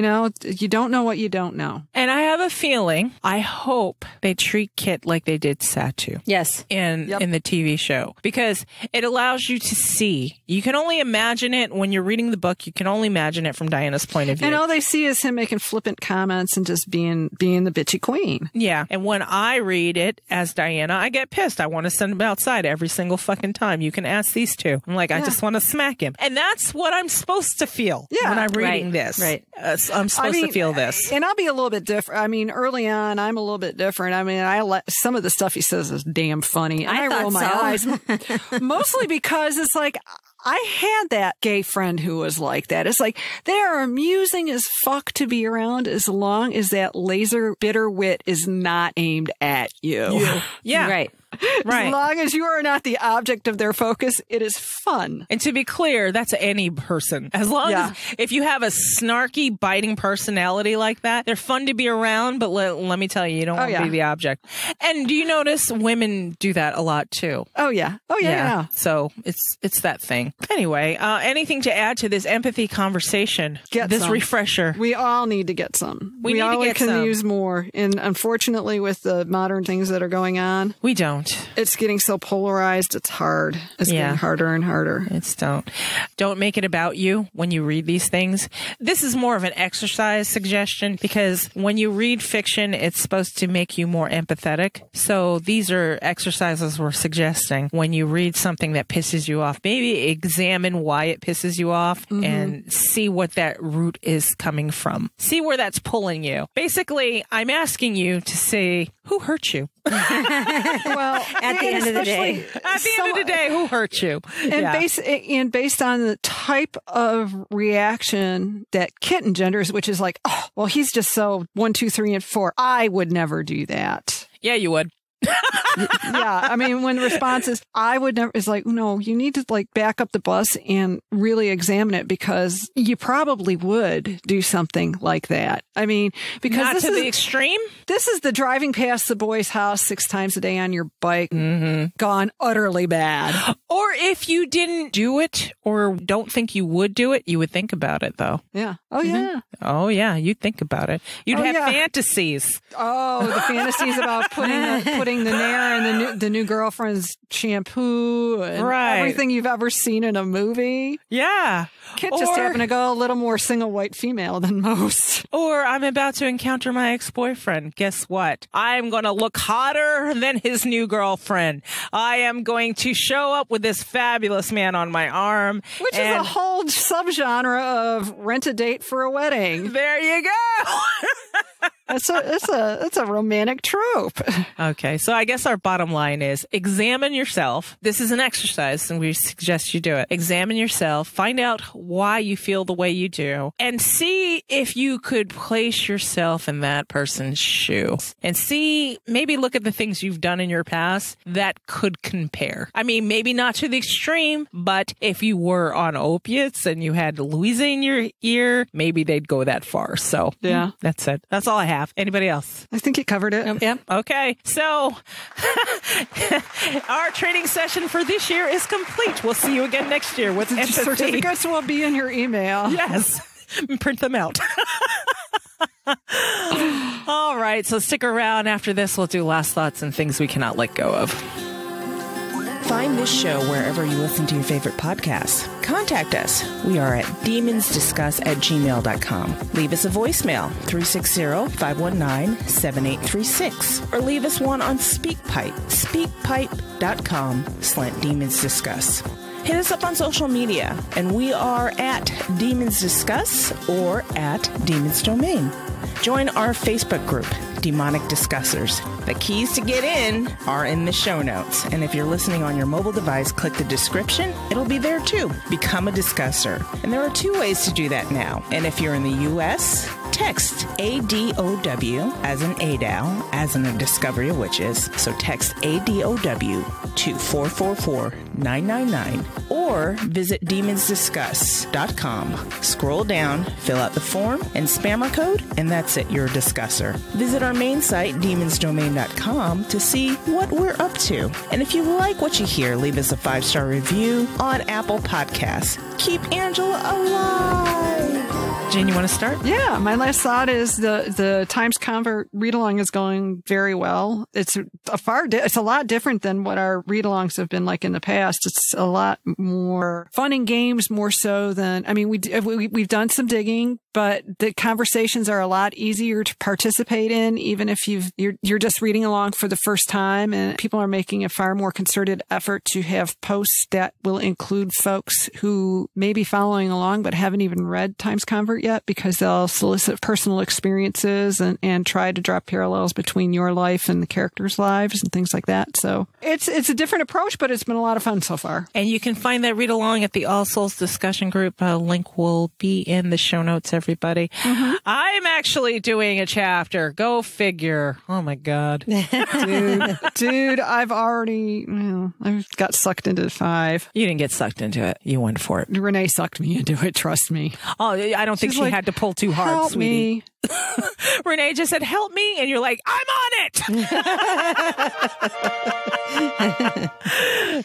know, you don't know what you don't know. And I have a feeling, I hope they treat Kit like they did Satu. Yes. In the TV show, because it allows you to see. You can only imagine it when you're reading the book. You can only imagine it from Diana's point of view. And all they see is him making flippant comments and just being the bitchy queen. Yeah. And when I read it as Diana, I get pissed. I want to send him outside every single fucking time. You can ask these two. I'm like, I just want to smack him. And that's what I'm supposed to feel when I'm reading this. Right. I'm supposed to feel this. And I'll be a little bit different. I mean, early on, I'm a little bit different. I mean, some of the stuff he says is damn funny. And I roll my eyes. Mostly because it's like, I had that gay friend who was like that. It's like, they are amusing as fuck to be around as long as that laser bitter wit is not aimed at you. Yeah. Right. As long as you are not the object of their focus, it is fun. And to be clear, that's any person. As long as if you have a snarky, biting personality like that, they're fun to be around, but let me tell you, you don't want to be the object. And do you notice women do that a lot too? Oh, yeah. Oh, yeah. So it's that thing. Anyway, anything to add to this empathy conversation? This refresher. We all need to get some. We all can use more. And unfortunately, with the modern things that are going on, we don't. It's getting so polarized. It's hard. It's getting harder and harder. Don't make it about you when you read these things. This is more of an exercise suggestion because when you read fiction, it's supposed to make you more empathetic. So these are exercises we're suggesting. When you read something that pisses you off, maybe examine why it pisses you off and see what that root is coming from. See where that's pulling you. Basically, I'm asking you to say, who hurt you? Well, at the end of the day, who hurt you? And based on the type of reaction that Kit engenders, which is like, oh, well, he's just so 1, 2, 3, and 4. I would never do that. Yeah, you would. Yeah. I mean, when the response is, I would never, it's like, no, you need to like back up the bus and really examine it because you probably would do something like that. I mean, because Not this to is the extreme. this is the driving past the boy's house 6 times a day on your bike gone utterly bad. Or if you didn't do it or don't think you would do it, you would think about it, though. Yeah. Oh, yeah. Oh, yeah. You'd think about it. You'd Oh, have yeah. fantasies. Oh, the fantasies about putting the nair in the new girlfriend's shampoo and Right. everything you've ever seen in a movie. Yeah. Kid just happened to go a little more single white female than most. Or I'm about to encounter my ex-boyfriend. Guess what? I'm going to look hotter than his new girlfriend. I am going to show up with this fabulous man on my arm. Which is a whole subgenre of rent a date for a wedding. There you go. It's a romantic trope. Okay, so I guess our bottom line is examine yourself. This is an exercise, and we suggest you do it. Examine yourself, find out why you feel the way you do, and see if you could place yourself in that person's shoes. And see, maybe look at the things you've done in your past that could compare. I mean, maybe not to the extreme, but if you were on opiates and you had Louisa in your ear, maybe they'd go that far. So, Yeah. that's it. That's all I have. Anybody else? I think you covered it. Yep. Okay. So our training session for this year is complete. We'll see you again next year with empathy. Certificates will be in your email. Yes. Print them out. All right. So stick around. After this, we'll do last thoughts and things we cannot let go of. Find this show wherever you listen to your favorite podcasts. Contact us. We are at demonsdiscuss@gmail.com. Leave us a voicemail, 360-519-7836. Or leave us one on SpeakPipe, speakpipe.com/demonsdiscuss. Hit us up on social media, and we are at Demons Discuss or at Demons Domain. Join our Facebook group, Demonic Discussers. The keys to get in are in the show notes. And if you're listening on your mobile device, click the description. It'll be there too. Become a discusser. And there are 2 ways to do that now. And if you're in the U.S., text ADOW as in ADOW, as in a Discovery of Witches. So text ADOW to 444-999 or visit demonsdiscuss.com. Scroll down, fill out the form, and spam our code, and that's it, you're a discusser. Visit our main site, demonsdomain.com, to see what we're up to. And if you like what you hear, leave us a 5-star review on Apple Podcasts. Keep Angela alive! Jane, you want to start? Yeah, my last thought is the Times Convert read-along is going very well. It's a lot different than what our read-alongs have been like in the past. It's a lot more fun and games, more so than, I mean, we've done some digging, but the conversations are a lot easier to participate in, even if you're just reading along for the first time, and people are making a far more concerted effort to have posts that will include folks who may be following along but haven't even read Times Convert yet, because they'll solicit personal experiences and try to draw parallels between your life and the characters' lives and things like that. So it's a different approach, but it's been a lot of fun so far. And you can find that read along at the All Souls discussion group. A link will be in the show notes, everybody. Mm-hmm. I'm actually doing a chapter. Go figure. Oh my God. Dude, I've already, I've got sucked into 5. You didn't get sucked into it. You went for it. Renee sucked me into it. Trust me. Oh, I don't think She's she like, had to pull too hard, help sweetie. me. Renee just said, help me. And you're like, I'm on it.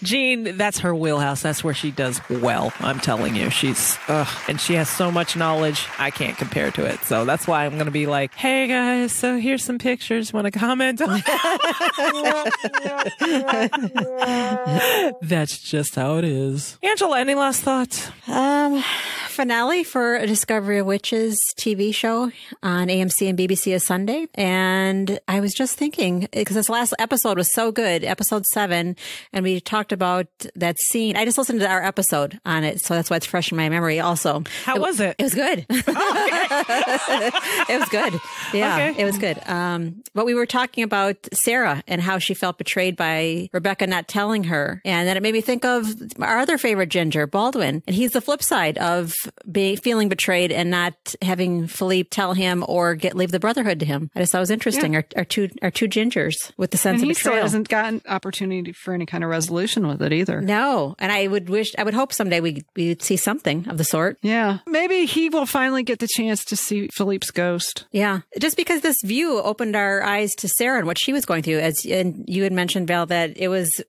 Jean, that's her wheelhouse. That's where she does well. I'm telling you, and she has so much knowledge. I can't compare to it. So that's why I'm going to be like, hey guys, so here's some pictures. Want to comment? That's just how it is. Angela, any last thoughts? Finale for A Discovery of Witches TV show on AMC and BBC a Sunday. And I was just thinking, because this last episode was so good, episode 7, and we talked about that scene. I just listened to our episode on it, so that's why it's fresh in my memory also. How was it? It was good. It was good. Yeah, Okay. it was good. But we were talking about Sarah and how she felt betrayed by Rebecca not telling her. And then it made me think of our other favorite Ginger, Baldwin. And he's the flip side of feeling betrayed and not having Philippe tell him or leave the Brotherhood to him. I just thought it was interesting. Yeah. Our two gingers with the sense And of he still betrayal. hasn't gotten opportunity for any kind of resolution with it either. No, and I would hope someday we'd see something of the sort. Yeah. Maybe he will finally get the chance to see Philippe's ghost. Yeah. Just because this view opened our eyes to Sarah and what she was going through, and you had mentioned, Val, that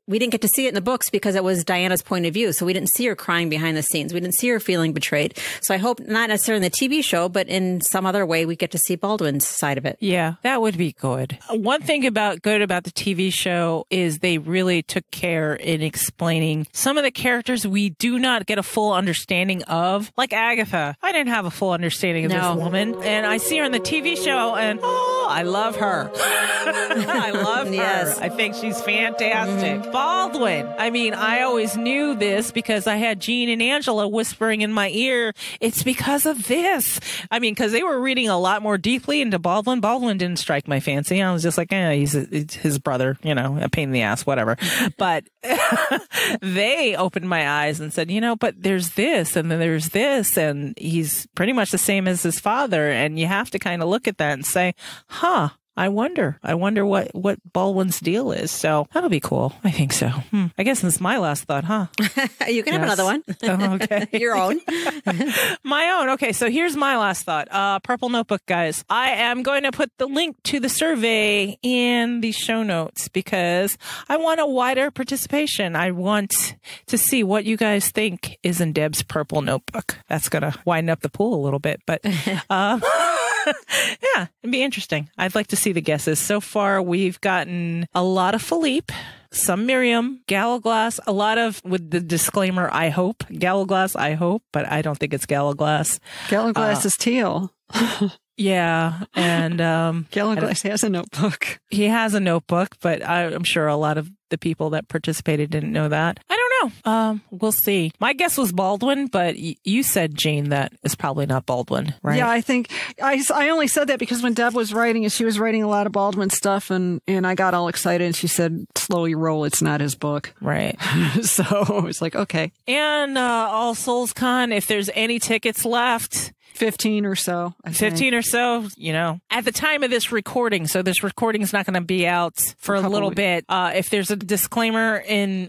we didn't get to see it in the books because it was Diana's point of view. So we didn't see her crying behind the scenes. We didn't see her feeling betrayed. So I hope not necessarily in the TV show, but in some other way we get to see Baldwin's side of it. Yeah, that would be good. One thing good about the TV show is they really took care in explaining some of the characters we do not get a full understanding of. Like Agatha. I didn't have a full understanding of this woman. And I see her in the TV show and, I love her. I love her. Yes. I think she's fantastic. Baldwin. I mean, I always knew this because I had Jean and Angela whispering in my ear, it's because of this. I mean, because they were reading a lot more deeply into Baldwin. Baldwin didn't strike my fancy. I was just like, he's his brother, a pain in the ass, whatever. But they opened my eyes and said, but there's this and then there's this, and he's pretty much the same as his father. And you have to kind of look at that and say, I wonder what Baldwin's deal is. So that'll be cool. I think so. I guess that's my last thought, huh? You can have another one. Oh, okay. Your own. My own. Okay. So here's my last thought. Purple Notebook, guys. I am going to put the link to the survey in the show notes because I want a wider participation. I want to see what you guys think is in Deb's Purple Notebook. That's going to widen up the pool a little bit, but, yeah, it'd be interesting. I'd like to see the guesses. So far, we've gotten a lot of Philippe, some Miriam, Gallaglass, a lot of, with the disclaimer, I hope. Gallaglass, I hope, but I don't think it's Gallaglass. Gallaglass is teal. Yeah. And Gallaglass has a notebook. He has a notebook, but I'm sure a lot of the people that participated didn't know that. I don't know. We'll see. My guess was Baldwin, but you said, Jean, that it's probably not Baldwin, right? Yeah, I think I only said that because when Deb was writing it, she was writing a lot of Baldwin stuff, and I got all excited, and she said, slowly roll, it's not his book. Right. So it's like, okay. And All Souls Con, if there's any tickets left, 15 or so. 15 or so, at the time of this recording. So this recording is not going to be out for a little bit. If there's a disclaimer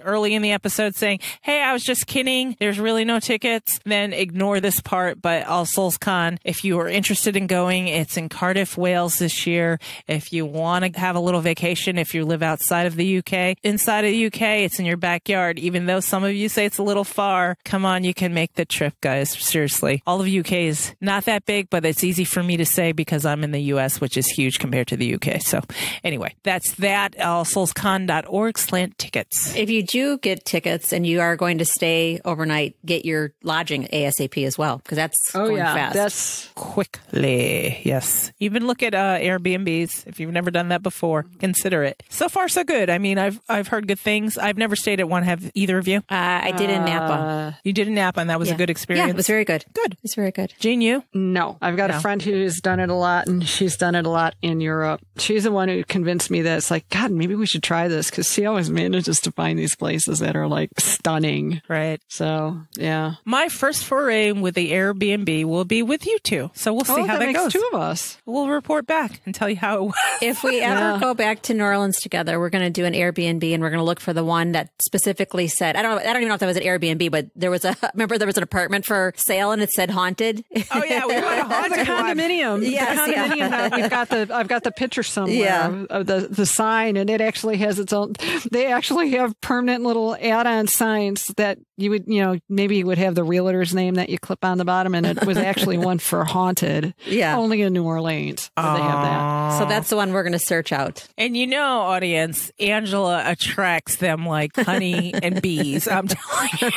early in the episode saying, hey, I was just kidding, there's really no tickets, then ignore this part. But All Souls Con, if you are interested in going, it's in Cardiff, Wales this year. If you want to have a little vacation, if you live outside of the UK, inside of the UK, it's in your backyard. Even though some of you say it's a little far, come on, you can make the trip, guys. Seriously. All of UK is not that big, but it's easy for me to say because I'm in the US, which is huge compared to the UK. So anyway, that's that. allsoulscon.org/tickets. If you do get tickets and you are going to stay overnight, get your lodging ASAP as well, because that's going fast. That's quickly. Yes. Even look at Airbnbs. If you've never done that before, consider it. So far, so good. I mean, I've heard good things. I've never stayed at one. Have either of you? I did in Napa. You did in Napa, and that was a good experience. Yeah, it was very good. Good. It's very good. Jean, you? No. I've got a friend who's done it a lot, and she's done it a lot in Europe. She's the one who convinced me that it's like, God, maybe we should try this, because she always manages to find these places that are like stunning. Right. So, yeah. My first foray with the Airbnb will be with you two. So we'll see how that makes goes. Two of us. We'll report back and tell you how it was. If we ever go back to New Orleans together, we're going to do an Airbnb, and we're going to look for the one that specifically said, I don't even know if that was an Airbnb, but remember there was an apartment for sale and it said haunted. Oh yeah, we went to haunted the condominium. Yes, the condominium. I've got the picture somewhere of the sign, and it actually has its own. They actually have permanent little add-on signs that you would, maybe you would have the realtor's name that you clip on the bottom, and it was actually one for haunted. Yeah, only in New Orleans they have that. So that's the one we're going to search out. And audience, Angela attracts them like honey and bees. I'm telling you.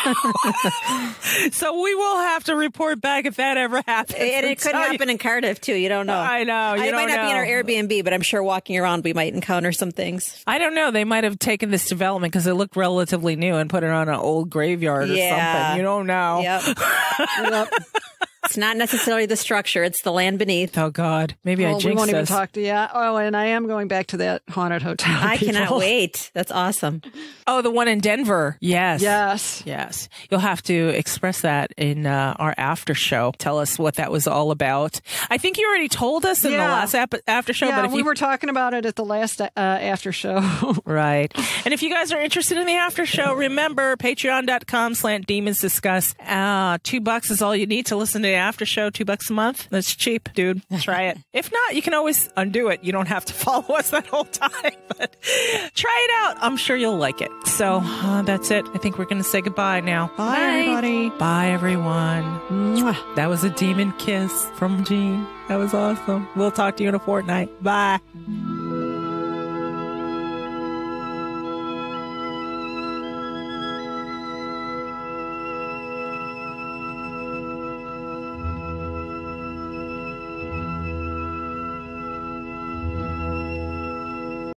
So we will have to report back if that ever happens. And it could happen in Cardiff too. You don't know. I know. It might not be in our Airbnb, but I'm sure walking around we might encounter some things. I don't know. They might have taken this development because it looked relatively new and put it on an old graveyard or something. You don't know. Yep. It's not necessarily the structure; it's the land beneath. Oh God, maybe I we jinxed won't even us. talk to you. Oh, and I am going back to that haunted hotel. I people. cannot wait. That's awesome. Oh, the one in Denver. Yes. Yes. Yes. You'll have to express that in our after show. Tell us what that was all about. I think you already told us in the last after show. Yeah, but if we were talking about it at the last after show. Right. And if you guys are interested in the after show, remember patreon.com/demonsdiscuss. $2 is all you need to listen to the after show. $2 a month. That's cheap, dude. Try it. If not, you can always undo it. You don't have to follow us that whole time, but try it out. I'm sure you'll like it. So that's it. I think we're going to say goodbye now. Bye, everybody. Bye, everyone. Mwah. That was a demon kiss from Jean. That was awesome. We'll talk to you in a fortnight. Bye.